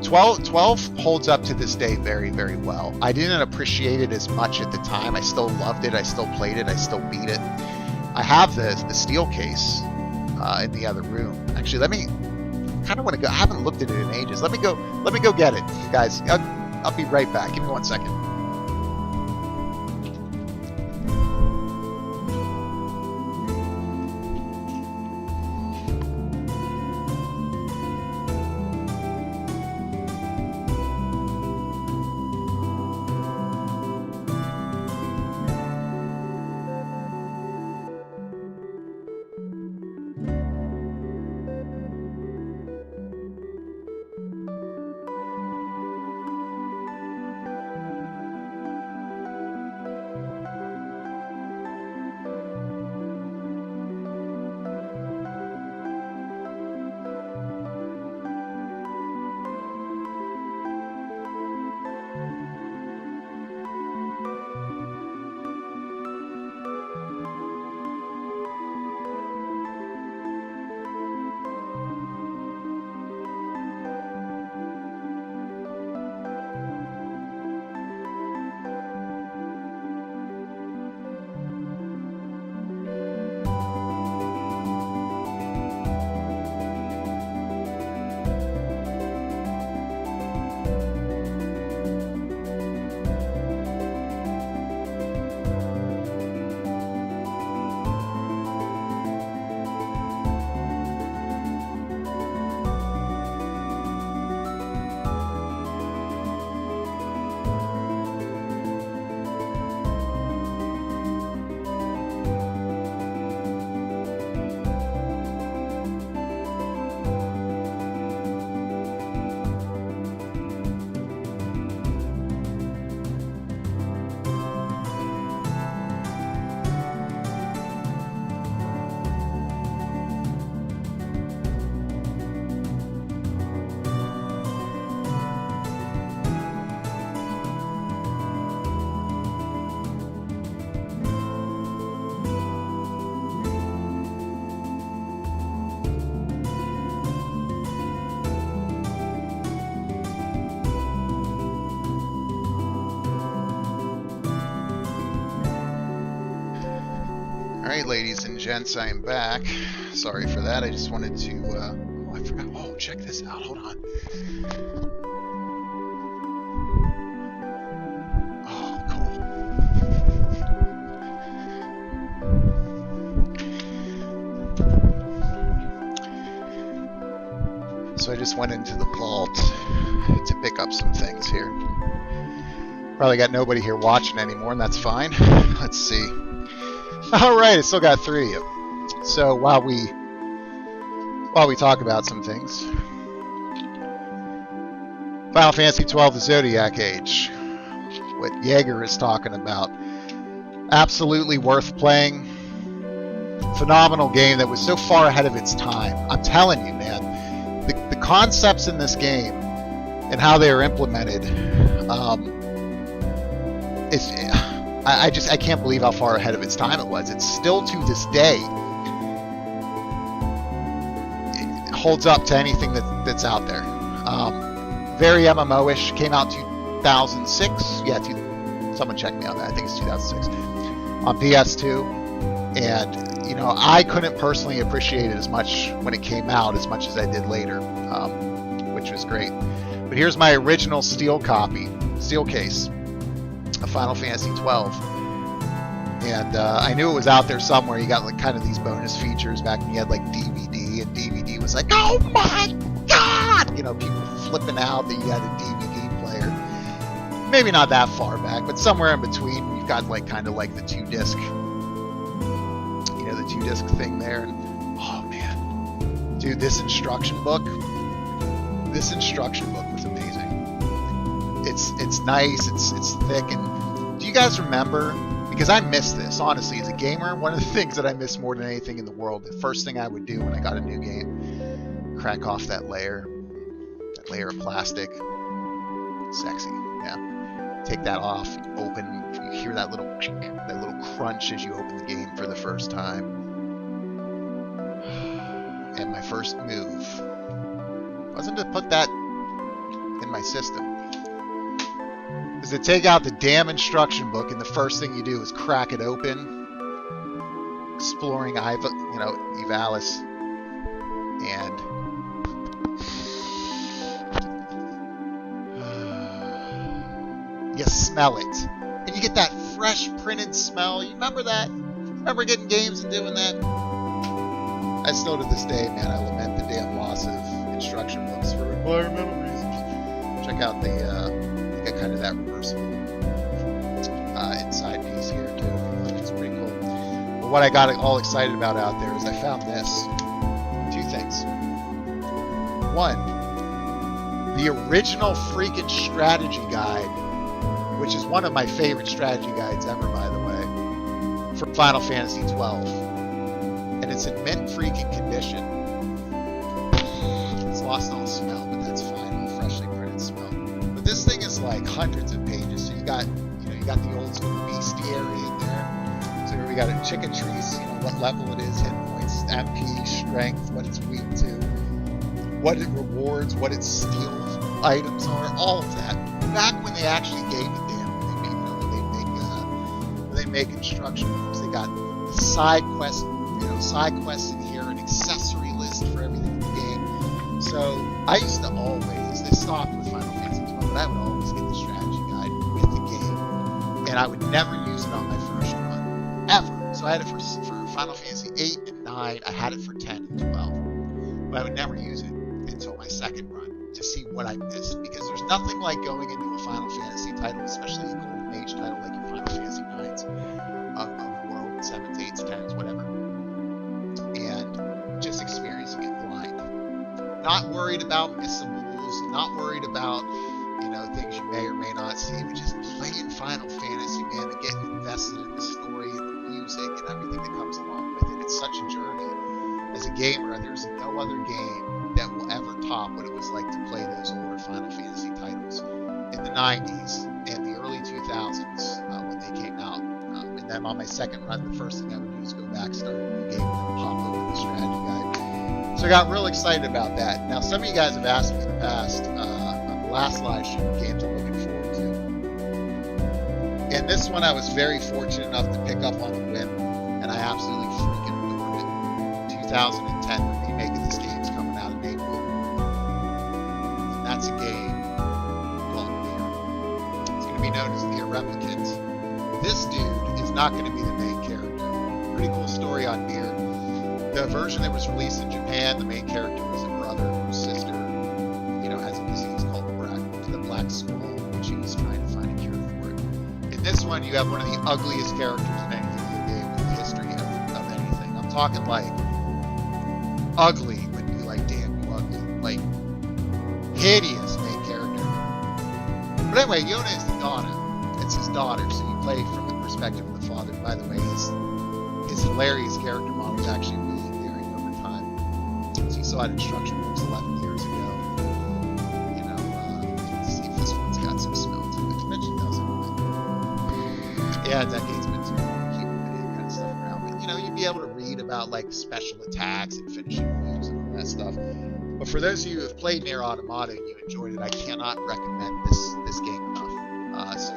12 holds up to this day very, very well. I didn't appreciate it as much at the time. I still loved it. I still played it. I still beat it. I have the steel case in the other room. Actually, let me... kind of want to go. I haven't looked at it in ages. Let me go get it, guys. I'll be right back. Give me 1 second. Alright, ladies and gents, I am back. Sorry for that, I just wanted to, oh, I forgot, oh, check this out, hold on. Oh, cool. So I just went into the vault to pick up some things here. Probably got nobody here watching anymore, and that's fine. Let's see. Alright, I still got 3 of you. So while we talk about some things, Final Fantasy XII: The Zodiac Age, what Jaeger is talking about, absolutely worth playing. Phenomenal game that was so far ahead of its time. I'm telling you, man, the concepts in this game and how they are implemented, I can't believe how far ahead of its time it was. It's still to this day holds up to anything that's out there. Very MMO-ish. Came out 2006. Yeah, someone check me on that. I think it's 2006 on PS2. And you know, I couldn't personally appreciate it as much when it came out as much as I did later, which was great. But here's my original steel case of Final Fantasy 12. And I knew it was out there somewhere. You got like kind of these bonus features back when you had like DVD, and DVD was like, oh my god! You know, people flipping out that you had a DVD player. Maybe not that far back, but somewhere in between. We've got like kind of like the 2-disc, you know, the 2-disc thing there. And, oh man, dude, this instruction book was amazing. It's nice. It's thick. And do you guys remember? Because I miss this, honestly, as a gamer. One of the things that I miss more than anything in the world, the first thing I would do when I got a new game, crack off that layer of plastic. Sexy, yeah. Take that off, open, you hear that little crunch as you open the game for the first time. And my first move wasn't to put that in my system. Is to take out the damn instruction book, and the first thing you do is crack it open, exploring Ivalice, and you smell it, and you get that fresh printed smell. You remember that? Remember getting games and doing that? I still to this day, man, I lament the damn loss of instruction books for environmental reasons. Check out the kind of that reversible inside piece here too. It's pretty cool. But what I got all excited about out there is I found this. 2 things. 1, the original freaking strategy guide, which is one of my favorite strategy guides ever, by the way, for Final Fantasy XII. And it's in mint freaking condition. It's lost all smell, but that's fine. All freshly printed smell. This thing is like hundreds of pages, so you got the old school bestiary in there. So here we got a chicken trees, what level it is, hit points, MP, strength, what it's weak to, what it rewards, what its steals items are, all of that. Back when they actually gave a damn, when they make instruction books, they got the side quests in here, an accessory list for everything in the game. So I used to always, they stopped with Final Fantasy XII, but I would always get the strategy guide with the game, and I would never use it on my first run, ever. So I had it for Final Fantasy 8 and 9, I had it for 10 and 12, but I would never use it until my second run to see what I missed, because there's nothing like going into a Final Fantasy title, especially a Golden Age title like your Final Fantasy 9s of the world, 7s, 8s, 10s, whatever, and just experiencing it blind. Not worried about missables, not worried about, things you may or may not see, but just playing Final Fantasy, man, and getting invested in the story and the music and everything that comes along with it. It's such a journey. As a gamer, there's no other game that will ever top what it was like to play those older Final Fantasy titles in the 90s and the early 2000s when they came out. And then on my second run, the first thing I would do is go back, start a new game, and then pop over the strategy guide. So I got real excited about that. Now, some of you guys have asked me in the past on the last live stream games I'm looking forward to. And this one I was very fortunate enough to pick up on a whim and I absolutely freaking adored it. 2010, the remake of this game is coming out in April. And that's a game called Nier. It's going to be known as Nier Replicant. This dude is not going to be the main character. Pretty cool story on Nier. The version that was released in Japan, the main character was a brother whose sister, has a disease called the Black Skull, which he was trying to find a cure for it. In this one, you have one of the ugliest characters in any video game in the history of anything. I'm talking like ugly would be like damn you ugly, like hideous main character. But anyway, Yona is the daughter. It's his daughter, so you play from the perspective of the father. By the way, his hilarious character model is actually really endearing over time. So you saw it in instruction books 11 years ago. Let's see if this one's got some smell to it. I bet she doesn't. But yeah, decades been too long to keep video kind of stuff around. But you'd be able to read about like special attacks and finishing moves and all that stuff. But for those of you who have played Nier Automata and you enjoyed it, I cannot recommend this game enough. So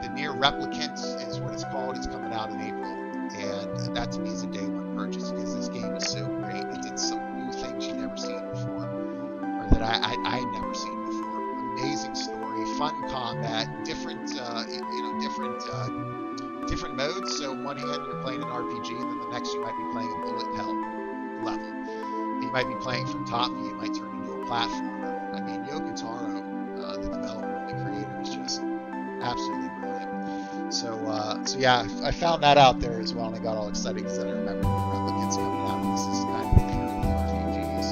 the Nier Replicant is what it's called. It's coming out in April, and that to me is a day one purchase because this game is so great. It did some new things you've never seen before, or that I had never seen before. Amazing story, fun combat, different different modes. So one hand you're playing an RPG, and then the next you might be playing a bullet hell level. You might be playing from top view. You might turn into a platformer. I mean, Yoko Taro, the developer and the creator, is just absolutely brilliant. So yeah, I found that out there as well, and I got all excited because I remember the Replicants coming out, and this is kind of the king of the RPGs.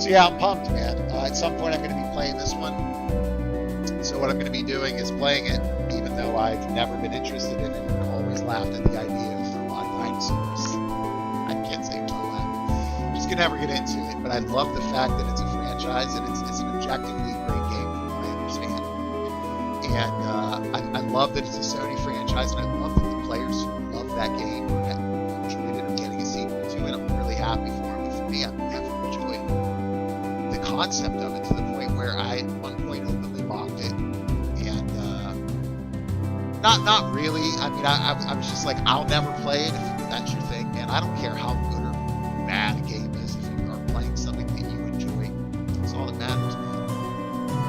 So yeah, I'm pumped, man. At some point, I'm going to be playing this one. So what I'm going to be doing is playing it, even though I've never been interested in it and always laughed at the idea of robotic dinosaurs. I can't say no laugh. Just gonna never get into it, but I love the fact that it's a franchise and it's an objectively great game from what I understand. And I love that it's a Sony franchise, and I love that the players who love that game or that enjoyed it are getting a sequel to it. I'm really happy for them. But for me, I've never enjoyed the concept of it to the point where I at one point openly mocked it. And not really. I mean, I was just like, I'll never play it if that's your thing, man. I don't care how good or bad a game is. If you are playing something that you enjoy, that's all that matters, man.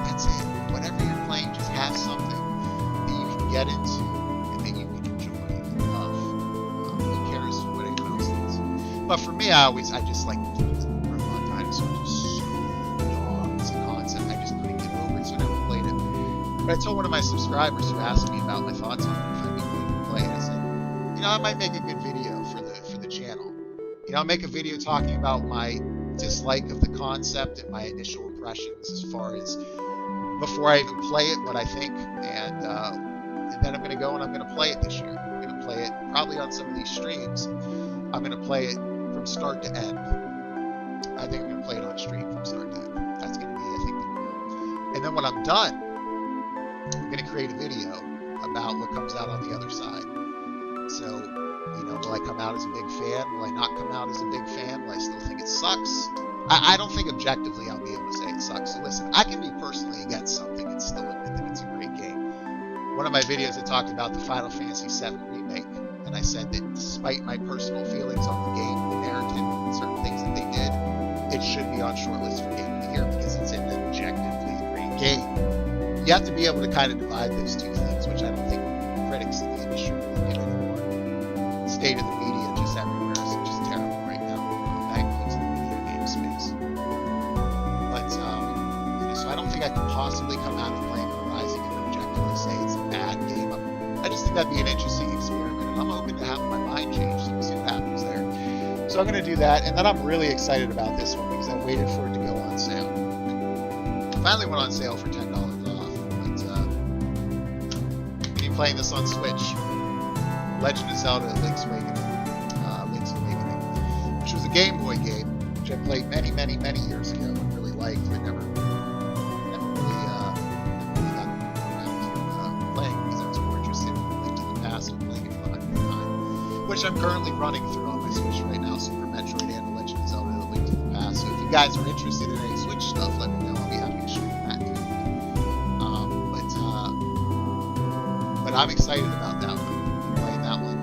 That's it. Whatever you're playing, just have something that you can get into and that you can enjoy and love. Who cares what anyone else thinks? But for me, I just like robot dinosaurs. So dumb as a concept. I just couldn't get over it, so I never played it. But I told one of my subscribers who asked me about my thoughts on it, if I'd be willing to play it. I said, I might make a good video for the channel. I'll make a video talking about my dislike of the concept and my initial impressions as far as before I even play it, what I think, and then I'm going to go and I'm going to play it this year. I'm going to play it probably on some of these streams. I'm going to play it from start to end. I think I'm going to play it on stream from start to end. That's going to be, I think, the goal. And then when I'm done, I'm going to create a video about what comes out on the other side. So, will I come out as a big fan? Will I not come out as a big fan? Will I still think it sucks? I don't think objectively I'll be able to say it sucks. So listen, I can be personally against something and still admit that it's a great game. One of my videos I talked about the Final Fantasy VII Remake, and I said that despite my personal feelings on the game, the narrative, and certain things that they did, it should be on shortlist for Game of the Year because it's an objectively great game. You have to be able to kind of divide those two things, which I don't think critics in the industry really do anymore. The state of the media just everywhere is just terrible right now. That includes the video game space. But, so I don't think I could possibly come out of playing Horizon and objectively say it's a bad game. I just think that'd be an interesting experiment, and I'm hoping to have my mind changed, so we'll see what happens there. So I'm going to do that, and then I'm really excited about this one because I waited for it to go on sale. It finally went on sale for $10 off, but playing this on Switch. Legend of Zelda Link's Awakening, which was a Game Boy game, which I played many years ago and really liked, but never really got around to playing because I was more interested in Link to the Past and playing it for the time, which I'm currently running through on my Switch right now, Super Metroid and The Legend of Zelda Link to the Past. So if you guys are interested in any Switch stuff, let me know. I'll be happy to stream that too. But I'm excited about that one. Playing that one.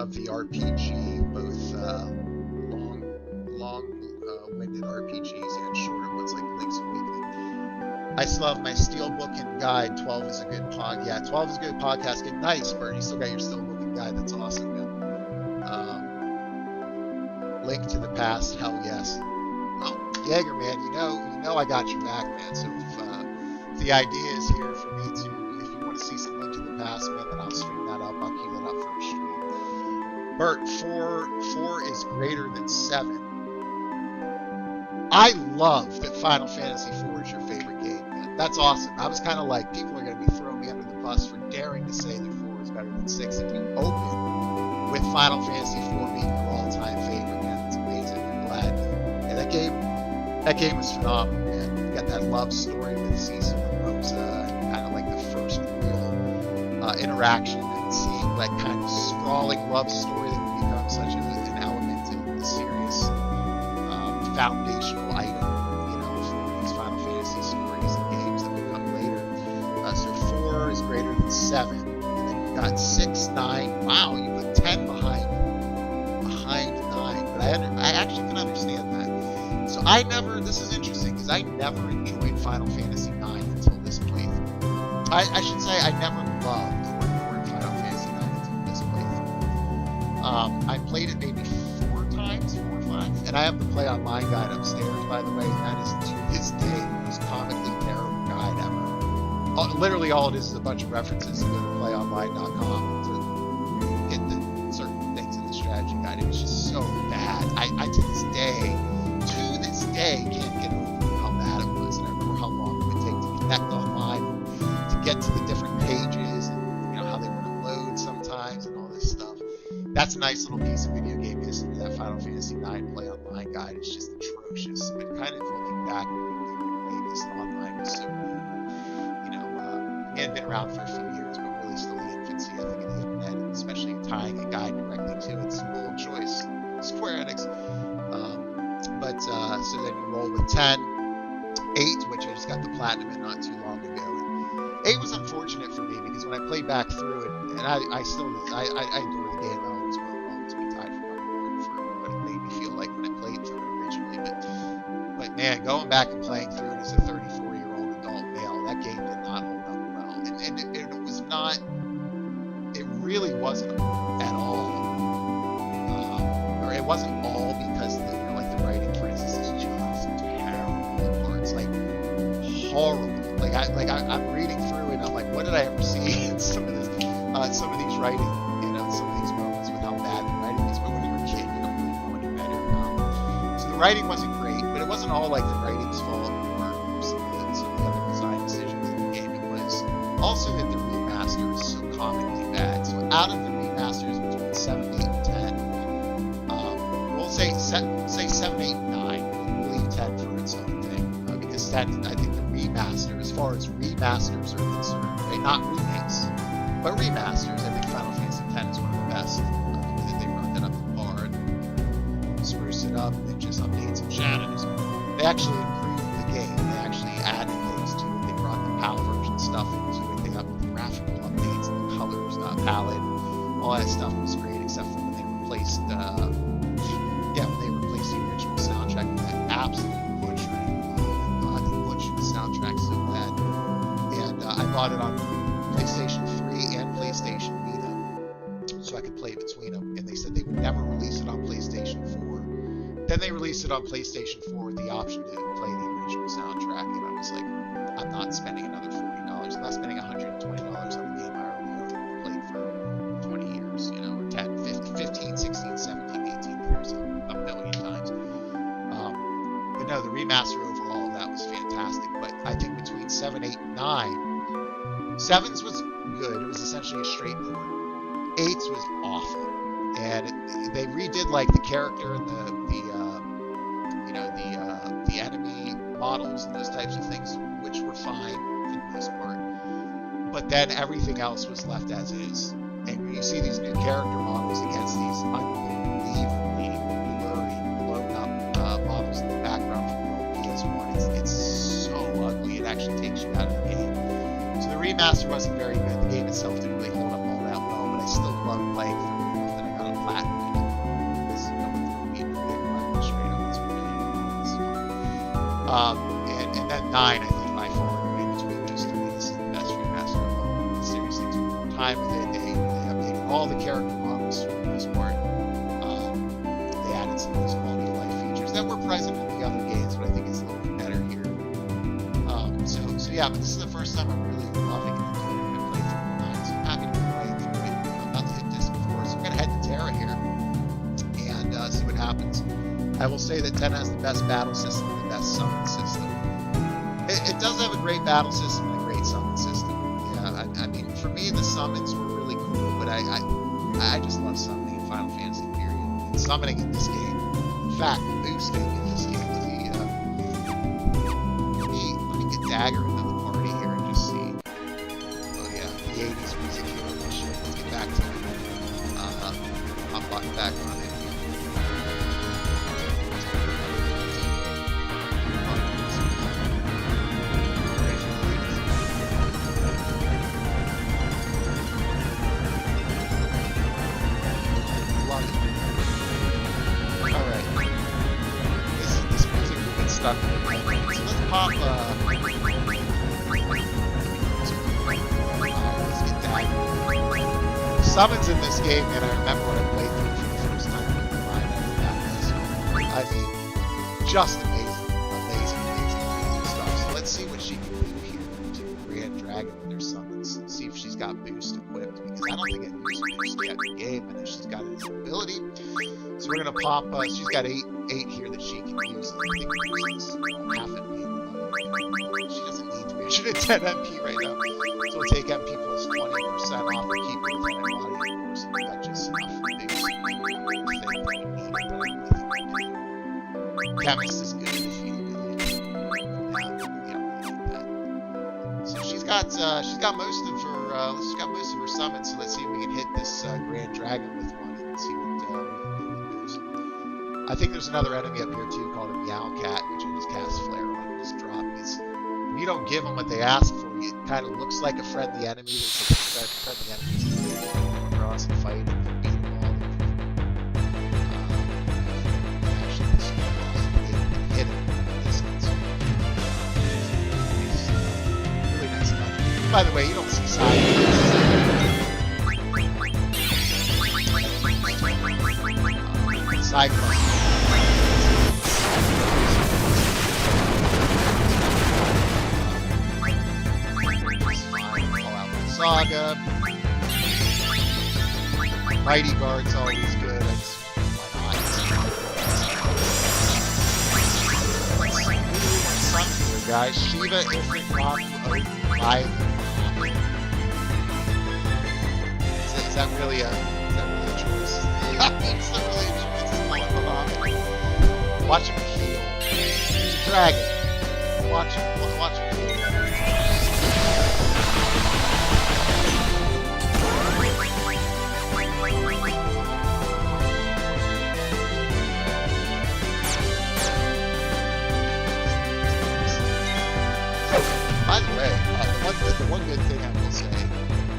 of the RPG, both long-winded RPGs and shorter ones like Link's Awakening. I still have my Steelbook and guide. 12 is a good podcast. Yeah, 12 is a good podcast. Good, nice, Bert. You still got your Steelbook and guide. That's awesome, man. Link to the Past. Hell yes. Oh, Jaeger, man. You know I got your back, man. So if the idea is here for me to, if you want to see some Link to the Past, man, then I'll stream that up. I'll queue that up for a stream. Bert, 4 is greater than 7. I love that Final Fantasy IV is your favorite game, man. That's awesome. I was kind of like, people are going to be throwing me under the bus for daring to say that 4 is better than 6. If you open with Final Fantasy IV being your all-time favorite, man, that's amazing. I'm glad. Yeah, that game was phenomenal, man. You got that love story with Cecil and Rosa, kind of like the first real interaction, and seeing that kind of sprawling love story that would become such an element in the series. Foundational item, for these Final Fantasy stories and games that will come later. So 4 is greater than 7, and then you got 6, 9. Wow, you put 10 behind 9, but I actually can understand that. So this is interesting because I never enjoyed Final Fantasy 9 until this playthrough. I should say I never loved Final Fantasy 9 until this playthrough. I played it maybe 4 or 5, and I have the Play Online guide upstairs, by the way, and that is to this day the most comically terrible guide ever. Literally all it is a bunch of references to go to playonline.com to get the certain things in the strategy guide. It was just so bad. I to this day can't get over how bad it was, and I remember how long it would take to connect online, to get to the different pages, and how they wouldn't load sometimes, and all this stuff. That's a nice little piece of video game history, that Final Fantasy IX Play Online guide. It's just atrocious, but kind of looking back, this online was so cool. It had been around for a few years, but really still the infancy, I think, of the internet, and especially tying a guide directly to its bold choice, Square Enix. So then you roll with 10, 8, which I just got the platinum in not too long ago. And 8 was unfortunate for me because when I played back through it, and I adore the game. I always will always be tied for number 1 for what it made me feel like when I played through it originally. But man, going back and playing through it as a 34-year-old adult male, that game did not hold up well. And it was not. It really wasn't at all. Or it wasn't all because the writing, for instance, is just terrible in parts, like horrible. I'm reading through it, and I'm like, what did I ever see in some of these writing, some of these moments with how bad the writing is. But when you're a kid, you don't really know any better. So the writing wasn't great, but it wasn't all like the writing's fault or some of the other design decisions in the game. It was also that the remaster is so comically bad. So out of the remasters between 7, 8, and 10, we'll say 7, 8, and 9. We'll leave 10 for its own thing. Because 10, I think the remaster, as far as remasters are concerned, right? Not remakes, but remasters, I think Final Fantasy X is one of the best. The way that they brought that up to par and spruce it up and just update some shadows. They actually improved the game. They actually added things to it. They brought the PAL version stuff into it. They got the graphical updates and the colors, palette, all that stuff was great, except for when they replaced the original soundtrack with that absolute butchering. They butchered the soundtrack so bad. And I bought it on PlayStation 3 and PlayStation Vita, so I could play between them. And they said they would never release it on PlayStation 4. Then they released it on PlayStation 4 with the option to play the original soundtrack, and I was like, I'm not spending another $40. I'm not spending $120 on a game I already own and played for 20 years, or 10, 15, 16, 17, 18 years, a million times. But no, the remaster overall of that was fantastic. But I think between 7, 8, and 9, 7's was good. It was essentially a straight port. 8's was awful, and they redid like the character and the enemy models and those types of things, which were fine for the most part. But then everything else was left as it is. And when you see these new character models against these unbelievably blurry, blown up models in the background from the old PS1, it's so ugly it actually takes you out of the game. So the remaster wasn't very good. The game itself didn't really hold up all that well, but I still loved playing through it. Then I got on And then 9, I think, by far, right between those three, this is the best remaster of all. Seriously, took more time with it. They updated all the character models for the most part. They added some of those quality of life features that were present in the other games, but I think it's a little bit better here. So yeah, but this is the first time I'm really loving it. I'm gonna play through 9, so I'm happy to be playing through it. I'm about to hit disc 4, so I'm gonna head to Terra here and see what happens. I will say that 10 has the best battle system and the best summon system. It does have a great battle system and a great summon system. Yeah, I mean, for me, the summons were really cool, but I just love summoning in Final Fantasy, period. And summoning in this game, in fact, boosting in this game, let me get Dagger into the party here and just see. Oh yeah, the 80s music here on this shit. Let's get back to it. I'll button back on it. Stuck. So let's pop let's get Dagger. The summons in this game, and I remember when I played through it for the first time, I mean, just amazing stuff. So let's see what she can do here to Grand Dragon with their summons. See if she's got boost equipped, because I don't think it used boost yet in the game, and then she's got this ability. So we're gonna pop. She's got 8 here that she can use. I think we use this half MP. She doesn't need 310 MP right now. So we'll take MP plus 20% off and keep her within our body, of course. And that just enough for big thing that we need. Chemist is good if you really need that. So she's got most of her summons. So let's see if we can hit this Grand Dragon with one and see what we can do with boost. I think there's another enemy up here too called a Meowcat, which I just cast Flare on and just drop. Because when you don't give them what they ask for, it kind of looks like a friendly enemy. There's like friendly enemies that they come across and fight and beat them all. Actually, this is awesome. They hit it from a distance. It's really nice touch. By the way, you don't see side quest. Saga. Mighty Guard's always good. Some here, guys. Shiva, Ifrit, Raku, Odin, Live. Is that really a choice? It's not really a choice. Watch him heal. He's a dragon. Watch him heal. By the way, the one good thing I will say,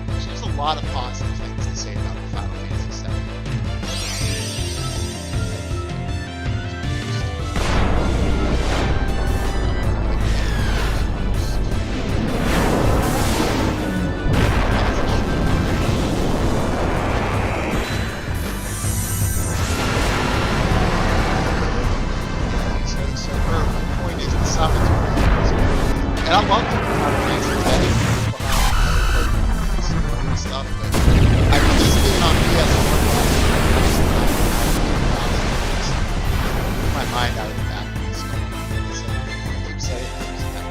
there's a lot of positive things to say about the Final Fantasy VII. So her point is the summons are and I love to stuff, but I was just doing on PS1 my mind out of the back of this so I keep saying that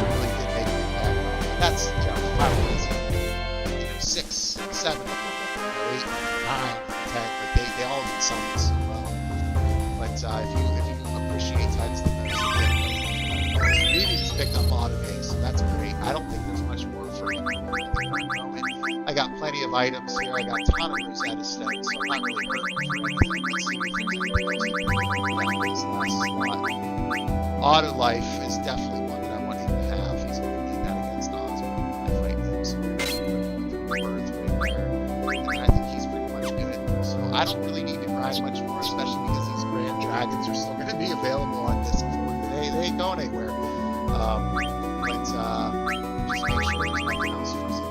really did make me back. That's Final Fantasy 6, 7, 8, 9, 10, they all did something so well. But if you appreciate titles like this, Vivi just picked up auto base, so that's great. I don't think there's much more for me at the moment. I got plenty of items here. I got a ton of Rosetta Stones, so I'm not really hurting for anything. Let's see if there's anything else. Auto life is definitely one that I want him to have. He's going to need that against Osmo when I fight him. So we're going to Birth right there. And I think he's pretty much good. So I don't really need to grind much more, especially because he's great. Grand Dragons are still going to be available on Disc 4. They ain't going anywhere. But just make sure there's nothing else for today.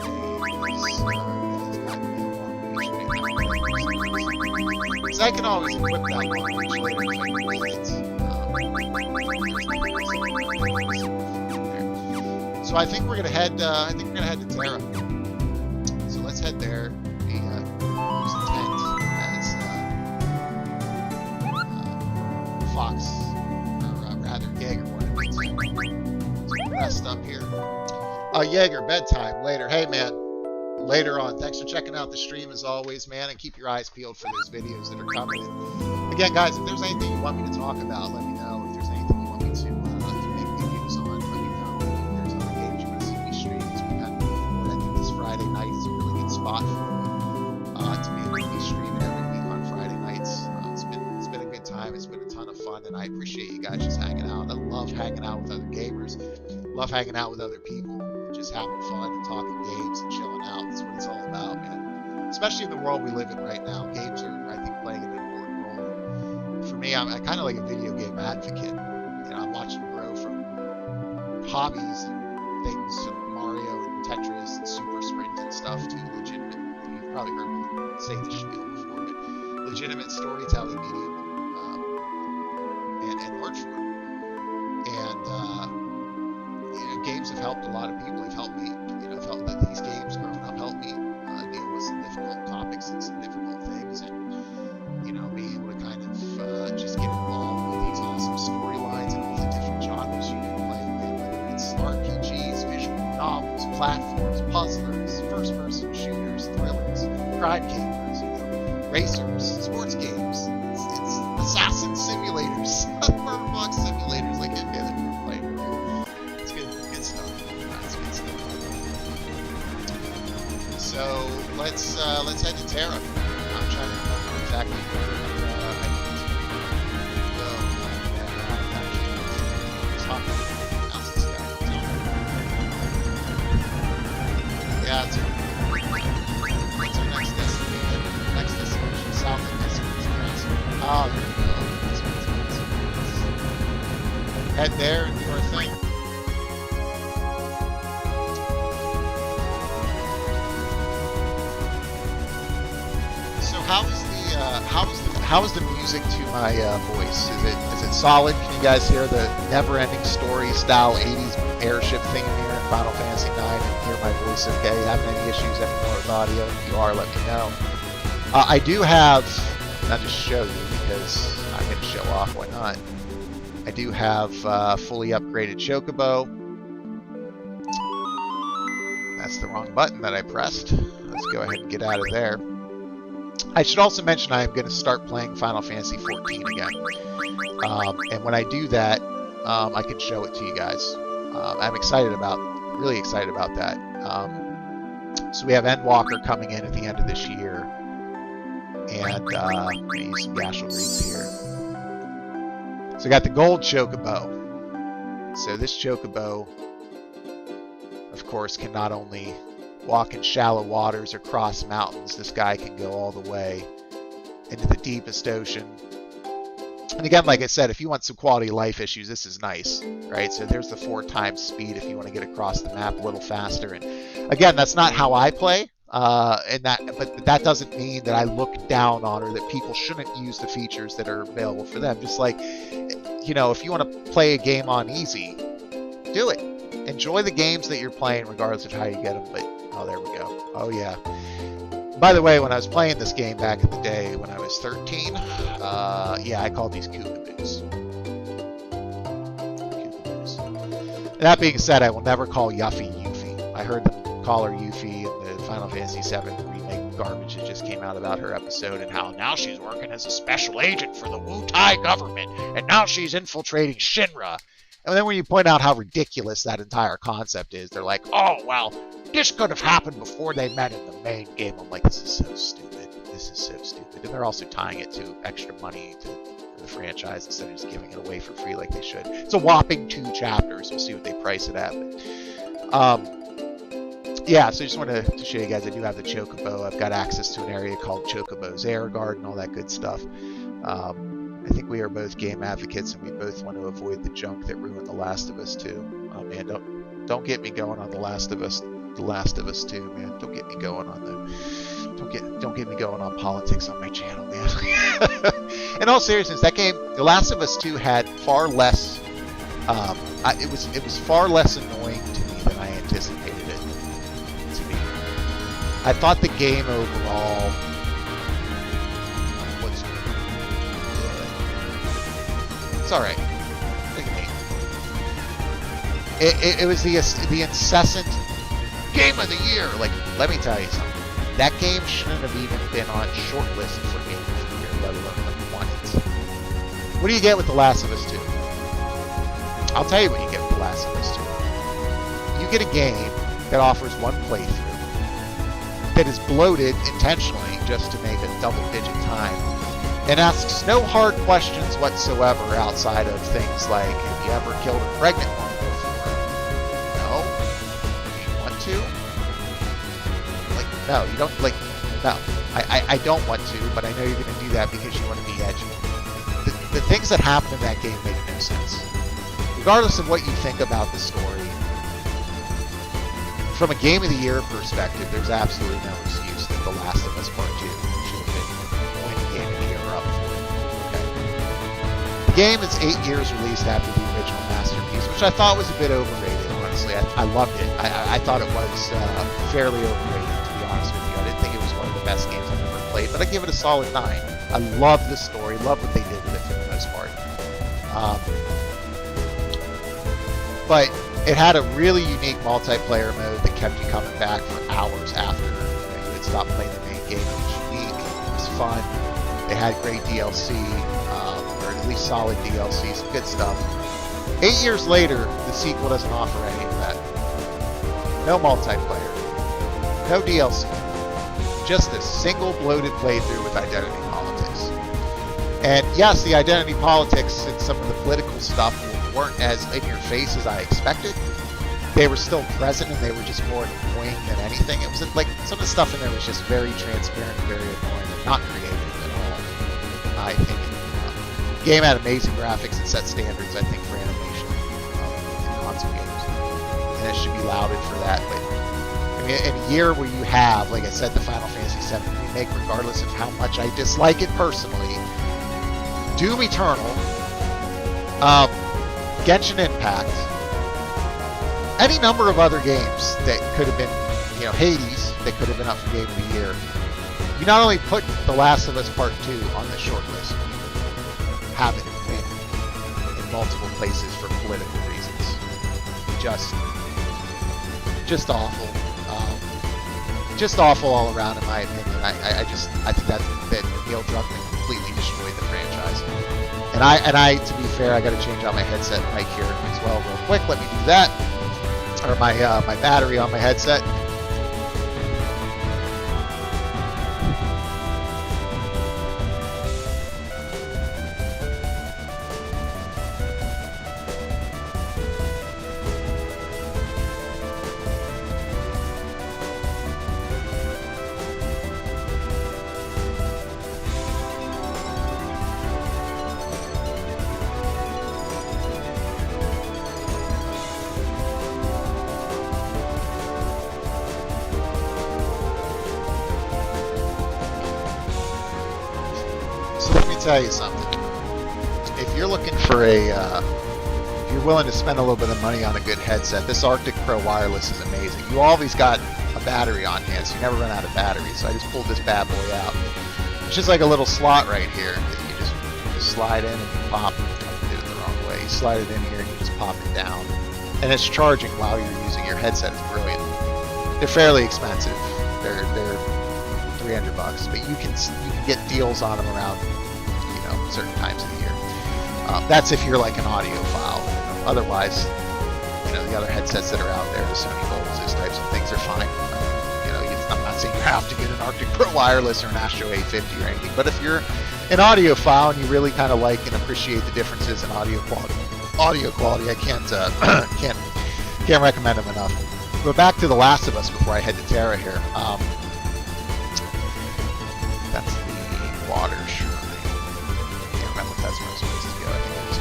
Because I can always equip that long reach later if I need it. So I think we're gonna head. I think we're gonna head to Terra. So let's head there. We use the tent as Fox, or rather Jaeger wanted me to rest up here. Jaeger, bedtime later. Hey man, later on. Thanks for checking out the stream as always, man, and keep your eyes peeled for those videos that are coming. And again, guys, if there's anything you want me to talk about, let me know. If there's anything you want me to make videos on, let me know. If there's other games you want to see me stream, as we kind of before, I think this Friday night is a really good spot for me to be able to be streaming every week on Friday nights. It's been a good time. It's been a ton of fun, and I appreciate you guys just hanging out. I love hanging out with other gamers. Love hanging out with other people. Just having fun and talking games and chilling out. That's what it's all about, man. Especially in the world we live in right now. Games are, I think, playing an important role. For me, I'm kind of like a video game advocate. You know, I'm watching grow from hobbies and things, and Mario and Tetris and Super Sprint and stuff to legitimate. You've probably heard me say this spiel before, but legitimate storytelling medium and art form. And games have helped a lot of people. They've helped me, felt that these games growing up helped me deal with some difficult topics and some difficult things, and being able to kind of just get involved with these awesome storylines and all the different genres you can play with, whether it's RPGs, visual novels, platforms, puzzlers, first-person shooters, thrillers, crime gamers, racers, sports games, it's assassin simulators, murder box simulators like NBA that we're playing here. It's good stuff. It's good stuff. So let's head to Terra. I'm trying to remember exactly where I need to go. Yeah, what's our next destination? Next destination, south of this one. Oh, there we go. Head there and do our thing. How is the music to my voice? Is it solid? Can you guys hear the never-ending story style 80s airship theme here in Final Fantasy 9 and hear my voice okay? Having any issues anymore with audio? If you are, let me know. I do have, not just show you because I'm going to show off, why not? I do have fully upgraded Chocobo. That's the wrong button that I pressed. Let's go ahead and get out of there. I should also mention I am going to start playing Final Fantasy 14 again. And when I do that, I can show it to you guys. I'm really excited about that. So we have Endwalker coming in at the end of this year. And I'm going to use some Gashel Greaves here. So I got the gold Chocobo. So this Chocobo, of course, can not only walk in shallow waters or cross mountains, this guy can go all the way into the deepest ocean. And again, like I said, if you want some quality of life issues, this is nice, right? So there's the 4 times speed if you want to get across the map a little faster. And again, that's not how I play, but that doesn't mean that I look down on or that people shouldn't use the features that are available for them. Just like, if you want to play a game on easy, do it. Enjoy the games that you're playing regardless of how you get them. But oh, there we go. Oh, yeah. By the way, when I was playing this game back in the day, when I was 13, yeah, I called these Kookaboos. That being said, I will never call Yuffie Yuffie. I heard them call her Yuffie in the Final Fantasy VII remake garbage that just came out about her episode, and how now she's working as a special agent for the Wu-Tai government, and now she's infiltrating Shinra. And then when you point out how ridiculous that entire concept is, they're like, oh, well, this could have happened before they met in the main game. I'm like, this is so stupid. This is so stupid. And they're also tying it to extra money for the franchise instead of just giving it away for free like they should. It's a whopping 2 chapters. We'll see what they price it at. But, yeah, so I just wanted to show you guys I do have the Chocobo. I've got access to an area called Chocobo's Air Guard and all that good stuff. I think we are both game advocates, and we both want to avoid the junk that ruined The Last of Us 2. Oh man, don't get me going on The Last of Us 2, man. Don't get me going on don't get me going on politics on my channel, man. In all seriousness, that game, The Last of Us 2, had far less. It was far less annoying to me than I anticipated it to be. I thought the game overall was good. It's all right. Look at me. It was the incessant game of the year. Like, let me tell you something. That game shouldn't have even been on shortlist for Game of the Year, let alone have won it. What do you get with The Last of Us 2? I'll tell you what you get with The Last of Us 2. You get a game that offers one playthrough, that is bloated intentionally just to make a double-digit time, and asks no hard questions whatsoever outside of things like, have you ever killed a pregnant one before? No? Do you want to? No, you don't, no. I don't want to, but I know you're going to do that because you want to be edgy. The things that happen in that game make no sense. Regardless of what you think about the story, from a Game of the Year perspective, there's absolutely no excuse that The Last of Us Part 2 should have been winning Game of the Year up for it. Okay? The game is 8 years released after the original masterpiece, which I thought was a bit overrated, honestly. I loved it. I thought it was fairly overrated. Best games I've ever played, but I give it a solid 9. I love the story, love what they did with it for the most part. But it had a really unique multiplayer mode that kept you coming back for hours after you had stopped playing the main game. It was unique, it was fun, it had great DLC, or at least solid DLC, some good stuff. 8 years later, the sequel doesn't offer any of that. No multiplayer, no DLC. Just a single bloated playthrough with identity politics. And yes, the identity politics and some of the political stuff weren't as in your face as I expected. They were still present, and they were just more annoying than anything. It was like some of the stuff in there was just very transparent, very annoying, and not creative at all, in my opinion. The game had amazing graphics and set standards, I think, for animation in console games, and it should be lauded for that. But in a year where you have, like I said, the Final Fantasy VII Remake, regardless of how much I dislike it personally, Doom Eternal, Genshin Impact, any number of other games that could have been, Hades, that could have been up for Game of the Year. You not only put The Last of Us Part 2 on the short list, you have it in multiple places for political reasons. Just awful. Just awful all around, in my opinion. I think that Neil Druckmann completely destroyed the franchise. And I, to be fair, I got to change out my headset mic here as well, real quick. Let me do that. Or my battery on my headset. Tell you something. If you're looking for if you're willing to spend a little bit of money on a good headset, this Arctic Pro Wireless is amazing. You always got a battery on hand, so you never run out of battery. So I just pulled this bad boy out. It's just like a little slot right here that you just slide in and you pop. I did it the wrong way. You slide it in here and you just pop it down, and it's charging while you're using your headset. It's brilliant. They're fairly expensive. They're $300, but you can get deals on them around certain times of the year. That's if you're like an audiophile. Otherwise, the other headsets that are out there, the Sony Gold's, those types of things are fine. I'm not saying you have to get an Arctic Pro Wireless or an Astro A50 or anything, but if you're an audiophile and you really kind of like and appreciate the differences in audio quality, I can't recommend them enough. But back to The Last of Us before I head to Terra here. That's the water shrine. Can't remember that's where I'm supposed to go. I think it is.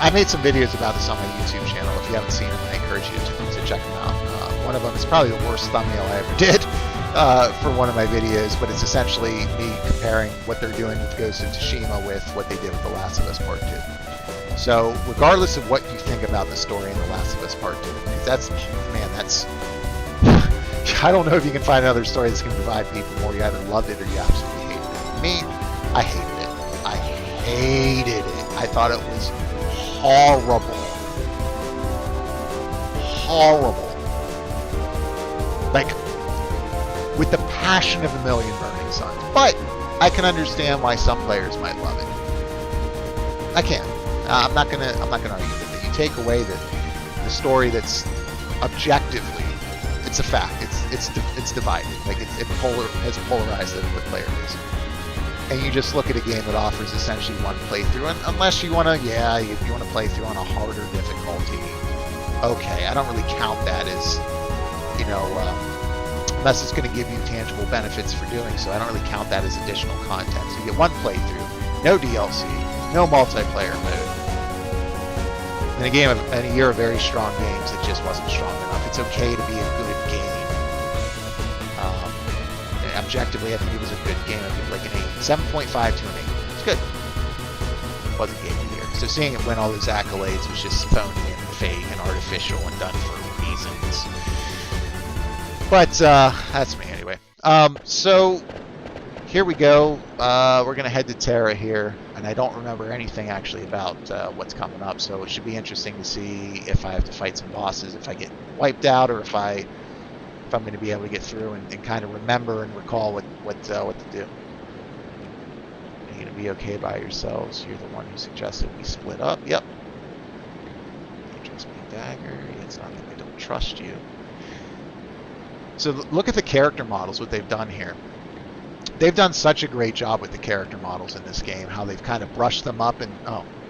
I made some videos about this on my YouTube channel. If you haven't seen them, I encourage you to check them out. One of them is probably the worst thumbnail I ever did for one of my videos, but it's essentially me comparing what they're doing with Ghost of Tsushima with what they did with The Last of Us Part 2. So, regardless of what you think about the story in The Last of Us Part 2, because that's, man, that's... I don't know if you can find another story that's going to provide people more. You either loved it or you absolutely hated it. Me, I hated it. I hated it. I thought it was horrible. Horrible. Like, with the passion of a million burning suns. But I can understand why some players might love it. I can. I'm not gonna argue with it. You take away the story that's objectively, it's a fact. It's divided. Like it's polarized the player base. And you just look at a game that offers essentially one playthrough, and unless you want to, if you want to play through on a harder difficulty, okay, I don't really count that as, unless it's going to give you tangible benefits for doing so. I don't really count that as additional content. So you get one playthrough, no DLC, no multiplayer mode. In a year of very strong games, it just wasn't strong enough. It's okay to be a good game. Objectively, I think it was a good game. I think like an 8, 7.5 to an 8. It's good. It wasn't game of the year. So seeing it win all those accolades was just phony and fake and artificial and done for reasons. But that's me anyway. So here we go. We're gonna head to Terra here, and I don't remember anything actually about what's coming up. So it should be interesting to see if I have to fight some bosses, if I get wiped out, or if I'm going to be able to get through and kind of remember and recall what to do. Are you going to be okay by yourselves? You're the one who suggested we split up. Yep. Dangerous me dagger. It's not that I don't trust you. So look at the character models, what they've done here. They've done such a great job with the character models in this game, how they've kind of brushed them up, and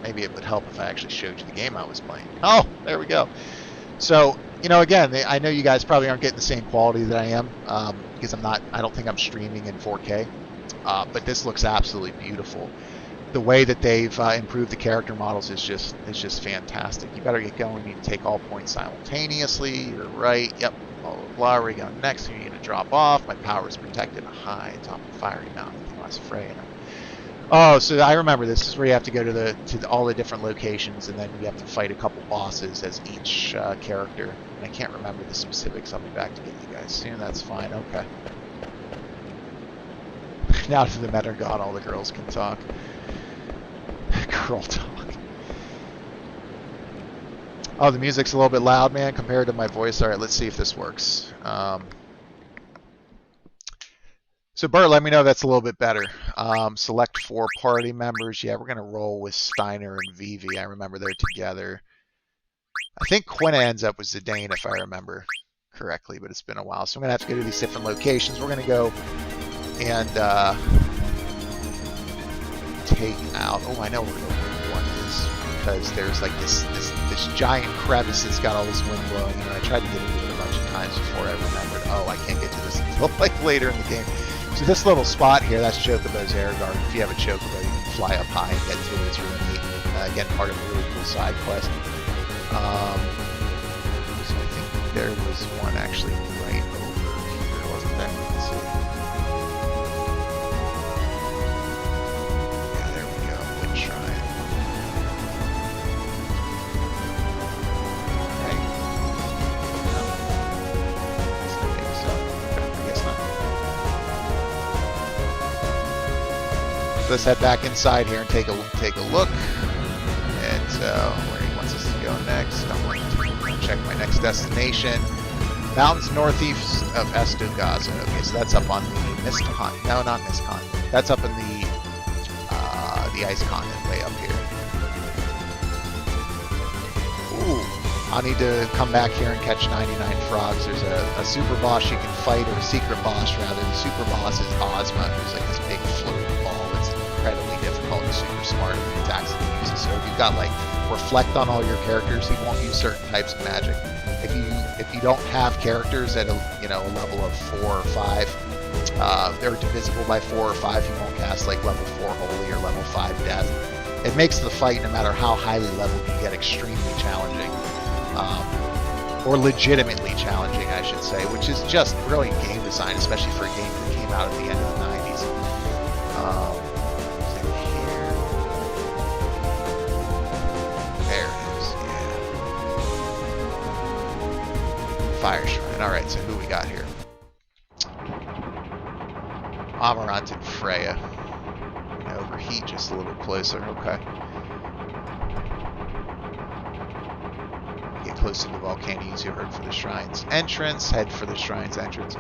maybe it would help if I actually showed you the game I was playing. Oh, there we go. So, again, I know you guys probably aren't getting the same quality that I am, because I don't think I'm streaming in 4K, but this looks absolutely beautiful. The way that they've improved the character models is just fantastic. You better get going. You can take all points simultaneously. You're right. Yep. Blah, blah, blah. Where are you going next? You're going to drop off. My power is protected high atop the fiery mountain. I was afraid. Oh, so I remember this is where you have to go to all the different locations, and then you have to fight a couple bosses as each character. And I can't remember the specifics. I'll be back to get you guys soon. That's fine. Okay. Now to the meta god, all the girls can talk. Girl talk. Oh, the music's a little bit loud, man, compared to my voice. All right, let's see if this works. So Bert, let me know if that's a little bit better. Select 4 party members. Yeah, we're going to roll with Steiner and Vivi. I remember they're together. I think Quinn ends up with Zidane, if I remember correctly, but it's been a while. So I'm going to have to go to these different locations. We're going to go and take out... Oh, I know where one is, because there's like this giant crevice that's got all this wind blowing. I tried to get into it a bunch of times before I remembered, oh, I can't get to this until like later in the game. So this little spot here, that's Chocobo's air guard. If you have a Chocobo, you can fly up high and get to it. It's really neat. Again, part of a really cool side quest. So I think there was one actually right over here, wasn't there? Let's see. Yeah, there we go. Wind Shrine. Right. No. I think so. I guess not. Let's head back inside here and take a look at where he wants us to go next. I'm going to check my next destination. Mountains northeast of Estogaza. Okay, so that's up on the Mist Continent. No, not Mist Continent. That's up in the Ice Continent way up here. Ooh, I'll need to come back here and catch 99 frogs. There's a super boss you can fight, or a secret boss rather. The super boss is Ozma, who's like this big floating ball that's incredibly difficult and super smart at the attacks that he uses. So if you've got like reflect on all your characters, he won't use certain types of magic. If you don't have characters at a level of 4 or 5, they're divisible by 4 or 5. You won't cast like level 4 Holy or level 5 Death. It makes the fight, no matter how highly leveled you get, extremely challenging. Or legitimately challenging, I should say, which is just brilliant game design, especially for a game that came out at the end of the 90s. Here. There it is, yeah. Fire Shrine. Alright, so who we got here? Amarant and Freya. Gonna overheat just a little closer, okay. Get close to the volcano, use your herd for the shrine's entrance, head for the shrine's entrance.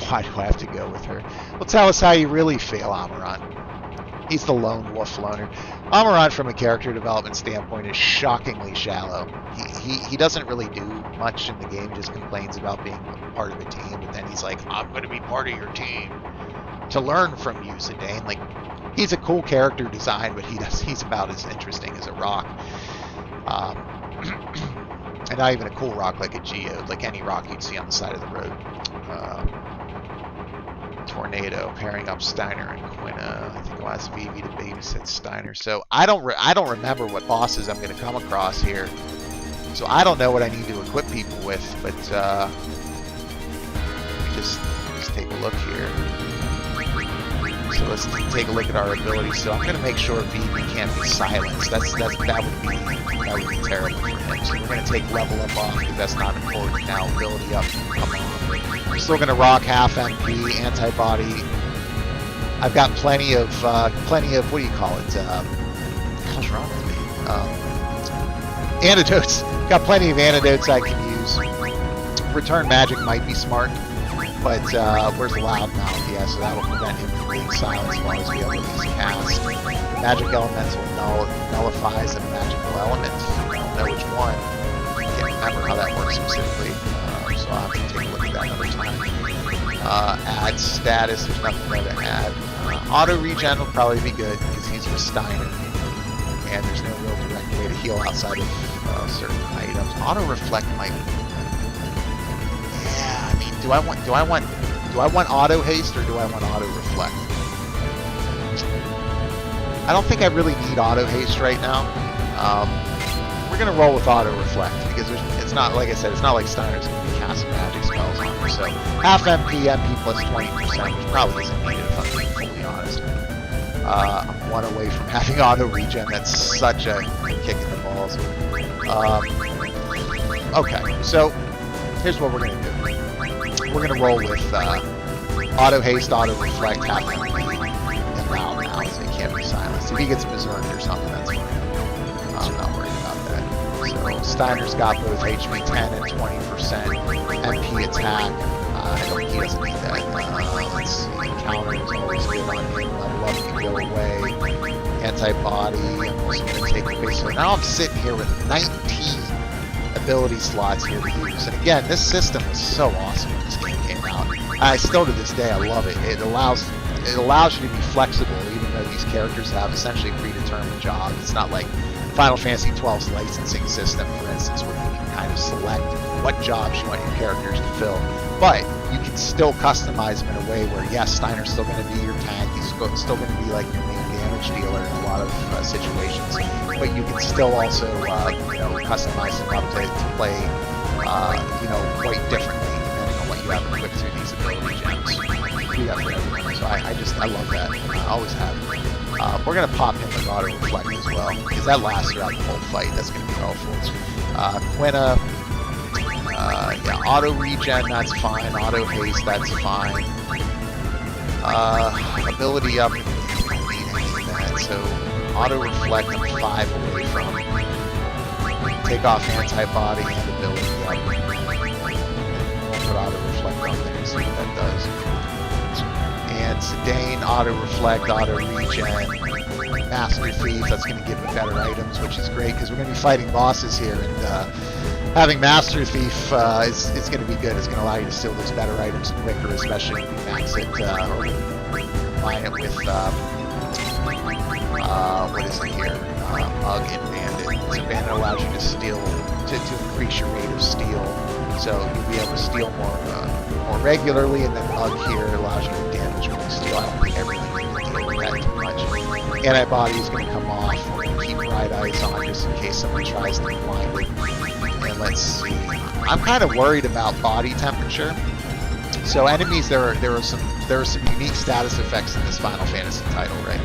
Why do I have to go with her? Well, tell us how you really feel, Amarant. He's the lone wolf loner. Amarant, from a character development standpoint, is shockingly shallow. He doesn't really do much in the game, just complains about being part of a team, but then he's like, I'm going to be part of your team to learn from you, Zidane. Like, he's a cool character design, but he's about as interesting as a rock. And not even a cool rock like a geode, like any rock you'd see on the side of the road. Tornado, pairing up Steiner and Quina. I think I'll ask Vivi to babysit Steiner. So I don't remember what bosses I'm going to come across here. So I don't know what I need to equip people with, but let me just take a look here. So let's take a look at our abilities. So I'm going to make sure Vivi can't be silenced. That would be terrible for him. So we're going to take level up off because that's not important now. Ability up, come on. We're still going to rock half MP, antibody. I've got plenty of what do you call it? What's wrong with me? Antidotes. Got plenty of antidotes I can use. Return magic might be smart. But where's Loudmouth? Yeah, so that will prevent him from being silenced while his abilities cast. Magic Elemental nullifies a magical element. I don't know which one. I can't remember how that works specifically. So I'll have to take a look at that another time. Add status, there's nothing there to add. Auto regen will probably be good because he's with Steiner. And there's no real direct way to heal outside of certain items. Auto reflect might be. Do I want auto haste or do I want auto reflect? I don't think I really need auto haste right now. We're gonna roll with auto reflect because it's not, like I said, it's not like Steiner's gonna be casting magic spells on her. So half MP plus 20%, which probably isn't needed if I'm being fully honest. I'm one away from having auto regen. That's such a kick in the balls. Okay, so here's what we're gonna do. We're going to roll with auto haste, auto reflect, half MP, and Loudmouth, so he can't be silenced. If he gets berserked or something, that's fine. I'm not worried about that. So Steiner's got both HP 10 and 20% MP attack. He doesn't need that. Let's see, counter is always good on him. Level up can go away. Antibody, I'm also going to take the base. So now I'm sitting here with 19 ability slots here to use. And again, this system was so awesome when this game came out. I still to this day I love it. It allows you to be flexible even though these characters have essentially predetermined jobs. It's not like Final Fantasy XII's licensing system, for instance, where you can kind of select what jobs you want your characters to fill. But you can still customize them in a way where, yes, Steiner's still going to be your tank, he's still going to be like your main damage dealer in a lot of situations, but you can still also customize them up to play quite differently depending on what you have equipped through these ability gems. You do that for everyone, so I love that. I always have. We're going to pop him with auto reflect as well because that lasts throughout the whole fight. That's going to be helpful. Quina, yeah, auto regen, that's fine. Auto haste, that's fine. Ability up, so auto reflect, I'm 5 away from. Take off antibody and ability up. I'll put auto reflect on there and see what that does. And Zidane, auto reflect, auto regen. Master Thief, that's going to give me better items, which is great because we're going to be fighting bosses here, and having Master Thief is going to be good. It's going to allow you to steal those better items quicker, especially if you max it or combine it with what is it here? Ugg and Bandit. So Bandit allows you to steal to increase your rate of steal. So you'll be able to steal more regularly, and then Mug here allows you to damage when you steal. I don't think everything you can deal with that too much. Antibody is going to come off. We're going to keep Bright Eyes on just in case someone tries to blind it. And let's see. I'm kind of worried about body temperature. So enemies, there are some unique status effects in this Final Fantasy title, right?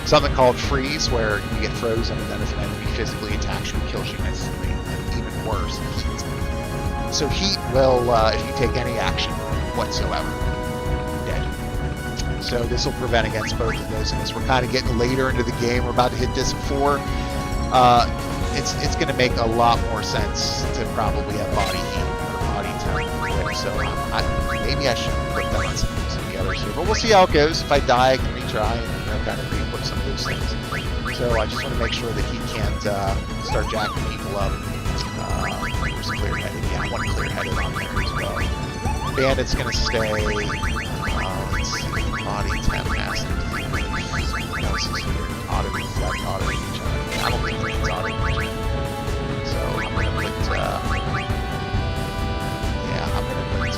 Something called freeze, where you get frozen, and then if an enemy physically attacks you, it kills you instantly. And even worse, so heat will, if you take any action whatsoever, dead. So this will prevent against both of those. And as we're kind of getting later into the game, we're about to hit disc 4. It's going to make a lot more sense to probably have body heat or body temp. So maybe I should put that on some of the others here. But we'll see how it goes. If I die, I can retry and kind of re-equip some of those things. So I just want to make sure that he can't start jacking people up. Where's clear-headed? Yeah, I want clear-headed on there as well. Bandit's going to stay. Let's see. Body temp master. What else is here? Auto reflect, auto regen. I don't think it's auto regen. So I'm going to put. Yeah, I'm going to put.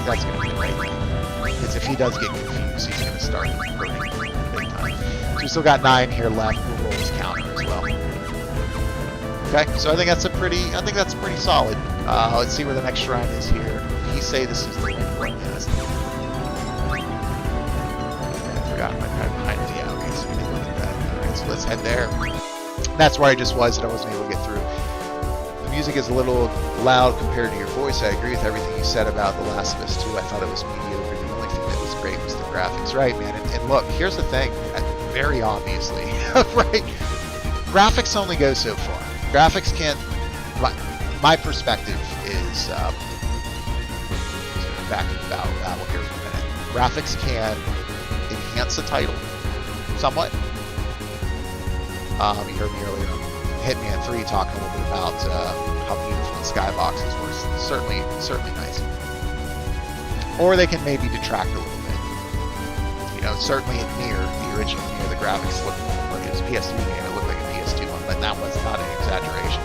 That's going to be the right thing. Because if he does get confused, he's going to start hurting big time. So we still got 9 here left. We'll roll his counter as well. Okay, so I think that's pretty solid. Let's see where the next shrine is here. Did he say this is the one? Yes. I forgot my card behind it. Yeah, okay, so we did look at that. Alright, so let's head there. That's where I just was, and I wasn't able to get through. The music is a little loud compared to your voice. I agree with everything you said about The Last of Us 2. I thought it was mediocre. The only thing that was great was the graphics. Right, man. And look, here's the thing. Very obviously, right? Graphics only go so far. Graphics can't. My perspective is back to the battle here for a minute. Graphics can enhance the title somewhat. You heard me earlier on Hitman 3 talking a little bit about how beautiful the skyboxes were. Certainly nice. Or they can maybe detract a little bit. You know, certainly in Nier, the original Nier, the graphics looked like it was a PS3 game. It looked like a PS2 one, but that was not an exaggeration.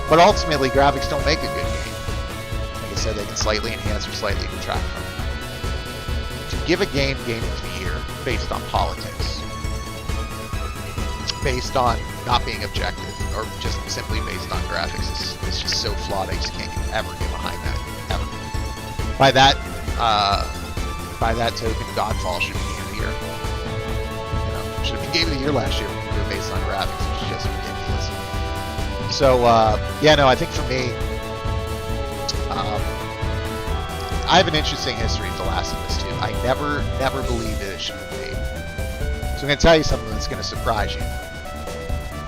But ultimately, graphics don't make a good game. Like I said, they can slightly enhance or slightly detract from it. To give a game Game of the Year based on politics, based on not being objective, or just simply based on graphics, is just so flawed. I just can't ever get behind that, ever. By that token, Godfall should be Game of the Year. You know, should have been Game of the Year last year when we were based on graphics, which is just ridiculous. So, yeah, no, I think for me, I have an interesting history with The Last of Us 2. I never believed that it should have been made. So I'm going to tell you something that's going to surprise you.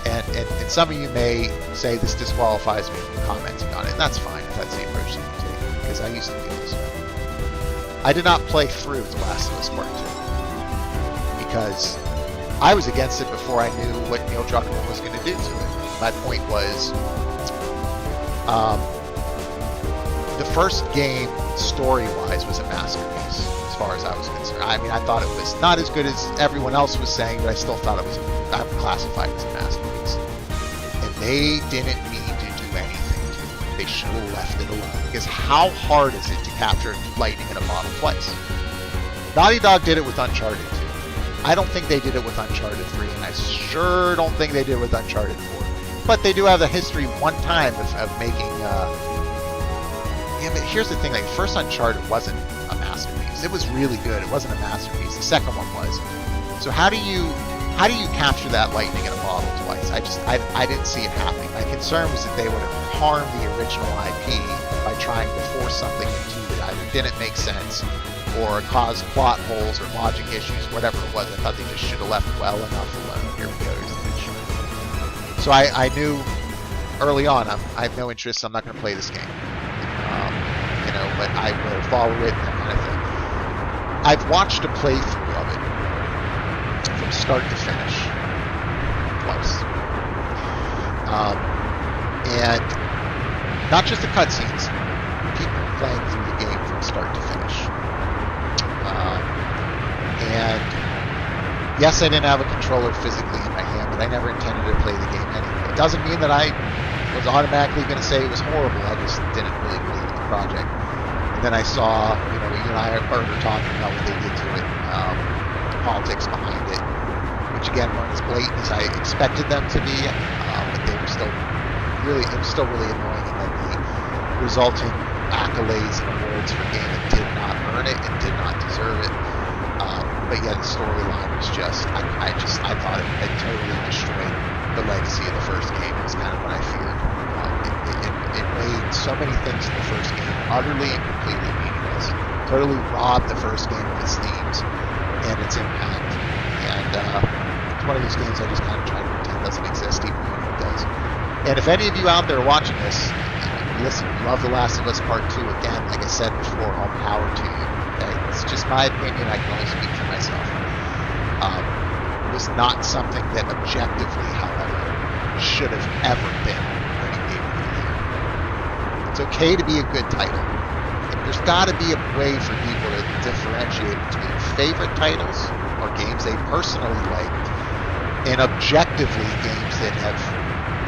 And some of you may say this disqualifies me from commenting on it, and that's fine if that's the approach that you take, because I used to feel this way. I did not play through The Last of Us Part 2, because I was against it before I knew what Neil Druckmann was going to do to it. My point was, the first game, story-wise, was a masterpiece, as far as I was concerned. I mean, I thought it was not as good as everyone else was saying, but I still thought it was, I would classify it as a masterpiece. And they didn't need to do anything to it. They should have left it alone. Because how hard is it to capture lightning in a bottle twice? Naughty Dog did it with Uncharted 2. I don't think they did it with Uncharted 3, and I sure don't think they did it with Uncharted 4. But they do have the history one time of making, yeah, but here's the thing, like, the first Uncharted wasn't a masterpiece. It was really good. It wasn't a masterpiece. The second one was. So how do you capture that lightning in a bottle twice? I didn't see it happening. My concern was that they would have harmed the original IP by trying to force something into it that either didn't make sense or caused plot holes or logic issues, whatever it was. I thought they just should have left well enough alone. Here we go. So I knew early on I have no interest. I'm not going to play this game. You know, but I will follow it and that kind of thing. I've watched a playthrough of it from start to finish twice. And not just the cutscenes, people playing through the game from start to finish. And yes, I didn't have a controller physically in my hand, but but I never intended to play the game anyway. It doesn't mean that I was automatically going to say it was horrible. I just didn't really believe in the project. And then I saw, you and I were talking about what they did to it, politics behind it, which again weren't as blatant as I expected them to be, but they were still really, it was still really annoying. And then the resulting accolades and awards for a game that did not earn it and did not deserve it. But yeah, the storyline was just, I thought it had totally destroyed the legacy of the first game. It was kind of what I feared. It made so many things in the first game utterly and completely meaningless. Totally robbed the first game of its themes and its impact. And it's one of those games I just kind of try to pretend doesn't exist, even though it does. And if any of you out there watching this, listen, you love The Last of Us Part 2, again, like I said before, all power to you. Okay? It's just my opinion, I can only speak for myself. It was not something that objectively, however, should have ever been winning Game of the Year. It's okay to be a good title. And there's got to be a way for people to differentiate between favorite titles or games they personally liked and objectively games that have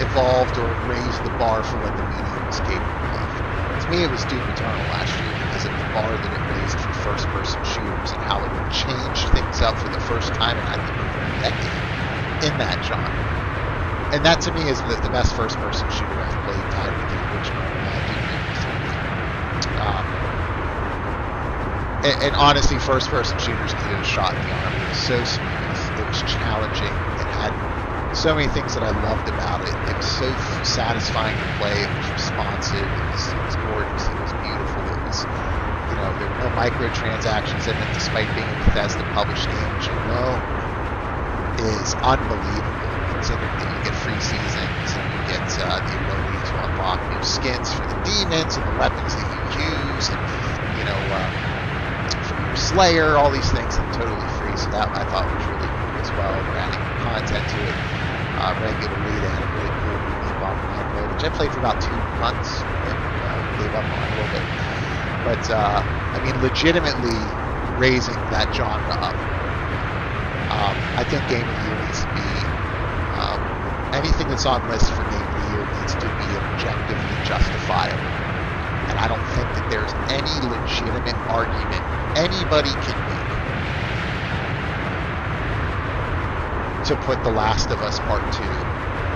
evolved or raised the bar for what the medium is capable of. To me, it was Doom Eternal last year because of the bar that it raised for first-person shooters and how it changed things up for the first time in, I think, over a decade in that genre. And that, to me, is the best first-person shooter I've played, tied with the original Doom. And honestly, first-person shooters needed a shot in the arm. It was so smooth. It was challenging. It had so many things that I loved about it. It was so satisfying to play. It was responsive. It was gorgeous. It was beautiful. It was, there were no microtransactions in it, despite being a Bethesda published game, which I know is unbelievable, considering that you get free seasons and you get the ability to unlock new skins for the demons and the weapons that you use, and for your Slayer, all these things are totally free. So that I thought was really cool as well. We're adding content to it regularly. They had a really cool unique online mode, which I played for about 2 months and gave up on a little bit. But legitimately raising that genre up. I think Game of the Year needs to be anything that's on list for Game of the Year needs to be objectively justifiable. And I don't think that there's any legitimate argument anybody can make to put The Last of Us Part 2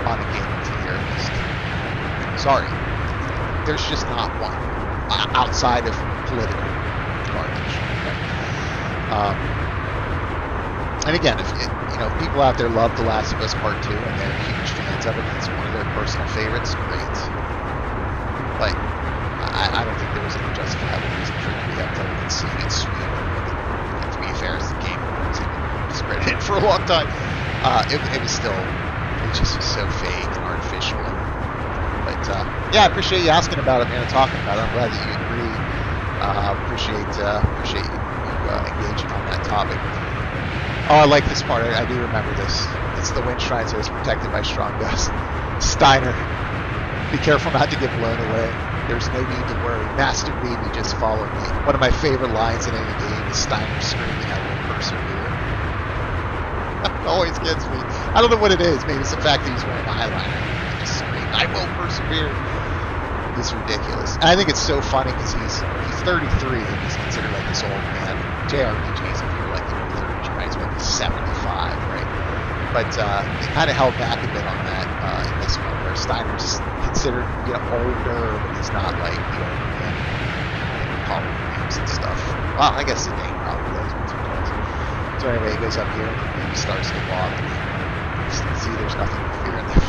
on a Game of the Year list. Sorry. There's just not one. Outside of political garbage. Okay? And again, if people out there love The Last of Us Part 2 and they're huge fans of it, and it's one of their personal favorites, great. But I don't think there was any justifiable reason for it to be up there and seeing it sweep. And to be fair, as the game was discredited for a long time, it was still, it just was so vague and artificial. But yeah, I appreciate you asking about it, man, and talking about it. I'm glad that you agree. Appreciate you engaging on that topic. Oh, I like this part. I do remember this. It's the wind shrine, so it's protected by strong gusts. Steiner, be careful not to get blown away. There's no need to worry. Master Baby, just follow me. One of my favorite lines in any game is Steiner screaming, "I will persevere." It always gets me. I don't know what it is. Maybe it's the fact that he's wearing eyeliner. He just screams, "I will persevere." It's ridiculous. And I think it's so funny because he's 33 and he's considered like this old man. JRPGs, if you're like in your 30s, you might as well be 75, right? But they kind of held back a bit on that in this one, where Steiner's considered older, but he's not like the old man in Call of Games and stuff. Well, I guess the name probably does, but sometimes. So anyway, he goes up here and the baby starts to walk. See, there's nothing to fear in there.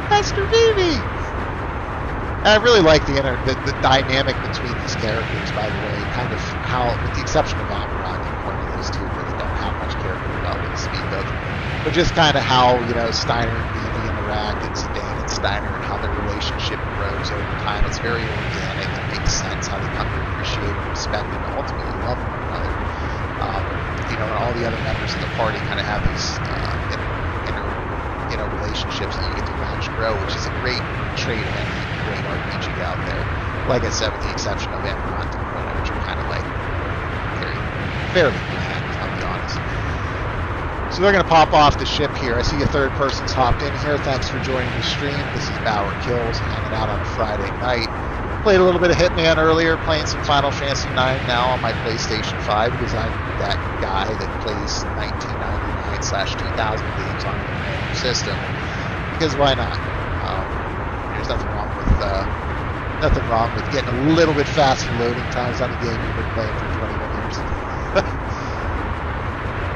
Master Baby! I really like the dynamic between these characters, by the way. Kind of how, with the exception of Amaranth, one of those two really don't have much character development to speak of. But just kind of how, Steiner and Baby interact, and Zidane and Steiner, and how their relationship grows over time. It's very organic. It makes sense how they come to appreciate and respect and ultimately love one another. And all the other members of the party kind of have these relationships that you get to watch grow, which is a great trait of any great RPG out there. Like I said, with the exception of Amaranth and Quina, which are kind of like fairly bland, I'll be So they're going to pop off the ship here. I see a third person's hopped in here. Thanks for joining the stream. This is BauerKillz, hanging out on a Friday night. Played a little bit of Hitman earlier, playing some Final Fantasy 9 now on my PlayStation 5 because I'm that guy that plays 1999/2000 games on the system. Because why not? There's nothing wrong with getting a little bit faster loading times on the game you've been playing for 21 years.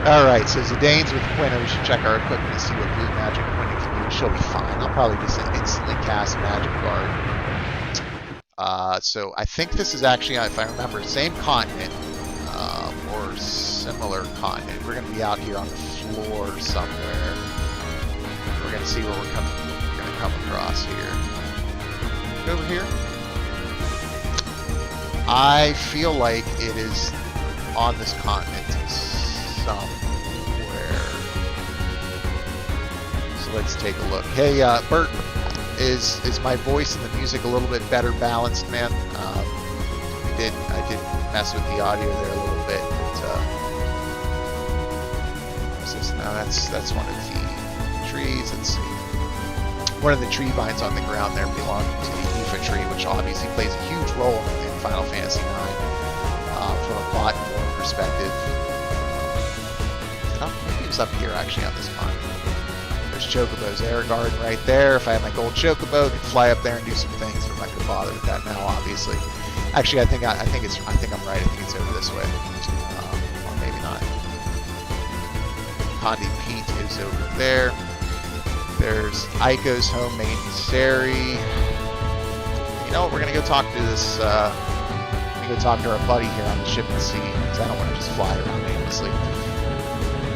Alright, so Zidane's with Quina. We should check our equipment to see what blue magic Quina can do. She'll be fine. I'll probably just instantly cast Magic Guard. So I think this is actually, if I remember, same continent or similar continent. We're going to be out here on the floor somewhere. We're going to see what we're going to come across here. Over here. I feel like it is on this continent somewhere. So let's take a look. Hey, Bert. Is my voice and the music a little bit better balanced, man? I did mess with the audio there a little bit, but what's this? No, that's one of the trees. Let's see. One of the tree vines on the ground there belonging to the Aoife tree, which obviously plays a huge role in Final Fantasy 9 from a plot and lore perspective. Maybe it was up here actually on this continent. There's Chocobo's air garden right there. If I had my gold Chocobo, I could fly up there and do some things. I'm not gonna bother with that now, obviously. Actually, I think I'm right. I think it's over this way, or maybe not. Condi Pete is over there. There's Aiko's home maintenance area. You know what? We're gonna go talk to this. We're gonna go talk to our buddy here on the ship and see, because I don't want to just fly around aimlessly.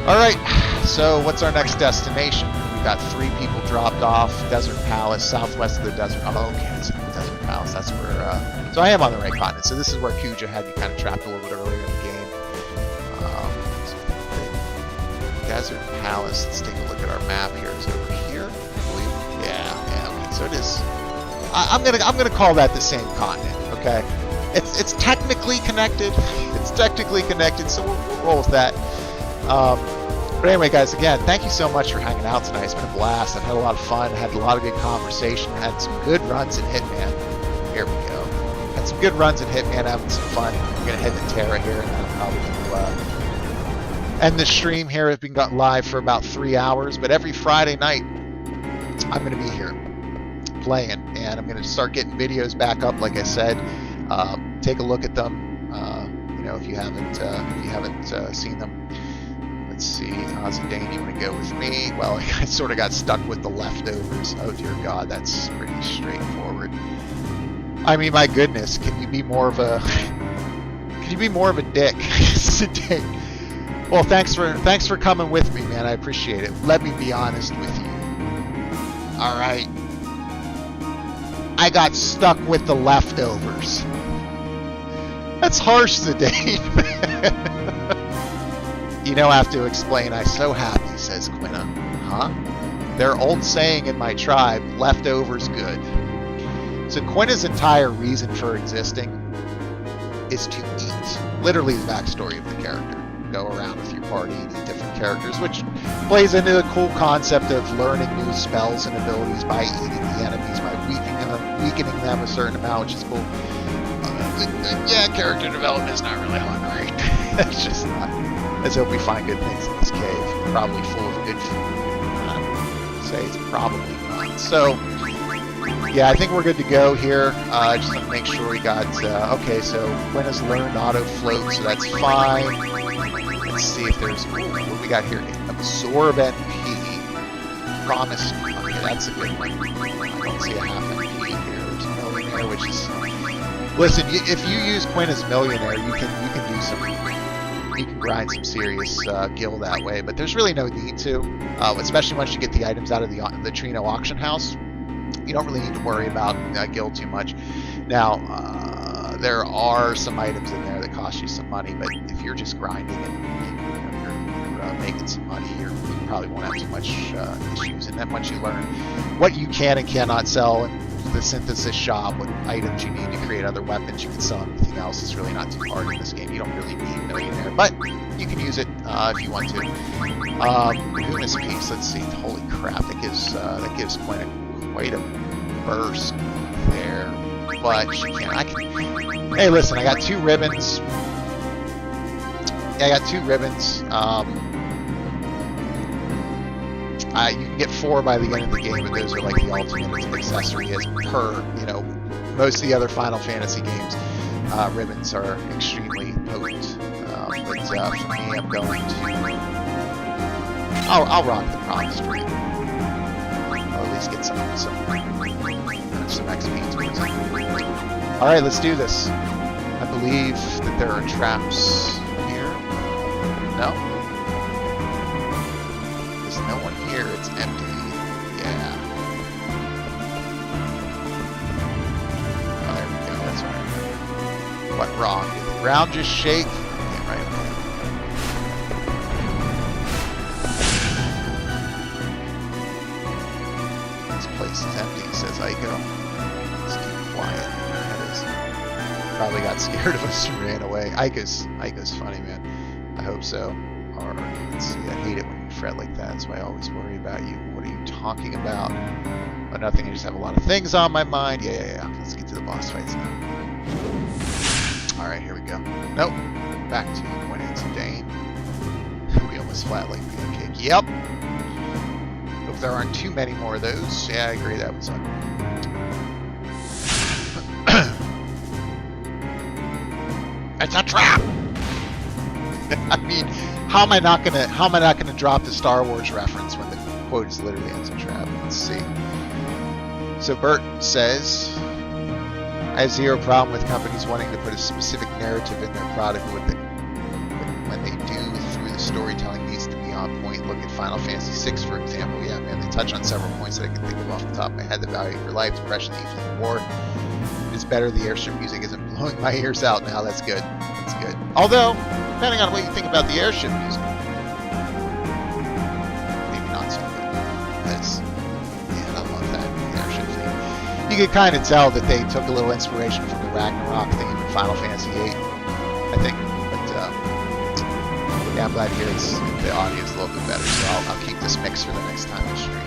All right. So what's our next destination? We've got 3 people dropped off. Desert Palace, southwest of the desert. Oh, okay, it's the Desert Palace. That's where. So I am on the right continent. So this is where Kuja had you kind of trapped a little bit earlier in the game. Desert Palace. Let's take a look at our map here. It's over here, I believe. Yeah. Okay. So it is. I'm gonna call that the same continent. Okay. It's technically connected. It's technically connected. So we'll roll with that. But anyway, guys, again, thank you so much for hanging out tonight. It's been a blast. I've had a lot of fun. Had a lot of good conversation. Had some good runs in Hitman. Here we go. Had some good runs in Hitman. Having some fun. I'm going to head to Terra here, and then I'll probably end the stream here. It's been got live for about 3 hours. But every Friday night, I'm going to be here playing. And I'm going to start getting videos back up, like I said. Take a look at them. You know, if you haven't seen them. Let's see, Zidane, you want to go with me? Well, I sort of got stuck with the leftovers. Oh dear God, that's pretty straightforward. I mean, my goodness, can you be more of a dick, Zidane? Well, thanks for coming with me, man. I appreciate it. Let me be honest with you. All right, I got stuck with the leftovers. That's harsh, Zidane. You don't have to explain. I'm so happy, says Quina. Huh? Their old saying in my tribe, leftovers good. So Quina's entire reason for existing is to eat. Literally the backstory of the character. Go around with your party and eat different characters, which plays into the cool concept of learning new spells and abilities by eating the enemies, by weakening them a certain amount, which is cool. Yeah, character development is not really all great. It's just not. Let's hope we find good things in this cave. Probably full of good food. Say it's probably not. So, yeah, I think we're good to go here. Just want to make sure we got... okay, so Quinn has learned auto float, so that's fine. Let's see if there's... Ooh, what do we got here? Absorb NP. Promise... Okay, that's a good one. I don't see a half NP here. There's a millionaire, which is... Listen, if you use Quinn as millionaire, you can do some... You can grind some serious gil that way, but there's really no need to, especially once you get the items out of the Trino auction house. You don't really need to worry about gil too much. Now, there are some items in there that cost you some money, but if you're just grinding and you're making some money, you probably won't have too much issues. And then once you learn what you can and cannot sell in the synthesis shop, what items you need to create other weapons, you can sell anything else. It's really not too hard in this game. You don't really need millionaire, but you can use it if you want to. Luna's piece. Let's see. Holy crap! That gives quite a burst there. But she can't. I can. Hey, listen. I got 2 ribbons. Yeah, I got 2 ribbons. You can get 4 by the end of the game, but those are like the ultimate accessory as per, most of the other Final Fantasy games. Ribbons are extremely potent. But for me, I'm going to... I'll rock the promise ring. I'll at least get some XP towards it. Alright, let's do this. I believe that there are traps here. No? There's no one here. It's empty. Yeah. Oh, there we go. That's what I remember. What wrong? Did the ground just shake? Yeah, right. This place is empty, says Aiko. Let's keep quiet. That is. Probably got scared of us and ran away. Aiko's funny, man. I hope so. Or, let's see, I hate it when you fret like that. That's why I always worry about you. What are you talking about? Oh, nothing. I just have a lot of things on my mind. Yeah. Let's get to the boss fights now. Alright, here we go. Nope. Back to Point A to Dane. We almost flat like pancake. Yep. Hope there aren't too many more of those. Yeah, I agree. That was on. It's a trap! I mean, how am I not gonna drop the Star Wars reference when the quote is literally "It's a trap"? Let's see. So Bert says, "I have zero problem with companies wanting to put a specific narrative in their product when they do through the storytelling needs to be on point. Look at Final Fantasy VI, for example. Yeah, man, they touch on several points that I can think of off the top of my head. The value of your life, depression, the evening of war. It's better. The airship music isn't blowing my ears out now. That's good. That's good. Although, depending on what you think about the airship music, maybe not so good. Because, man, I love that airship thing. You could kind of tell that they took a little inspiration from the Ragnarok theme in Final Fantasy VIII, I think. But, yeah, I'm glad to hear the audio is a little bit better. So I'll keep this mix for the next time I stream.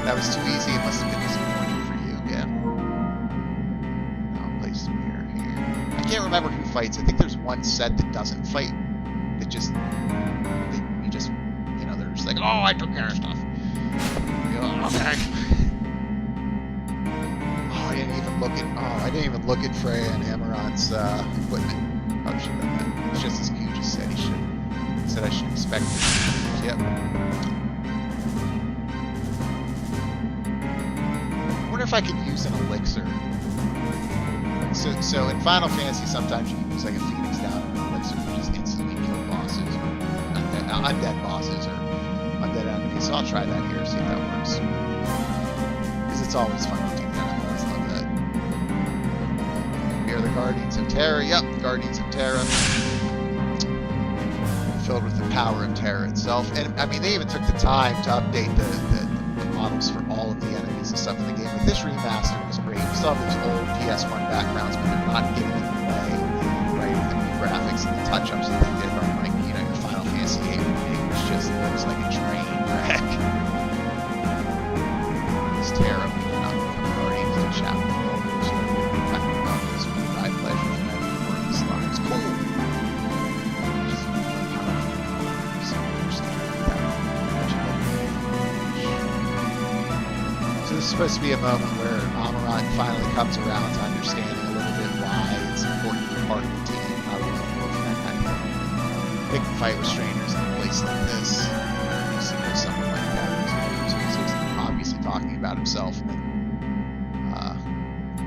That was too easy. It must have been disappointing for you. Yeah. I'll place some here. I can't remember who fights. I think there's one set that doesn't fight. That just, they're just like, oh, I took care of stuff. Okay. Oh, I didn't even look at Freya and Amarant's equipment. Probably should have done that. It's just as Q just said. He said I should expect it. Yep. I wonder if I could use an elixir. So in Final Fantasy, sometimes you can use like a Phoenix Down or an elixir, which just instantly kill bosses, or undead bosses, or undead enemies. So I'll try that here, see if that works. Because it's always fun to do that. I always love that. We are the Guardians of Terra. Yep, Guardians of Terra. Filled with the power of Terra itself. And I mean, they even took the time to update the models for all of the enemies and stuff in the game. But this remaster was great. We still have those old PS1 backgrounds, but they're not getting in the way, right? With the new graphics and the touch-ups that they did on, like, your Final Fantasy VIII, which just looks like a train wreck. This Terra, we cannot become Guardians of Chapter 4, which we're talking about this will provide pleasure for them to work these lines. Cool! Just So this is supposed to be a moment where Amarant finally comes around to understanding a little bit why it's important to be part of the team, how to work for that kind of thing. They can fight with strangers in a place like this. You see someone like that who's obviously talking about himself and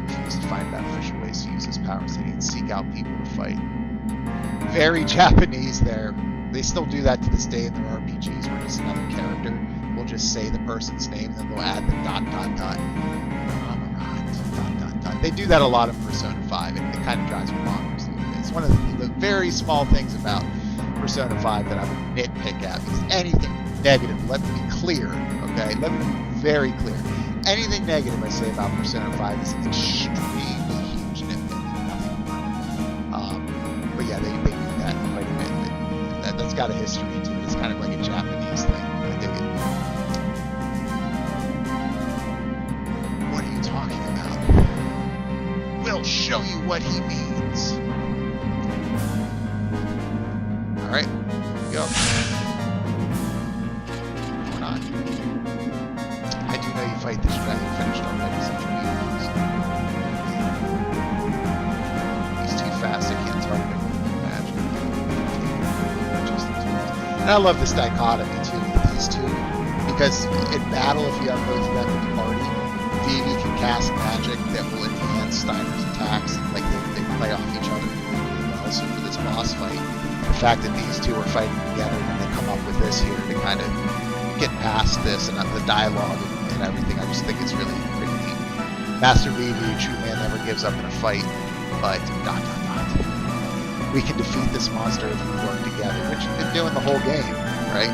refuses to find beneficial ways to use his powers so he can seek out people to fight. Very Japanese there. They still do that to this day in their RPGs where just another character will just say the person's name and then they'll add the ... Amarant, ... They do that a lot in Persona 5. It kind of drives me bonkers a little bit. It's one of the very small things about Persona 5 that I would nitpick at, because anything negative, let me be clear, okay? Let me be very clear. Anything negative I say about Persona 5 is an extremely huge nitpick. But yeah, they do that quite a bit. That's got a history to it. It's kind of like a Japanese thing. I dig it. What are you talking about? We'll show you what he means. Alright, go. Or not. I do know you fight this dragon finished already, so he's too fast, I can't target him with magic. And I love this dichotomy too with these two, because in battle, if you have both of them in the party, Vivi can cast magic that will enhance Steiner's attacks, like they play off each other really well. So for this boss fight, the fact that these two are fighting together and they come up with this here to kind of get past this and the dialogue and everything, I just think it's really pretty neat. Master Vivi, true man, never gives up in a fight, but ... We can defeat this monster if we work together, which we've been doing the whole game, right?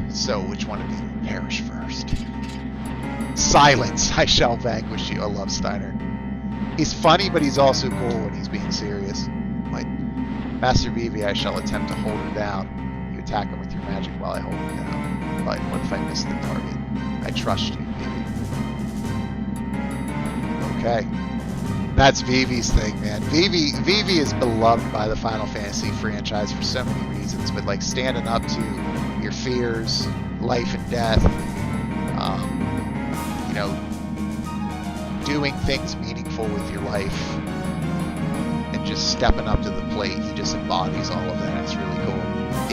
So, which one of you will perish first? Silence! I shall vanquish you. I love Steiner. He's funny, but he's also cool when he's being serious. Like, Master Vivi, I shall attempt to hold her down. You attack him with your magic while I hold her down. But what if I miss the target? I trust you, Vivi. Okay. That's Vivi's thing, man. Vivi is beloved by the Final Fantasy franchise for so many reasons, but like standing up to your fears, life and death, you know, doing things meaningful with your life, and just stepping up to the plate. He just embodies all of that. It's really cool.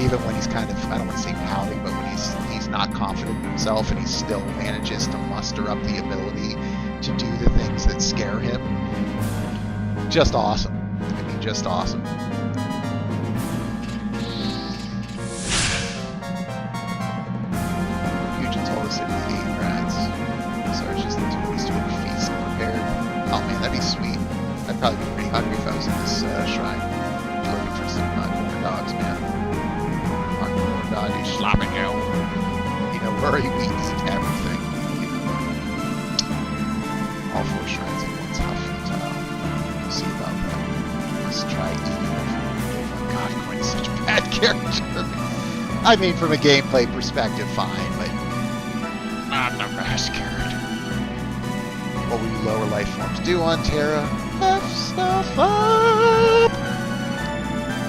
Even when he's kind of, I don't want to say pouting, but when he's not confident in himself and he still manages to muster up the ability to do the things that scare him. Just awesome. I mean, just awesome. Fusion told us that we ate rats. So it's just the two of these two feast prepared. Oh man, that'd be sweet. I'd probably be pretty hungry if I was in this shrine. Looking for some corn dogs, man. Our corn dog is slopping out. You know, where he eats everything. You know. All 4 shrines at once. How futile. See about that. Let's try eating. Oh my god, Coin is such a bad character. I mean, from a gameplay perspective, fine, but not the best character. What will you lower life forms do on Terra? F stuff up!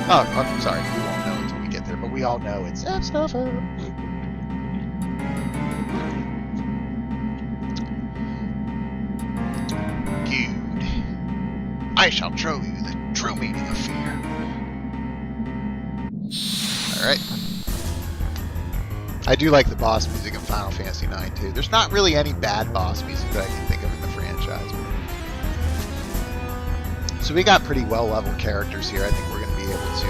Oh, I'm sorry, we won't know until we get there, but we all know it's F stuff up. I shall show you the true meaning of fear. Alright. I do like the boss music in Final Fantasy IX too. There's not really any bad boss music that I can think of in the franchise. So we got pretty well-leveled characters here. I think we're going to be able to...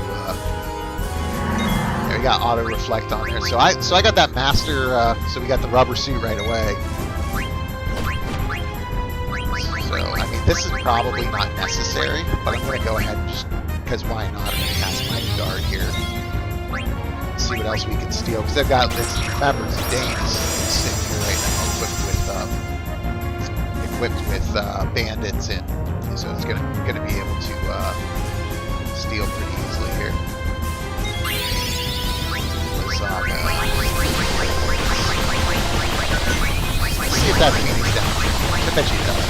yeah, we got auto-reflect on there. So I got that master... so we got the rubber suit right away. So, I mean, this is probably not necessary, but I'm going to go ahead and just, because why not, I'm going to cast my guard here. See what else we can steal, because I've got this, remember, Zidane is sitting here right now, equipped with bandits, and so it's going to be able to steal pretty easily here. Let's see if that Phoenix down. I bet you does.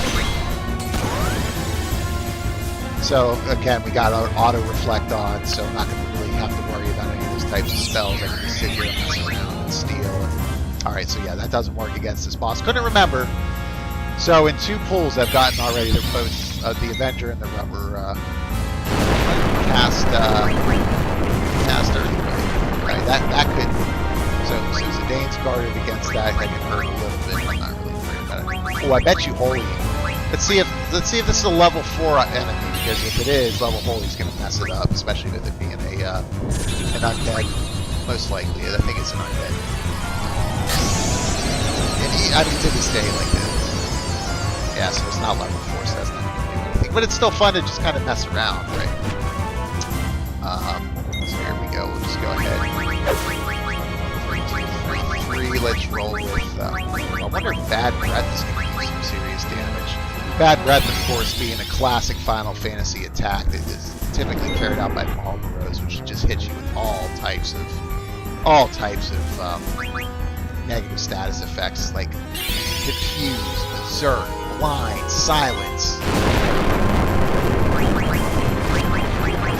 So again, we got our auto reflect on, so I'm not going to really have to worry about any of those types of spells. I can just sit here and mess around and steal. Alright, so yeah, that doesn't work against this boss. Couldn't remember. So in 2 pulls I've gotten already, they're both the Avenger and the Rubber cast Earthquake. Right, that could... So Zidane's guarded against that can hurt a little bit. I'm not really worried about it. Oh, I bet you Holy. Let's see if this is a level 4 enemy, because if it is, level Holy's gonna mess it up, especially with it being an undead. Most likely, I think it's an undead. And I mean, to this day, like this. Yeah, so it's not level 4, so that's not gonna do anything but it's still fun to just kind of mess around, right? So here we go. We'll just go ahead. 3, 2, 3, 3. Let's roll with. I wonder if Bad Breath is going to do some serious damage. Bad Breath, of course, being a classic Final Fantasy attack that is typically carried out by Malboros, which just hits you with all types of negative status effects like confuse, berserk, blind, silence.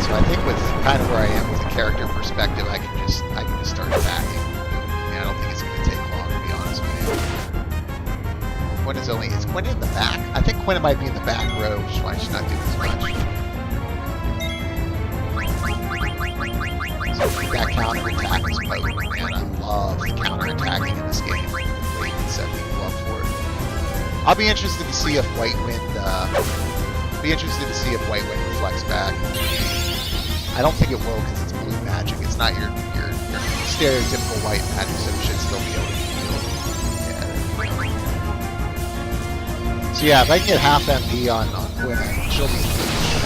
So I think with kind of where I am with the character perspective, I can just start attacking. Yeah, I don't think it's going to take long, to be honest with you. Is Quinn in the back? I think Quinn might be in the back row, which is why she's not doing as much. So that counter attack is potent, man. I love the counter attacking in this game. They can set people up for it. I'll be interested to see if White Wind reflects back. I don't think it will because it's blue magic. It's not your stereotypical white magic, so we should still be able to do it. Yeah. So yeah, if I can get half MP on Quinn, she'll be huge if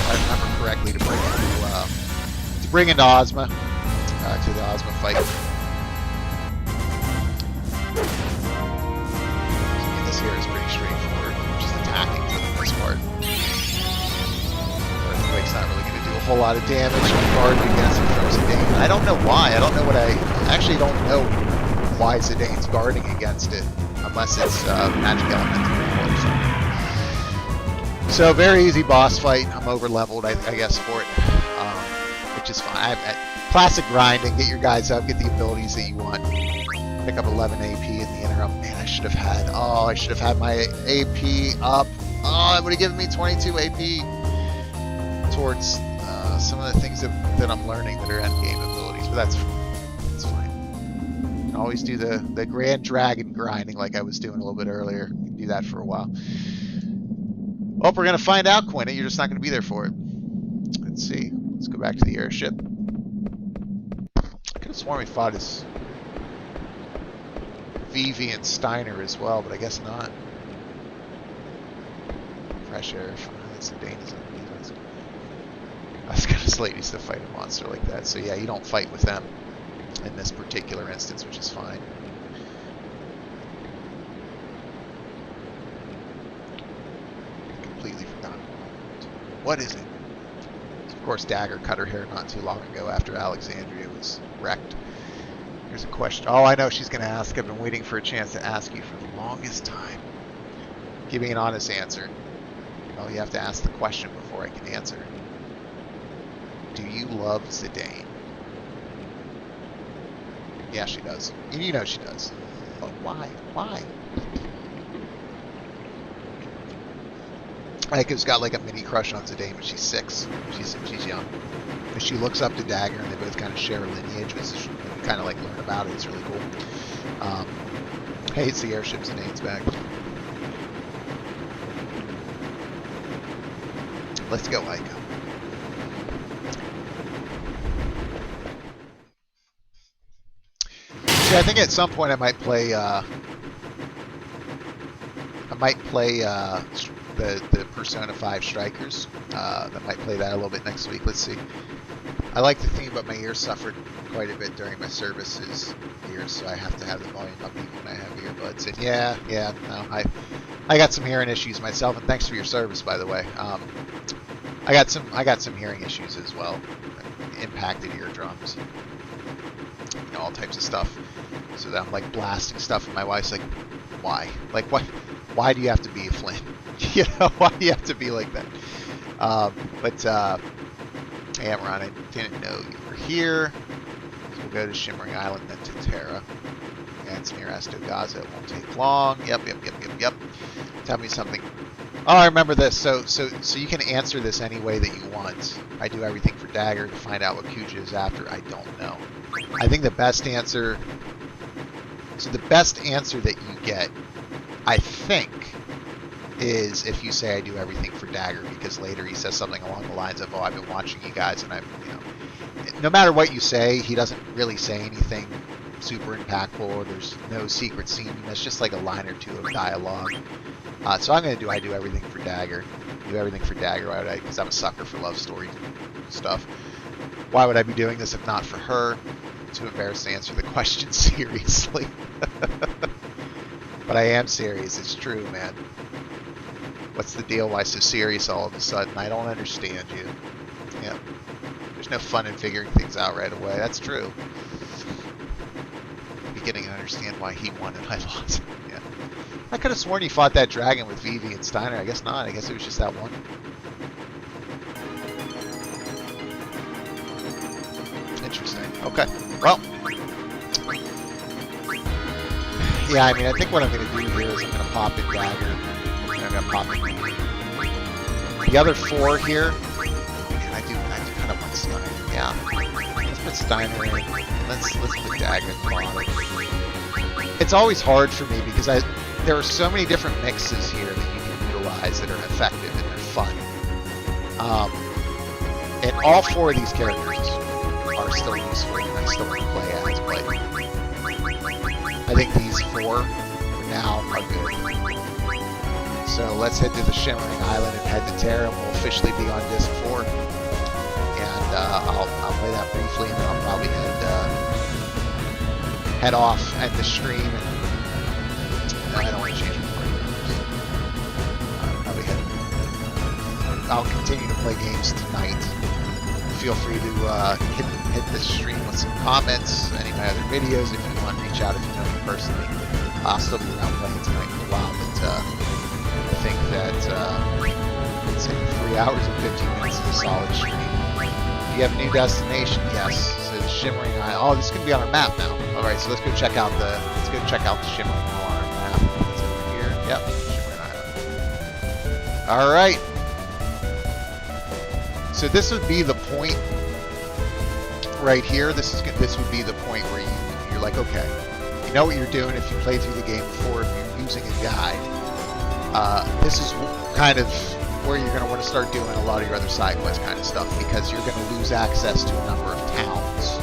I remember correctly, to bring into Ozma, to the Ozma fight. This here is pretty straightforward, just attacking for the most part. Earthquake's not really going to do a whole lot of damage. I'm guarded against it from Zidane. I don't know why. I actually don't know why Zidane's guarding against it, unless it's magic element or something. So very easy boss fight. I'm over leveled, I guess, for it, which is fine. Classic grinding. Get your guys up. Get the abilities that you want. Pick up 11 AP in the interim. Man, I should have had my AP up. Oh, it would have given me 22 AP towards some of the things that I'm learning that are end game abilities. But that's fine. You can always do the Grand Dragon grinding like I was doing a little bit earlier. You can do that for a while. Well, we're going to find out, Quinny. You're just not going to be there for it. Let's see. Let's go back to the airship. I could have sworn we fought as Vivi and Steiner as well, but I guess not. Fresh air. That's the Danes. I was going to slate used to fight a monster like that. So yeah, you don't fight with them in this particular instance, which is fine. Completely forgotten. What is it? Of course, Dagger cut her hair not too long ago after Alexandria was wrecked. Here's a question. Oh, I know she's going to ask. I've been waiting for a chance to ask you for the longest time. Give me an honest answer. Well, you have to ask the question before I can answer. Do you love Zidane? Yeah, she does. And you know she does. But why? Why? Aiko's got like a mini crush on Zidane when she's 6. She's young. And she looks up to Dagger, and they both kind of share a lineage, which you kind of like learn about it. It's really cool. Hey, it's the airship. Zidane's back. Let's go, Aiko. See, I think at some point I might play the Persona 5 Strikers. I might play that a little bit next week. Let's see. I like the theme, but my ears suffered quite a bit during my services here, so I have to have the volume up even when I have earbuds. And yeah, no, I got some hearing issues myself, and thanks for your service, by the way. I got some hearing issues as well, impacted eardrums, you know, all types of stuff. So that I'm like blasting stuff, and my wife's like, "Why? Like, what? Why do you have to be a Flynn? You know, why do you have to be like that?" Hey, Amaran, I didn't know you were here. So we'll go to Shimmering Island, then to Terra. Yeah, it's near Astogaza. It won't take long. Yep. Tell me something. Oh, I remember this. So you can answer this any way that you want. I do everything for Dagger to find out what Kuja is after. I don't know. I think the best answer... So the best answer that you get, I think, is if you say I do everything for Dagger, because later he says something along the lines of, "Oh, I've been watching you guys," and I'm, you know, no matter what you say, he doesn't really say anything super impactful. There's no secret scene. It's just like a line or two of dialogue. So I'm gonna do everything for Dagger. Do everything for Dagger. Why would I? Because I'm a sucker for love story stuff. Why would I be doing this if not for her? Too embarrassed to answer the question seriously. But I am serious. It's true, man. What's the deal? Why so serious all of a sudden? I don't understand you. Yeah. There's no fun in figuring things out right away. That's true. Beginning to understand why he won and I lost. Yeah. I could have sworn he fought that dragon with Vivi and Steiner. I guess not. I guess it was just that one. Interesting. Okay. Well. Yeah, I mean, I think what I'm going to do here is I'm going to pop in Dagger. And I'm going to pop in the other 4 here. And I do kind of want Steiner. Yeah. Let's put Steiner in. Let's put Dagger in the bottom. It's always hard for me because there are so many different mixes here that you can utilize that are effective and they're fun. And all 4 of these characters are still useful and I still want to play as, but I think these 4 for now are good. So let's head to the Shimmering Island and head to Terra, and we'll officially be on Disc 4. And I'll play that briefly, and then I'll probably head off at the stream. And I don't want to change my programs. I'll continue to play games tonight. Feel free to hit the stream with some comments, any of my other videos if you want to reach out if you know me personally. I'll still be around playing tonight for a while, but I think that let's say 3 hours and 15 minutes is a solid stream. Do you have a new destination? Yes. So the Shimmering Island. Oh, this is gonna be on our map now. Alright, so let's go check out the Shimmering Island on our map. It's over here. Yep, Shimmering Island. Alright. So this would be the point right here. This would be the point where you're like, okay, you know what you're doing if you play through the game before, if you're using a guide. This is kind of where you're going to want to start doing a lot of your other side quest kind of stuff, because you're going to lose access to a number of towns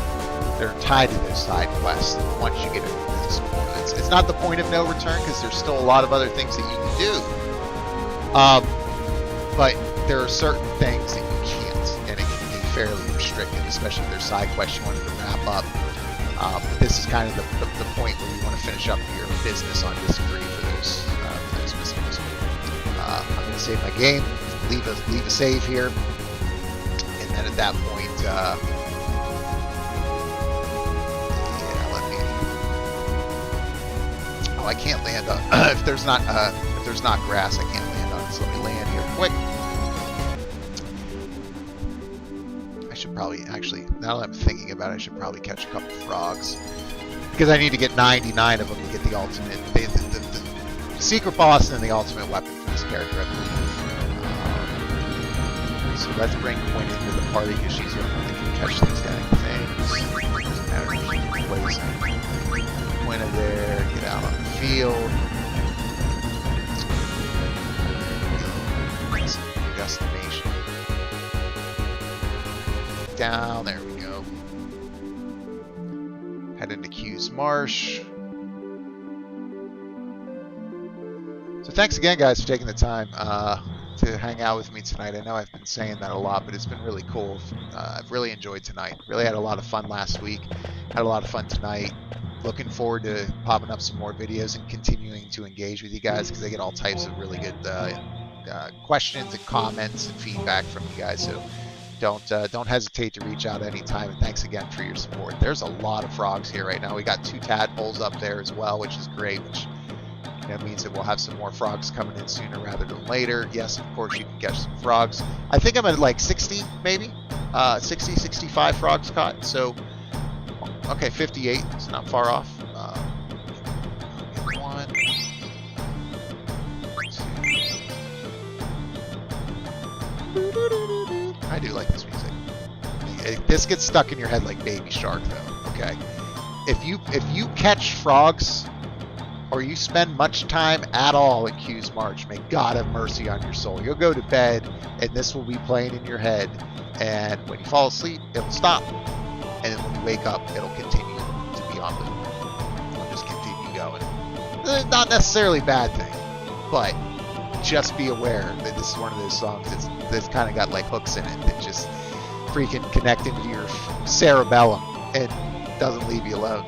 that are tied to those side quests once you get into this point. It's not the point of no return, because there's still a lot of other things that you can do. But there are certain things that you can't, and it can be fairly restricted, especially if there's side quests you want to wrap up. But this is kind of the point where you want to finish up your business on Disc 3 for those missions. I'm going to save my game, leave a save here, and then at that point, yeah, I can't land on if there's not grass, I can't land on it. So let me land here quick. I should probably actually, now that I'm thinking about it, I should probably catch a couple frogs, because I need to get 99 of them to get the ultimate, the secret boss and the ultimate weapon for this character, I believe. So let's bring Quinn into the party, because she's the only one that can catch these dang things. Doesn't matter if she's placing Quinn there, get out on the field. Destination. Down, there we go. Head into Q's Marsh. So thanks again, guys, for taking the time to hang out with me tonight. I know I've been saying that a lot, but it's been really cool. I've really enjoyed tonight. Really had a lot of fun last week. Had a lot of fun tonight. Looking forward to popping up some more videos and continuing to engage with you guys, because I get all types of really good questions and comments and feedback from you guys. So don't hesitate to reach out anytime. And thanks again for your support. There's a lot of frogs here right now. We got 2 tadpoles up there as well, which is great. Which means that we'll have some more frogs coming in sooner rather than later. Yes, of course, you can catch some frogs. I think I'm at like 60, maybe 60, 65 frogs caught. So okay, 58. It's not far off. 1, 2. I do like this music. This gets stuck in your head like Baby Shark, though. Okay, if you catch frogs, or you spend much time at all in Q's March, may God have mercy on your soul. You'll go to bed, and this will be playing in your head, and when you fall asleep, it'll stop, and then when you wake up, it'll continue to be on loop. Not necessarily a bad thing, but just be aware that this is one of those songs that's kind of got like hooks in it that just freaking connect into your cerebellum and doesn't leave you alone.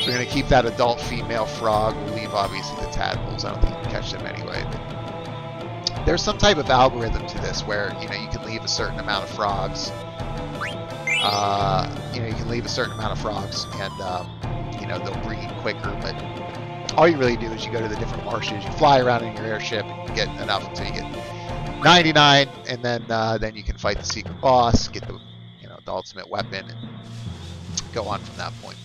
So we're going to keep that adult female frog. We'll leave obviously the tadpoles. I don't think you can catch them anyway. But there's some type of algorithm to this where, you know, you can leave a certain amount of frogs. You know, you can leave a certain amount of frogs and, you know, they'll breed quicker. But all you really do is you go to the different marshes, you fly around in your airship, and you get enough until you get 99, and then you can fight the secret boss, get the, you know, the ultimate weapon, and go on from that point.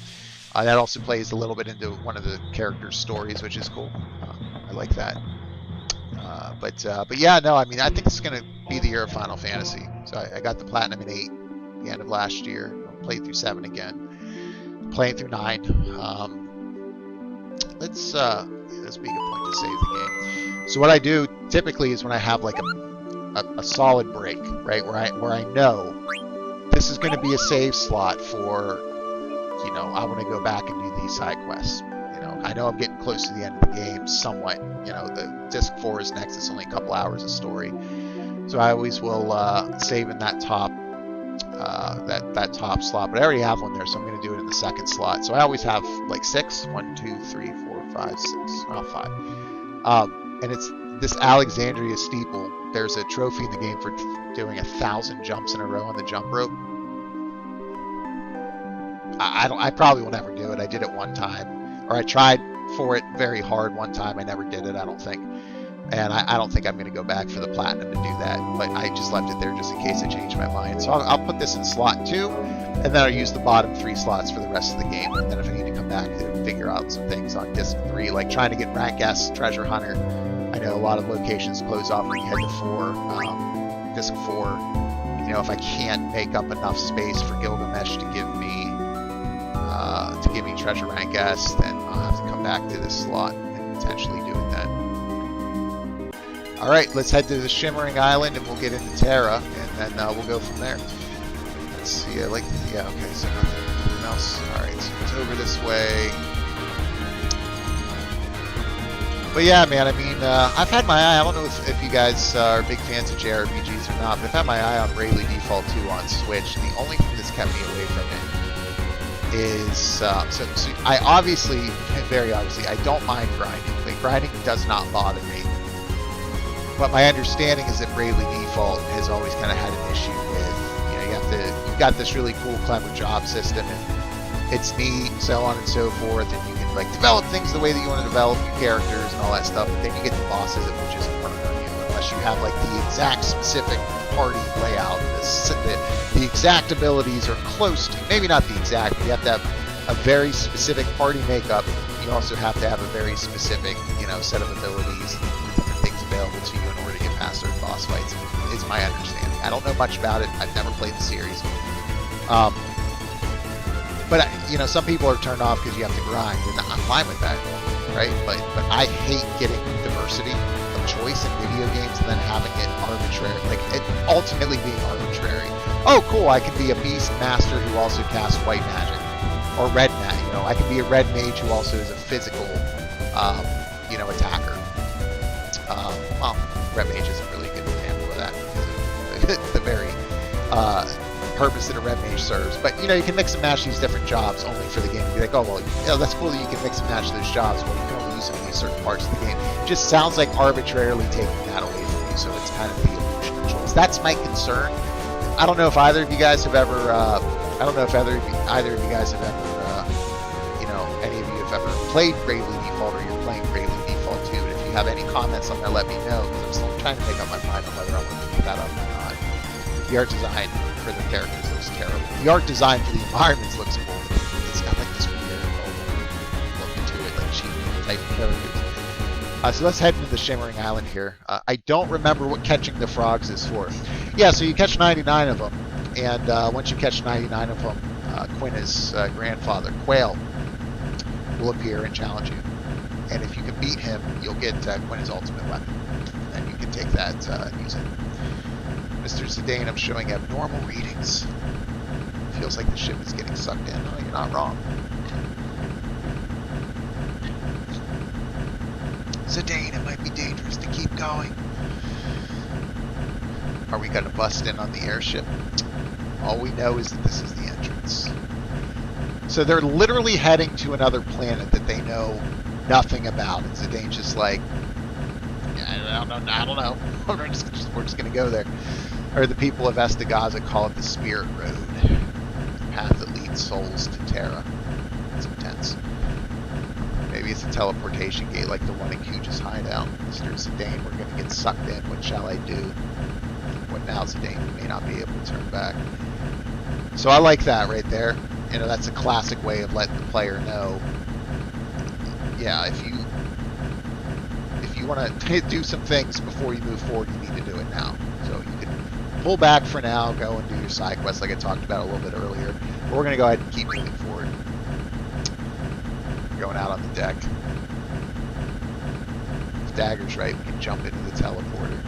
That also plays a little bit into one of the characters' stories, which is cool. I like that. But yeah, no, I mean, I think it's going to be the year of Final Fantasy. So I got the platinum in 8 at the end of last year. Played through 7 again. Playing through 9. This would be a good point to save the game. So what I do typically is when I have like a solid break, right, where I know this is going to be a save slot for, you know, I want to go back and do these side quests. You know, I know I'm getting close to the end of the game somewhat. You know, the disc 4 is next. It's only a couple hours of story, so I always will save in that top that top slot. But I already have one there, so I'm going to do it in the second slot. So I always have like 6, 1, 2, 3, 4, 5, 6, not 5. And it's this Alexandria steeple. There's a trophy in the game for doing 1,000 jumps in a row on the jump rope. I probably will never do it. I did it one time, or I tried for it very hard one time. I never did it, I don't think. And I don't think I'm going to go back for the platinum to do that. But I just left it there just in case I change my mind. So I'll put this in slot 2, and then I'll use the bottom 3 slots for the rest of the game. And then if I need to come back and figure out some things on disc 3, like trying to get rank S Treasure Hunter. I know a lot of locations close off when you head to 4. Disc 4, you know, if I can't make up enough space for Gilgamesh to give me Treasure Rank S, then I'll have to come back to this slot and potentially do it then. Alright, let's head to the Shimmering Island and we'll get into Terra, and then we'll go from there. Let's see, yeah, okay, so nothing else. Alright, so it's over this way. But yeah, man, I mean, I've had my eye, I don't know if you guys are big fans of JRPGs or not, but I've had my eye on Bravely Default 2 on Switch. The only thing that's kept me away from it is, so I obviously, very obviously, I don't mind grinding. Like, grinding does not bother me. But my understanding is that Bravely Default has always kind of had an issue with, you know, you've got this really cool, clever job system, and it's neat, so on and so forth, and you can, like, develop things the way that you want to develop your characters and all that stuff, but then you get the bosses, which is a murder, you know, unless you have, like, the exact specific party layout, the exact abilities are close to, maybe not the exact, but you have to have a very specific party makeup. You also have to have a very specific, you know, set of abilities and different things available to you in order to get past certain boss fights, is my understanding. I don't know much about it. I've never played the series. But, you know, some people are turned off because you have to grind, and I'm fine with that, right? But I hate getting diversity of choice in video games and then having it arbitrary, like it ultimately being arbitrary. Oh, cool, I can be a beast master who also casts white magic, or red magic. You know, I can be a red mage who also is a physical, you know, attacker. Well, red mage isn't really a good example of that because of the very purpose that a red mage serves. But, you know, you can mix and match these different jobs only for the game. And be like, oh, well, you know, that's cool that you can mix and match those jobs. Well, you can only use them in these certain parts of the game. It just sounds like arbitrarily taking that away from you. So it's kind of the illusion of choice. That's my concern. I don't know if either of you guys have ever, I don't know if either of you guys have ever, you know, any of you have ever played Bravely Default or you're playing Bravely Default 2. But if you have any comments on that, let me know, because I'm still trying to make up my mind on whether I want to pick that up or not. The art design for the characters looks terrible. The art design for the environments looks cool. It's got like this weird look to it, like cheap type of characters. So let's head into the Shimmering Island here. I don't remember what catching the frogs is for. Yeah, so you catch 99 of them, and once you catch 99 of them, Quina's grandfather, Quail, will appear and challenge you. And if you can beat him, you'll get Quina's ultimate weapon. And then you can take that and use it. Mr. Zidane, I'm showing abnormal readings. Feels like the ship is getting sucked in. Oh, you're not wrong. Zidane, it might be dangerous to keep going. Are we gonna bust in on the airship? All we know is that this is the entrance. So they're literally heading to another planet that they know nothing about. And Zidane's just like, yeah, I don't know. we're just gonna go there. Or the people of Estegaza call it the Spirit Road, the path that leads souls to Terra. It's intense. Maybe it's a teleportation gate like the one in Kuja's hideout. Mr. Zidane, we're gonna get sucked in. What shall I do? What now, Zidane? We may not be able to turn back. So I like that right there. You know, that's a classic way of letting the player know. Yeah, if you want to do some things before you move forward, you need to do it now. So you can pull back for now, go and do your side quest like I talked about a little bit earlier. But we're going to go ahead and keep moving forward. Going out on the deck. If Dagger's right, we can jump into the teleporter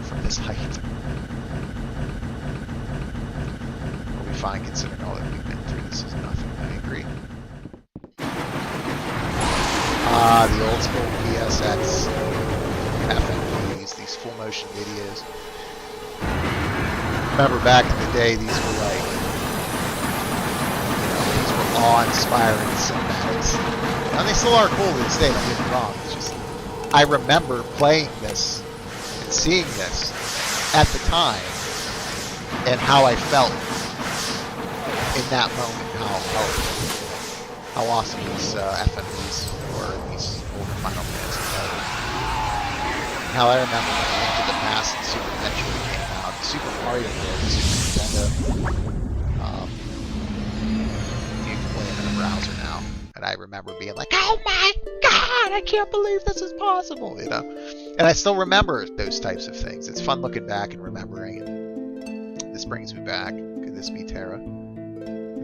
from this height. We'll be fine considering all that we've been through. This is nothing. I agree. Ah, the old school PSX FMVs, these full motion videos. Remember back in the day, these were like, you know, these were awe-inspiring cinematics. And they still are cool to this day, don't get me wrong. It's just, I remember playing this and seeing this at the time and how I felt in that moment, how awesome these FMVs were, these older Final Fantasy titles. How I remember when Link to the Past and Super Metroid came out, Super Mario World, Super Nintendo. You can play it in a browser now, and I remember being like, "Oh my God, I can't believe this is possible!" You know, and I still remember those types of things. It's fun looking back and remembering, and this brings me back. Could this be Terra?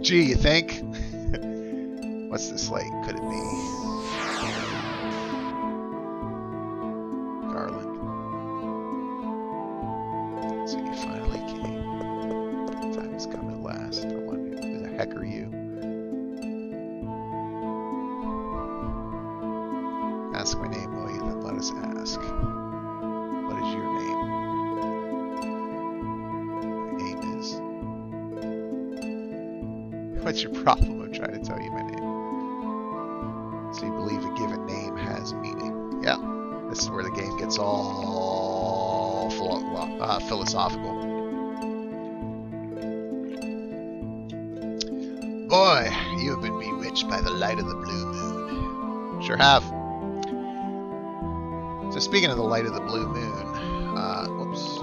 Gee, you think? What's this like? Could it be Garland? So you finally came. Time has come at last. I wonder who the heck are you? Ask my name, will you? Then let us ask. What is your name? My name is... What's your problem? I'm trying to tell you my name. So you believe a given name has meaning. Yeah, this is where the game gets all philosophical. Boy, you have been bewitched by the light of the blue moon. Sure have. So speaking of the light of the blue moon, whoops.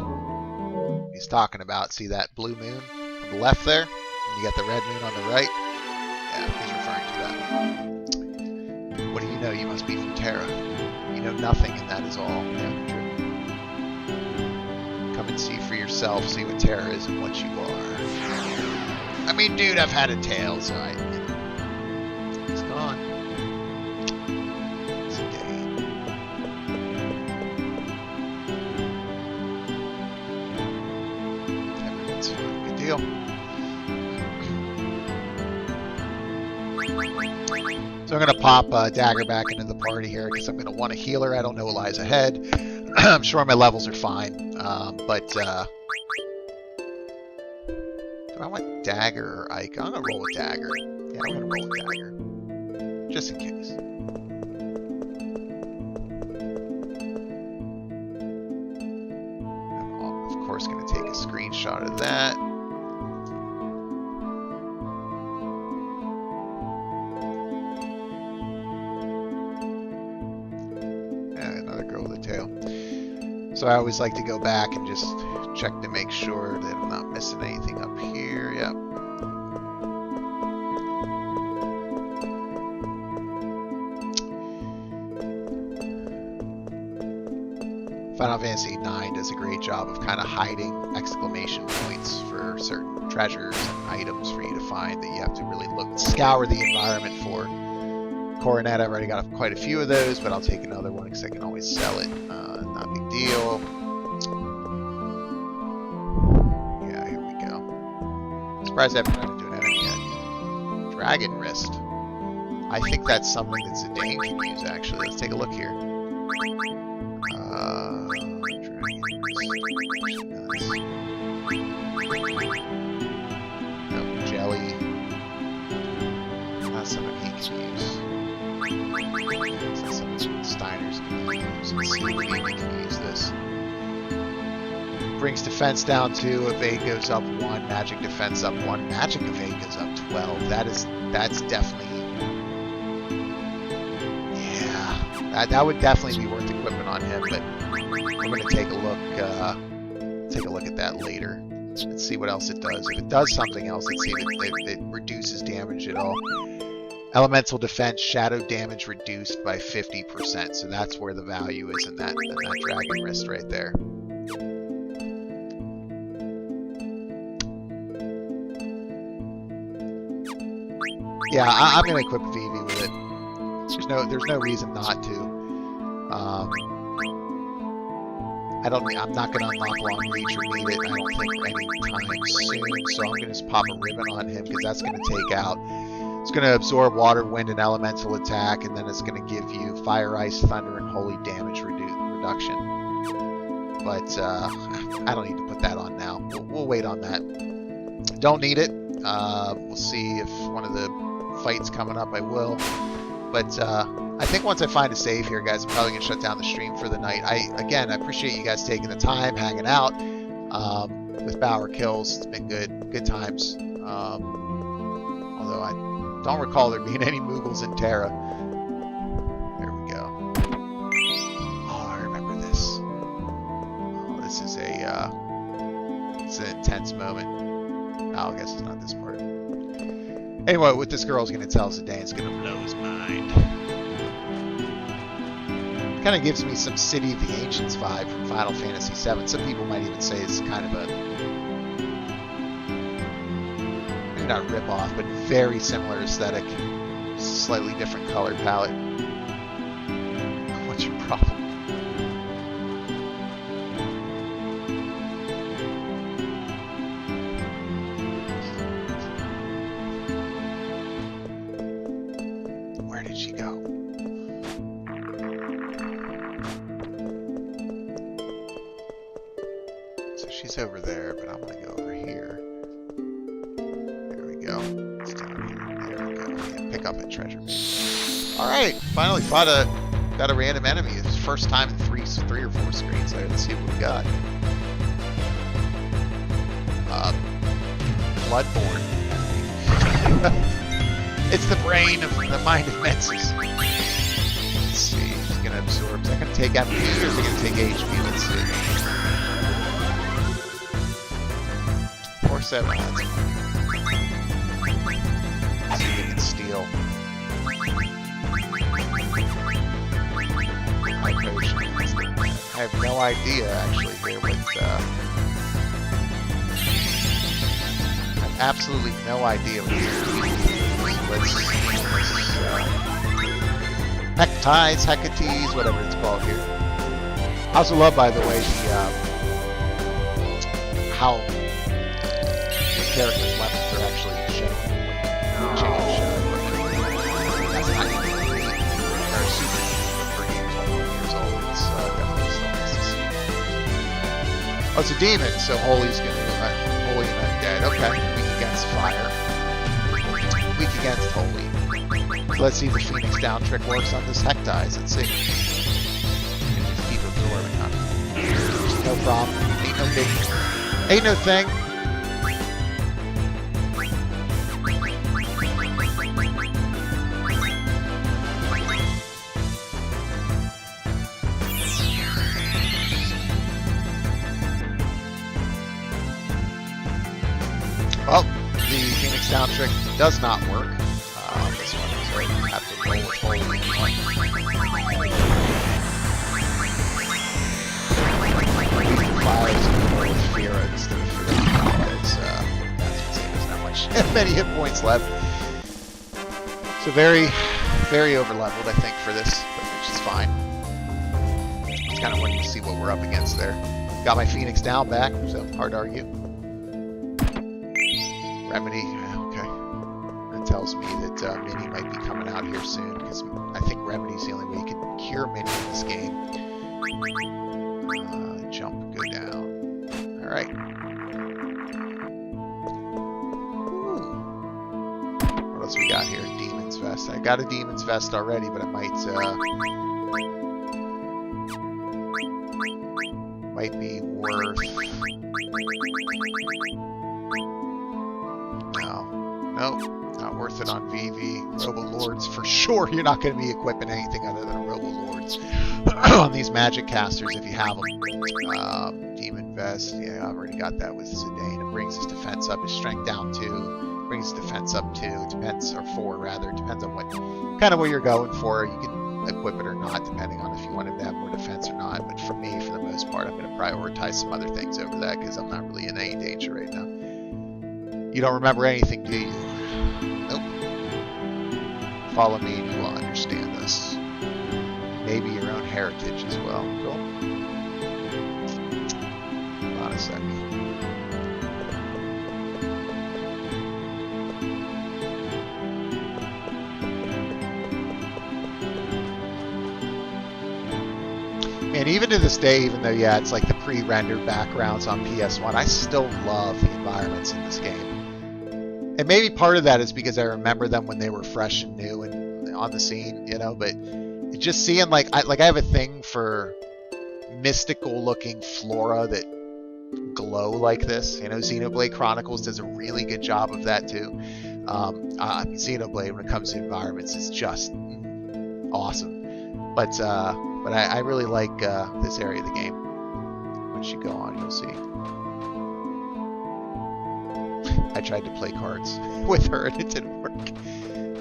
He's talking about, see that blue moon on the left there? And you got the red moon on the right? Yeah, he's referring to that. What do you know? You must be from Terra. You know nothing, and that is all. Yeah, true. Come and see for yourself, see what Terra is and what you are. I mean, dude, I've had a tale, so I... It's gone. It's a day. Everyone's fine. Good deal. So I'm going to pop Dagger back into the party here because I'm going to want a healer. I don't know what lies ahead. I'm sure my levels are fine. But do I want Dagger or Ike? I'm going to roll with Dagger. Yeah, I'm going to roll with Dagger. Just in case. I'm, of course, going to take a screenshot of that. So I always like to go back and just check to make sure that I'm not missing anything up here. Yep. Final Fantasy IX does a great job of kind of hiding exclamation points for certain treasures and items for you to find that you have to really scour the environment for. Coronet, I've already got quite a few of those, but I'll take another one because I can always sell it. Not a big deal. Yeah, here we go. Surprised I haven't run into an enemy yet. Dragon Wrist. I think that's something that Zidane can use, actually. Let's take a look here. No, jelly. Not something he can use. That's something Steiner's can use. Let's see if we can use this. Brings defense down 2, evade goes up 1, magic defense up 1, magic evade goes up 12. That's definitely, yeah, that would definitely be worth equipment on him. But we're gonna take a look at that later. Let's see what else it does. If it does something else, let's see if it reduces damage at all. Elemental defense, shadow damage reduced by 50%. So that's where the value is in that dragon wrist right there. Yeah, I'm gonna equip Vivi with it. There's no reason not to. I'm not gonna unlock long reach or need it. I don't think any time soon. So I'm gonna just pop a ribbon on him because that's gonna take out. It's gonna absorb water, wind, and elemental attack, and then it's gonna give you fire, ice, thunder, and holy damage reduction. But I don't need to put that on now. We'll wait on that. Don't need it. We'll see if one of the fights coming up, I will. But I think once I find a save here, guys, I'm probably gonna shut down the stream for the night. I appreciate you guys taking the time, hanging out with BauerKillz. It's been good times. Although I don't recall there being any Moogles in Terra. There we go. Oh, I remember this. Oh, this is it's an intense moment. Oh, I guess it's not this part. Anyway, what this girl's going to tell Zidane is going to blow his mind. Kind of gives me some City of the Ancients vibe from Final Fantasy VII. Some people might even say it's kind of a, maybe not rip-off, but very similar aesthetic. Slightly different color palette. What's your problem? Where did she go? So she's over there, but I'm gonna go over here. There we go. It's down here. There we go. Yeah, pick up a treasure. Alright, finally got a random enemy. It's the first time in three or four screens. Let's see what we got. Bloodborne. It's the brain of the mind of Mensis. Let's see, she's gonna absorb. Is that gonna take MP or is it gonna take HP? Let's see. 4-7. Let's see if we can steal. My potion. I have no idea actually here, but I have absolutely no idea what this is. Let's Hectize, Hecates, whatever it's called here. I also love, by the way, how the characters' weapons are actually shown. Change. That's not even they're super for years old. It's definitely still nice to see. Oh, it's a demon, so Holy's gonna Holy and Undead. Okay, weak against fire. Weak against Holy. So let's see if the Phoenix down trick works on this Hectize. Let's see. Just keep absorbing, huh? No problem. Ain't no big. Ain't no thing. Well, the Phoenix down trick does not work. This one is right. Have to roll with Holy. Fires and with Fira instead of Fira because there's not many hit points left. So very over leveled I think for this, which is fine. Just kind of wanting to see what we're up against there. Got my Phoenix down back, so hard to argue. Remedy, okay. I'm gonna tells me that Mini might be coming out here soon, because I think Remedy's the only way you can cure Mini in this game. Jump, go down. Alright. What else we got here? Demon's Vest. I got a Demon's Vest already, but I might be worth... Nope, not worth it on VV. Robo-Lords, for sure you're not going to be equipping anything other than Robo-Lords on these Magic Casters if you have them. Demon Vest, yeah, I've already got that with Zidane. It brings his defense up, his strength down 2. Brings his defense up 2. It depends, or 4 rather. It depends on what kind of what you're going for. You can equip it or not, depending on if you wanted to have more defense or not. But for me, for the most part, I'm going to prioritize some other things over that because I'm not really in any danger right now. You don't remember anything, do you? Nope. Follow me and you will understand this. Maybe your own heritage as well. Cool. Hold on a second. And even to this day, even though, yeah, it's like the pre-rendered backgrounds on PS1, I still love the environments in this game. And maybe part of that is because I remember them when they were fresh and new and on the scene, you know, but just seeing, like I have a thing for mystical-looking flora that glow like this. You know, Xenoblade Chronicles does a really good job of that, too. Xenoblade, when it comes to environments, is just awesome. But I really like this area of the game. Once you go on, you'll see. I tried to play cards with her and it didn't work.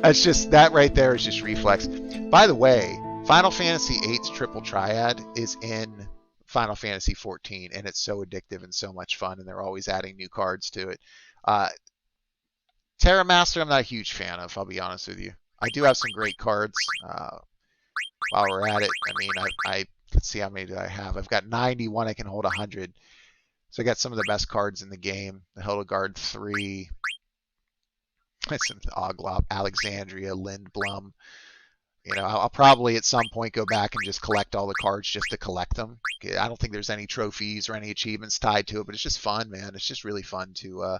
That's just, that right there is just reflex. By the way, Final Fantasy VIII's Triple Triad is in Final Fantasy XIV, and it's so addictive and so much fun, and they're always adding new cards to it. Terra Master, I'm not a huge fan of, I'll be honest with you. I do have some great cards. While we're at it, I mean, let's see how many do I have. I've got 91, I can hold 100. So I got some of the best cards in the game. The Hildegard 3, some Oglop, Alexandria, Lindblum. You know, I'll probably at some point go back and just collect all the cards just to collect them. I don't think there's any trophies or any achievements tied to it, but it's just fun, man. It's just really fun to,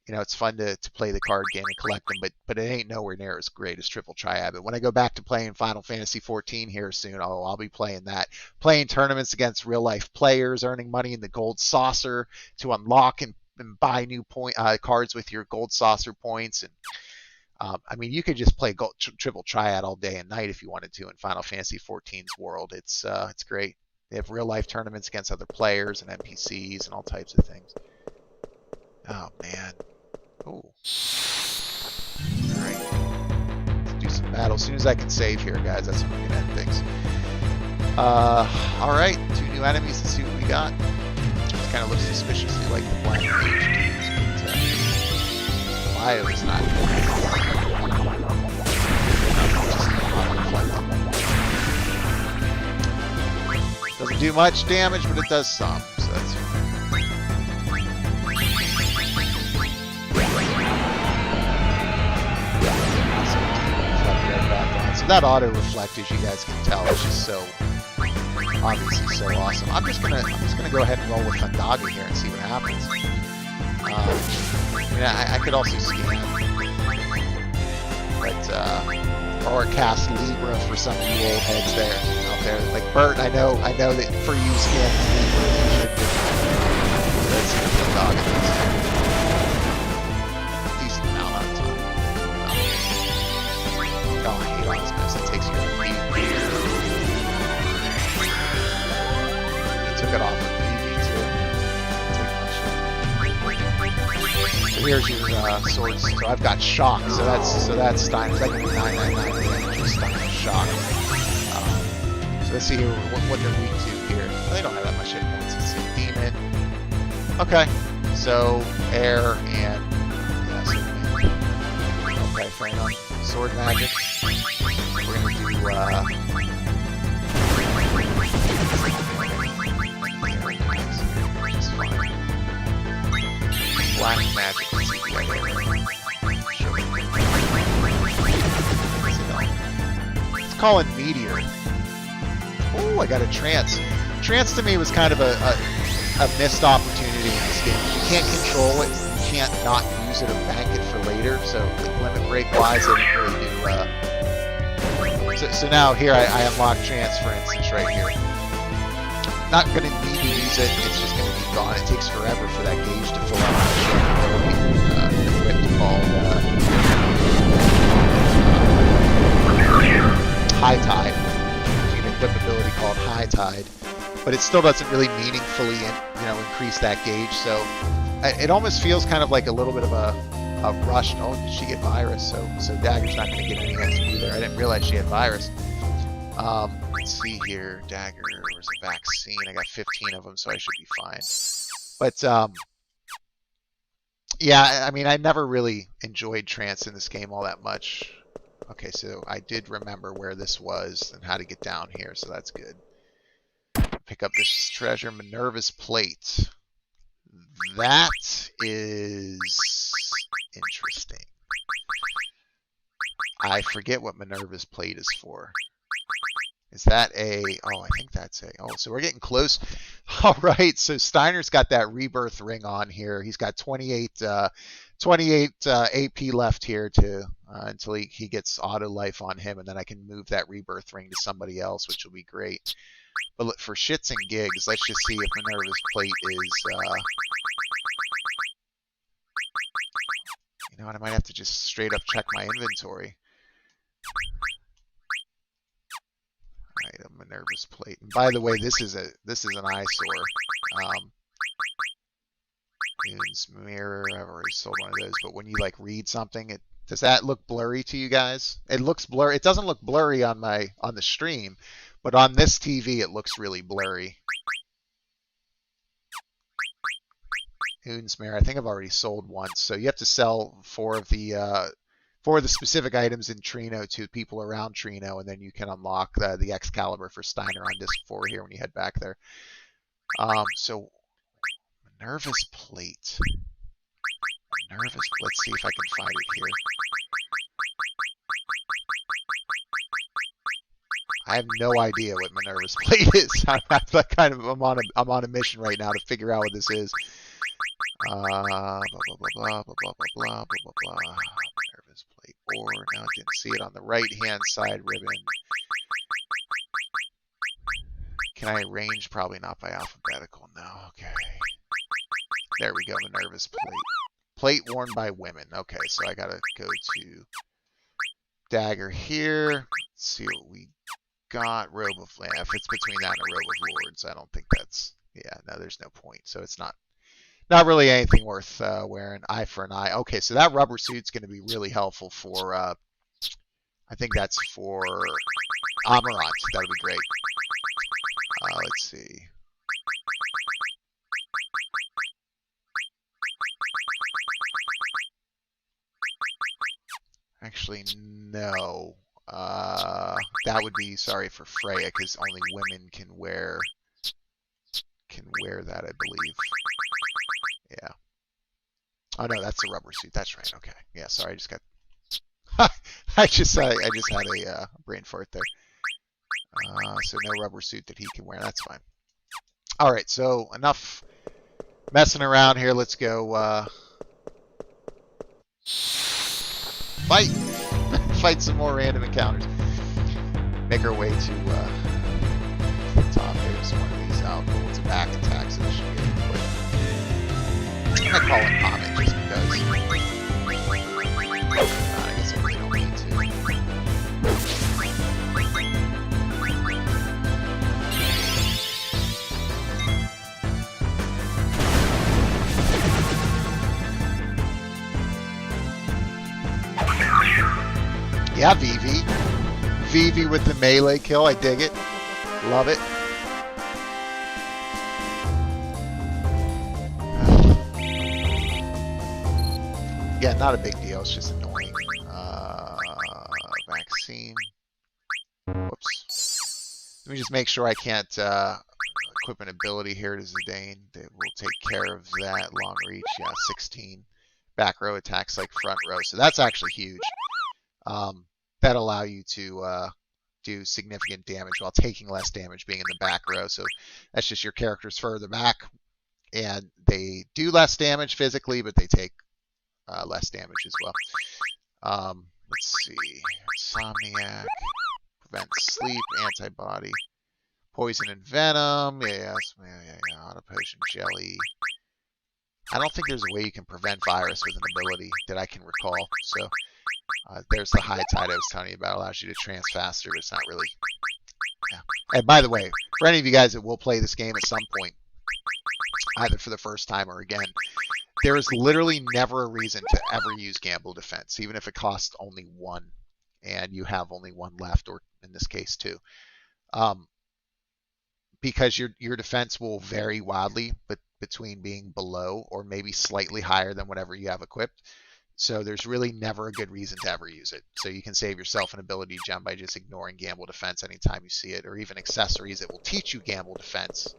you know, it's fun to play the card game and collect them, but it ain't nowhere near as great as Triple Triad. But when I go back to playing Final Fantasy XIV here soon, I'll be playing that. Playing tournaments against real-life players, earning money in the Gold Saucer to unlock and buy new cards with your Gold Saucer points. And I mean, you could just play Triple Triad all day and night if you wanted to in Final Fantasy XIV's world. It's great. They have real-life tournaments against other players and NPCs and all types of things. Oh, man. Oh. Alright. Let's do some battle. As soon as I can save here, guys, that's when we can end things. Alright. 2 new enemies. Let's see what we got. This kind of looks suspiciously like the Black Mage dudes, but Bio is not. Doesn't do much damage, but it does some, so that's fine. So that auto reflect, as you guys can tell, is just so obviously so awesome. I'm just gonna go ahead and roll with Fandaga here and see what happens. I mean, I could also scan, but or cast Libra for some of you old heads out there. Like Bert, I know that for you scanning Libra, you should do. Let's see what Fandaga does. Decent amount of time. Oh, I hate all this mess. It takes your feet. He took it off of PV too. So here's your swords. So I've got shock. So that's Stein. I can do 999 damage with Stein and shock. So let's see here what they're weak to here. Well, they don't have that much hit points. Let's see, demon. Okay, so air and yeah, so okay, frame up. Sword magic. We're gonna do black magic. Let's see what we got here. calling Meteor. Oh, I got a trance. Trance to me was kind of a missed opportunity in this game. You can't control it. You can't not use it or bank it for later. So limit break wise, I didn't really do. So now here I unlock trance, for instance, right here. Not going to need to use it. It's just going to be gone. It takes forever for that gauge to fill up. Equipped called High Tide. An equipability called High Tide, but it still doesn't really meaningfully, increase that gauge. So it almost feels kind of like a little bit of a rush. Oh, did she get virus? So Dagger's not going to get any XP there. I didn't realize she had virus. Let's see here, Dagger. Where's the vaccine? I got 15 of them, so I should be fine. But yeah, I mean, I never really enjoyed trance in this game all that much. Okay, so I did remember where this was and how to get down here, so that's good. Pick up this treasure, Minerva's plate. That is interesting. I forget what Minerva's plate is for. Is that a... Oh, I think that's a... Oh, so we're getting close. All right, so Steiner's got that rebirth ring on here. He's got 28 AP left here to until he gets auto life on him, and then I can move that rebirth ring to somebody else, which will be great. But look, for shits and gigs, let's just see if Minerva's plate is... You know what, I might have to just straight up check my inventory. Item, Minerva's plate. And by the way, this is an eyesore. Mirror, I've already sold one of those, but when you like read something, does that look blurry to you guys? It looks blurry. It doesn't look blurry on the stream, but on this TV it looks really blurry. Mirror, I think I've already sold once, so you have to sell four of the specific items in Trino to people around Trino, and then you can unlock the Excalibur for Steiner on disc 4 here when you head back there. So Minerva's plate. Let's see if I can find it here. I have no idea what Minerva's plate is. I'm on a mission right now to figure out what this is. Blah blah blah blah blah blah blah blah blah blah. Minerva's plate. Or no, I didn't see it on the right hand side ribbon. Can I arrange? Probably not by alphabetical. No. Okay. There we go. Minerva's plate. Plate worn by women. Okay, so I gotta go to Dagger here. Let's see what we got. Robe of Land. If it's between that and a Robe of Lords, I don't think that's... Yeah, no, there's no point. So it's not really anything worth wearing. Eye for an eye. Okay, so that rubber suit's going to be really helpful for... I think that's for Amarant. That'll be great. Let's see. Actually, no. That would be sorry for Freya, because only women can wear that, I believe. Yeah. Oh no, that's the rubber suit. That's right. Okay. Yeah. Sorry, I just got. I just had a brain fart there. So no rubber suit that he can wear. That's fine. All right. So enough messing around here. Let's go. Fight! Fight some more random encounters. Make our way to the top. There's one of these out. But it's a back attack, so this should get quick. I'm gonna call it Comet just because. I guess I really don't need to. Yeah, Vivi. Vivi with the melee kill. I dig it. Love it. Yeah, not a big deal. It's just annoying. Vaccine. Whoops. Let me just make sure I can't equip an ability here to Zidane. That will take care of that. Long reach. Yeah, 16. Back row attacks like front row. So that's actually huge. That allow you to do significant damage while taking less damage being in the back row. So that's just your characters further back, and they do less damage physically, but they take less damage as well. Let's see. Insomniac, prevent sleep, antibody, poison and venom. Yeah. Auto potion, jelly. I don't think there's a way you can prevent virus with an ability that I can recall. So there's the high tide I was telling you about. It allows you to trans faster, but it's not really. Yeah. And by the way, for any of you guys that will play this game at some point, either for the first time or again, there is literally never a reason to ever use gamble defense, even if it costs only one and you have only one left, or in this case two. Because your defense will vary wildly, but between being below or maybe slightly higher than whatever you have equipped. So there's really never a good reason to ever use it. So you can save yourself an ability gem by just ignoring gamble defense anytime you see it, or even accessories that will teach you gamble defense.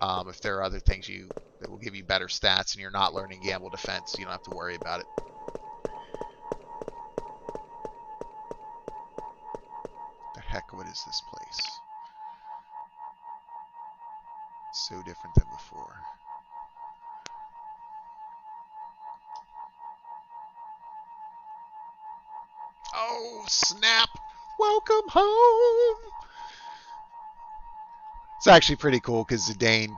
If there are other things that will give you better stats and you're not learning gamble defense, you don't have to worry about it. The heck, what is this place? So different than before. Oh, snap! Welcome home! It's actually pretty cool because Zidane,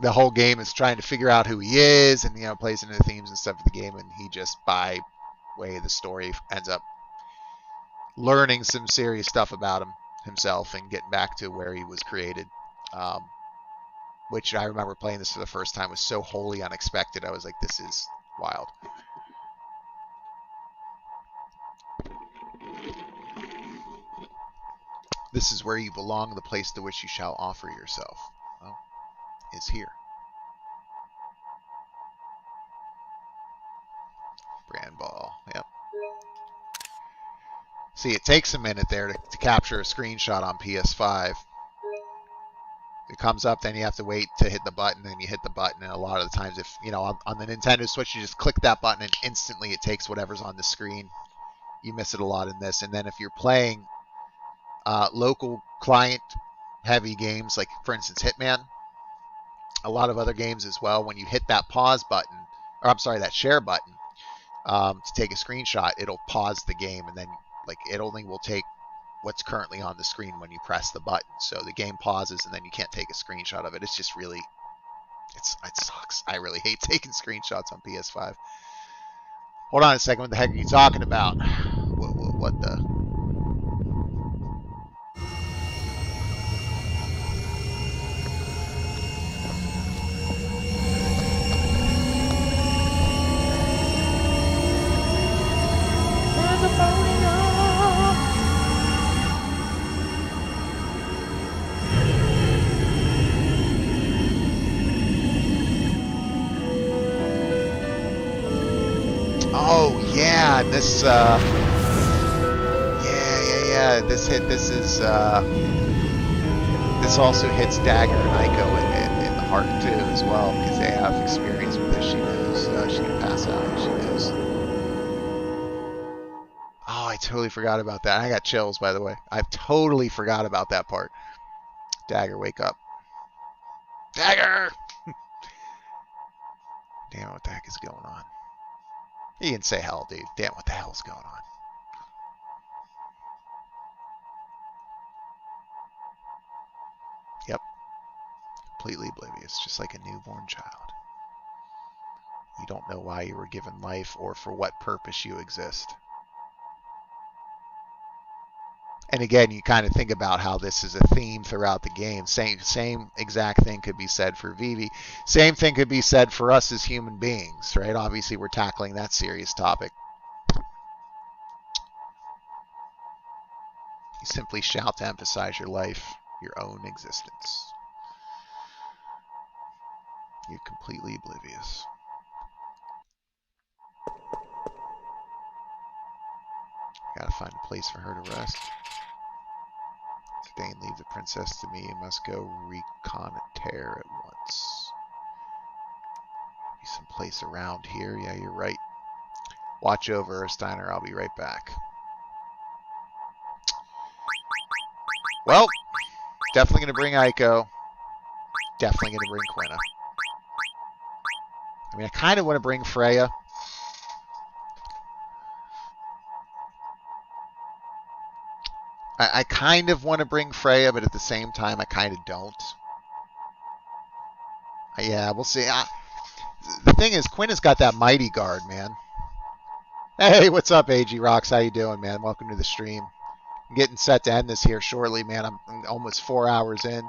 the whole game is trying to figure out who he is and, plays into the themes and stuff of the game, and he just, by way of the story, ends up learning some serious stuff about himself and getting back to where he was created. Which I remember playing this for the first time was so wholly unexpected. I was like, this is wild. This is where you belong, the place to which you shall offer yourself. Well, is here. Brand ball, yep. See, it takes a minute there to capture a screenshot on PS5. It comes up, then you have to wait to hit the button, and you hit the button, and a lot of the times, if on the Nintendo Switch, you just click that button and instantly it takes whatever's on the screen. You miss it a lot in this. And then if you're playing local client heavy games, like for instance Hitman, a lot of other games as well, when you hit that pause button, or I'm sorry, that share button to take a screenshot, it'll pause the game, and then it only will take what's currently on the screen when you press the button. So the game pauses and then you can't take a screenshot of it. It's just really, it sucks. I really hate taking screenshots on PS5. Hold on a second. What the heck are you talking about? What the? Oh yeah, this this also hits Dagger and Ico in the heart too as well, because they have experience with this. She knows she can pass out, and she knows. Oh, I totally forgot about that. I got chills, by the way. I totally forgot about that part. Dagger, wake up. Dagger! Damn, what the heck is going on? You can say hell, dude. Damn, what the hell's going on? Yep. Completely oblivious, just like a newborn child. You don't know why you were given life or for what purpose you exist. And again, you kind of think about how this is a theme throughout the game. Same exact thing could be said for Vivi. Same thing could be said for us as human beings, right? Obviously, we're tackling that serious topic. You simply shout to emphasize your life, your own existence. You're completely oblivious. Gotta find a place for her to rest. Stay and leave the princess to me. You must go reconnoiter at once. Be some place around here. Yeah, you're right. Watch over her, Steiner. I'll be right back. Well, definitely going to bring Aiko. Definitely going to bring Quina. I mean, I kind of want to bring Freya. I kind of want to bring Freya, but at the same time, I kind of don't. Yeah, we'll see. The thing is, Quina's got that mighty guard, man. Hey, what's up, AG Rocks? How you doing, man? Welcome to the stream. I'm getting set to end this here shortly, man. I'm almost 4 hours in.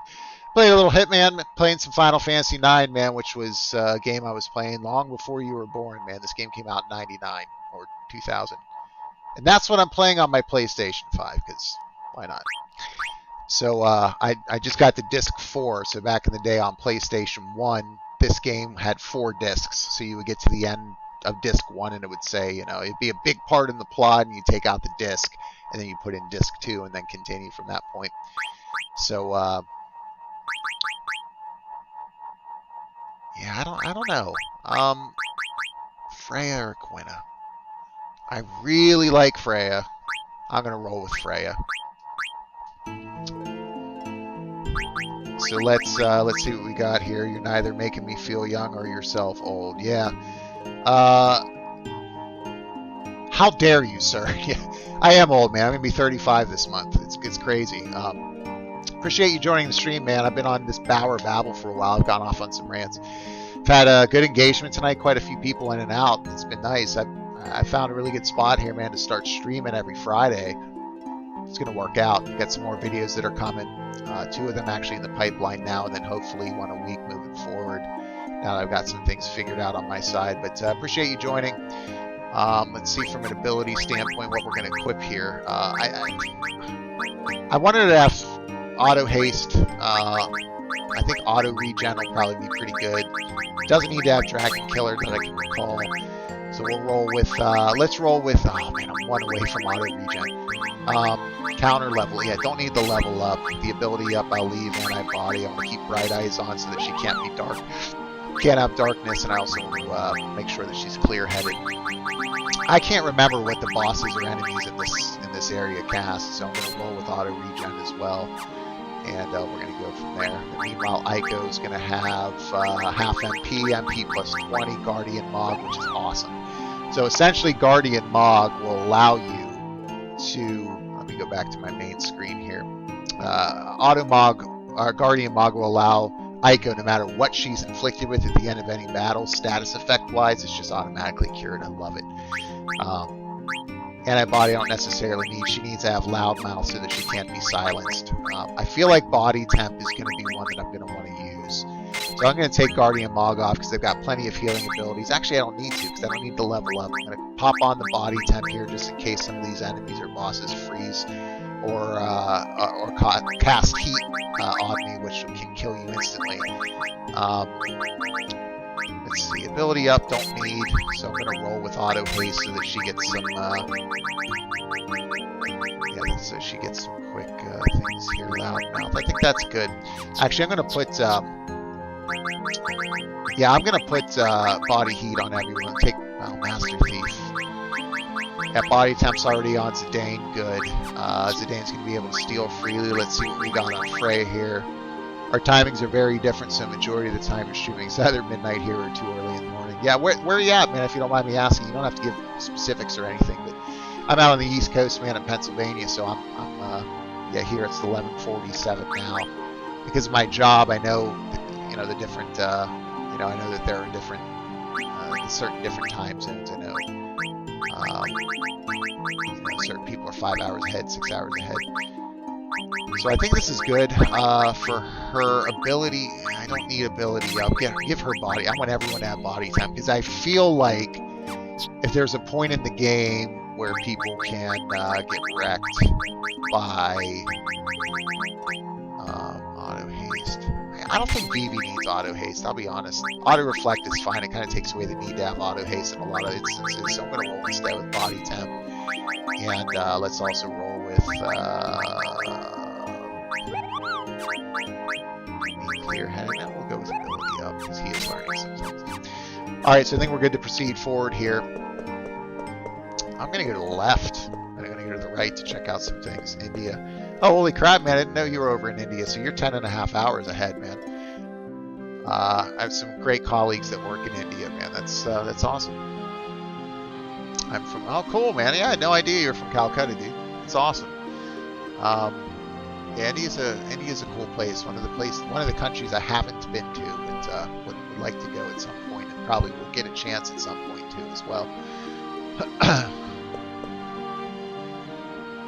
Played a little Hitman, playing some Final Fantasy IX, man, which was a game I was playing long before you were born, man. This game came out in 99 or 2000. And that's what I'm playing on my PlayStation 5, because why not? So I just got the disc 4. So back in the day on PlayStation 1, this game had 4 discs. So you would get to the end of disc 1 and it would say, you know, it'd be a big part in the plot, and you take out the disc and then you put in disc 2 and then continue from that point. So yeah, I don't know. Freya or Quina? I really like Freya. I'm gonna roll with Freya. So let's see what we got here. You're neither making me feel young or yourself old. Yeah. How dare you, sir? Yeah, I am old, man. I'm gonna be 35 this month. It's crazy. Appreciate you joining the stream, man. I've been on this Bauer babble for a while. I've gone off on some rants. I've had a good engagement tonight. Quite a few people in and out. It's been nice. I found a really good spot here, man, to start streaming every Friday. It's going to work out. We've got some more videos that are coming. 2 of them actually in the pipeline now, and then hopefully 1 a week moving forward. Now that I've got some things figured out on my side. But appreciate you joining. Let's see from an ability standpoint what we're going to equip here. I wanted to have auto haste. I think auto regen will probably be pretty good. Doesn't need to have Dragon Killer that I can recall. So we'll roll with, let's roll with, oh man, I'm 1 away from auto regen. Counter level, yeah, don't need the level up. The ability up, I'll leave antibody. I want to keep Bright Eyes on so that she can't be dark. Can't have darkness, and I also want to make sure that she's clear-headed. I can't remember what the bosses or enemies in this area cast, so I'm going to roll with auto regen as well. And we're going to go from there. And meanwhile, Aiko's going to have half MP, MP plus 20, Guardian Mog, which is awesome. So essentially, Guardian Mog will allow you to, let me go back to my main screen here. Auto Mog, or Guardian Mog will allow Aiko, no matter what she's inflicted with at the end of any battle, status effect-wise, it's just automatically cured. I love it. Antibody I don't necessarily need. She needs to have loudmouth so that she can't be silenced. I feel like body temp is going to be one that I'm going to want to use. So I'm going to take Guardian Mog off because they've got plenty of healing abilities. Actually, I don't need to because I don't need to level up. I'm going to pop on the body temp here just in case some of these enemies or bosses freeze or cast heat on me, which can kill you instantly. Let's see, ability up, don't need, so I'm going to roll with auto haste so that she gets some, yeah, so she gets some quick things here, loudmouth. I think that's good. Actually, I'm going to put, yeah, I'm going to put body heat on everyone. Take, Master Thief. Yeah, body temp's already on Zidane, good. Zidane's going to be able to steal freely. Let's see what we got on Freya here. Our timings are very different, so majority of the time you're streaming. It's either midnight here or too early in the morning. Yeah, where are you at, man, if you don't mind me asking? You don't have to give specifics or anything, but I'm out on the East Coast, man, in Pennsylvania, so I'm yeah, here it's 11:47 now. Because of my job, I know, you know, the different, you know, I know that there are different, certain different time zones, I know. You know, certain people are 5 hours ahead, 6 hours ahead. So I think this is good for her ability. I don't need ability up. Give her body. I want everyone to have body time because I feel like if there's a point in the game where people can get wrecked by auto haste. I don't think Vivi needs auto haste. I'll be honest. Auto reflect is fine. It kind of takes away the need to have auto haste in a lot of instances. So I'm going to roll instead with body temp. And let's also roll with clear-headed. Now we'll go with ability up because he is learning some things. Alright, so I think we're good to proceed forward here. I'm going to go to the left. I'm going to go to the right to check out some things. India. Oh, holy crap, man. I didn't know you were over in India, so you're 10.5 hours ahead, man. I have some great colleagues that work in India, man. That's awesome. I'm from... Oh, cool, man. Yeah, I had no idea you're from Calcutta, dude. It's awesome. Yeah, India's a cool place. One of the countries I haven't been to, but would like to go at some point, and probably will get a chance at some point too as well.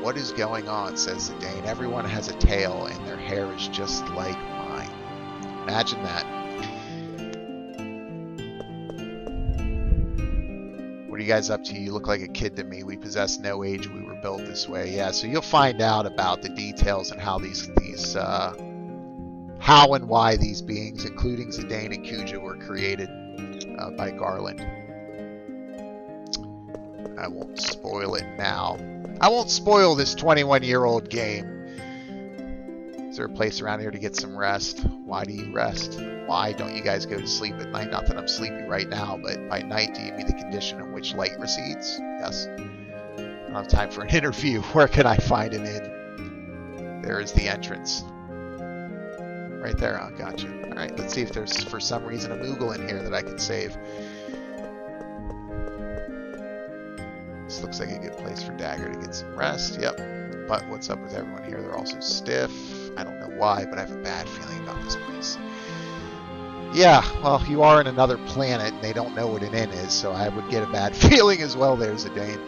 What is going on, says the Dane. Everyone has a tail and their hair is just like mine. Imagine that. What are you guys up to? You look like a kid to me. We possess no age. We were built this way. Yeah, so you'll find out about the details and how how and why these beings, including Zidane and Kuja, were created by Garland. I won't spoil it now. I won't spoil this 21-year-old game. Is there a place around here to get some rest? Why do you rest? Why don't you guys go to sleep at night? Not that I'm sleepy right now, but by night, do you mean the condition in which light recedes? Yes. I don't have time for an interview. Where can I find an inn? There is the entrance. Right there. Oh, gotcha. All right, let's see if there's, for some reason, a Moogle in here that I can save. This looks like a good place for Dagger to get some rest. Yep. But what's up with everyone here? They're also stiff. I don't know why, but I have a bad feeling about this place. Yeah, well, you are in another planet, and they don't know what an inn is, so I would get a bad feeling as well. There's a Dane.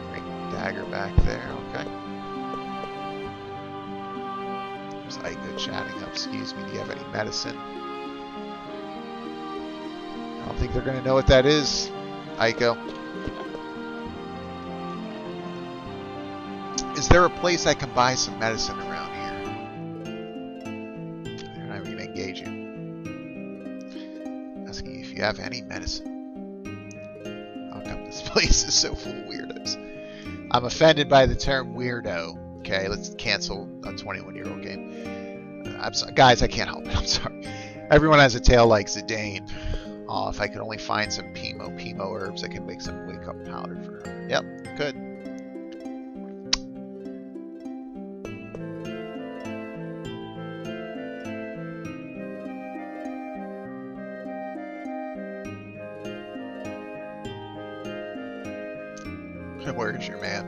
Bring Dagger back there, okay. There's Aiko chatting up. Excuse me, do you have any medicine? I don't think they're going to know what that is, Aiko. Is there a place I can buy some medicine around here? They're not even going to engage you. Asking you if you have any medicine. How come this place is so full of weirdos? I'm offended by the term weirdo. Okay, let's cancel a 21-year-old game. I'm sorry, guys, I can't help it. I'm sorry. Everyone has a tail like Zidane. Oh, if I could only find some Pimo herbs, I could make some wake-up powder for her. Yep, good. Where's your man?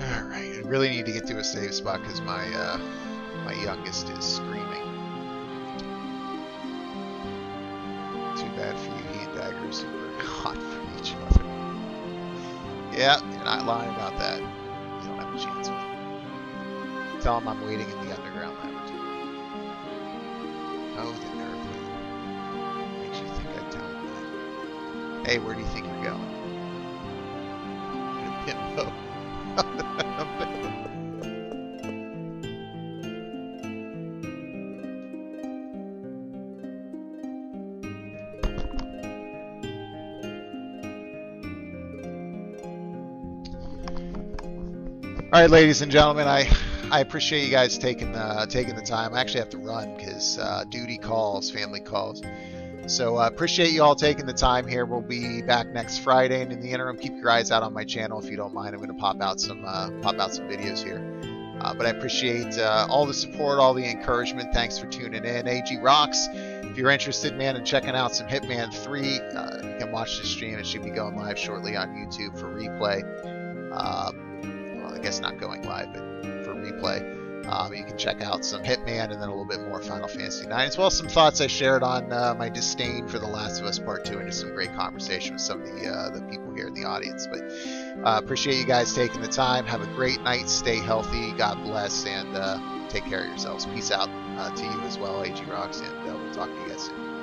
Alright, I really need to get to a safe spot because my youngest is screaming. Too bad for you, he and Dagger are super hot for each other. Yeah, you're not lying about that. You don't have a chance with him. Tell him I'm waiting in the underground laboratory. Oh, the nerve of it. Makes you think I'd tell him that. Hey, where do you think you're going? Pimbo. All right, ladies and gentlemen, I appreciate you guys taking the time. I actually have to run because duty calls, family calls. So appreciate you all taking the time here. We'll be back next Friday, and in the interim, keep your eyes out on my channel if you don't mind. I'm going to pop out some videos here. But I appreciate all the support, all the encouragement. Thanks for tuning in. AG rocks. If you're interested, man, in checking out some Hitman 3, you can watch the stream. It should be going live shortly on YouTube for replay. I guess not going live, but for replay. You can check out some Hitman and then a little bit more Final Fantasy 9, as well as some thoughts I shared on my disdain for The Last of Us Part 2 and just some great conversation with some of the people here in the audience. But appreciate you guys taking the time. Have a great night. Stay healthy. God bless, and take care of yourselves. Peace out to you as well, AG Rocks, and we'll talk to you guys soon.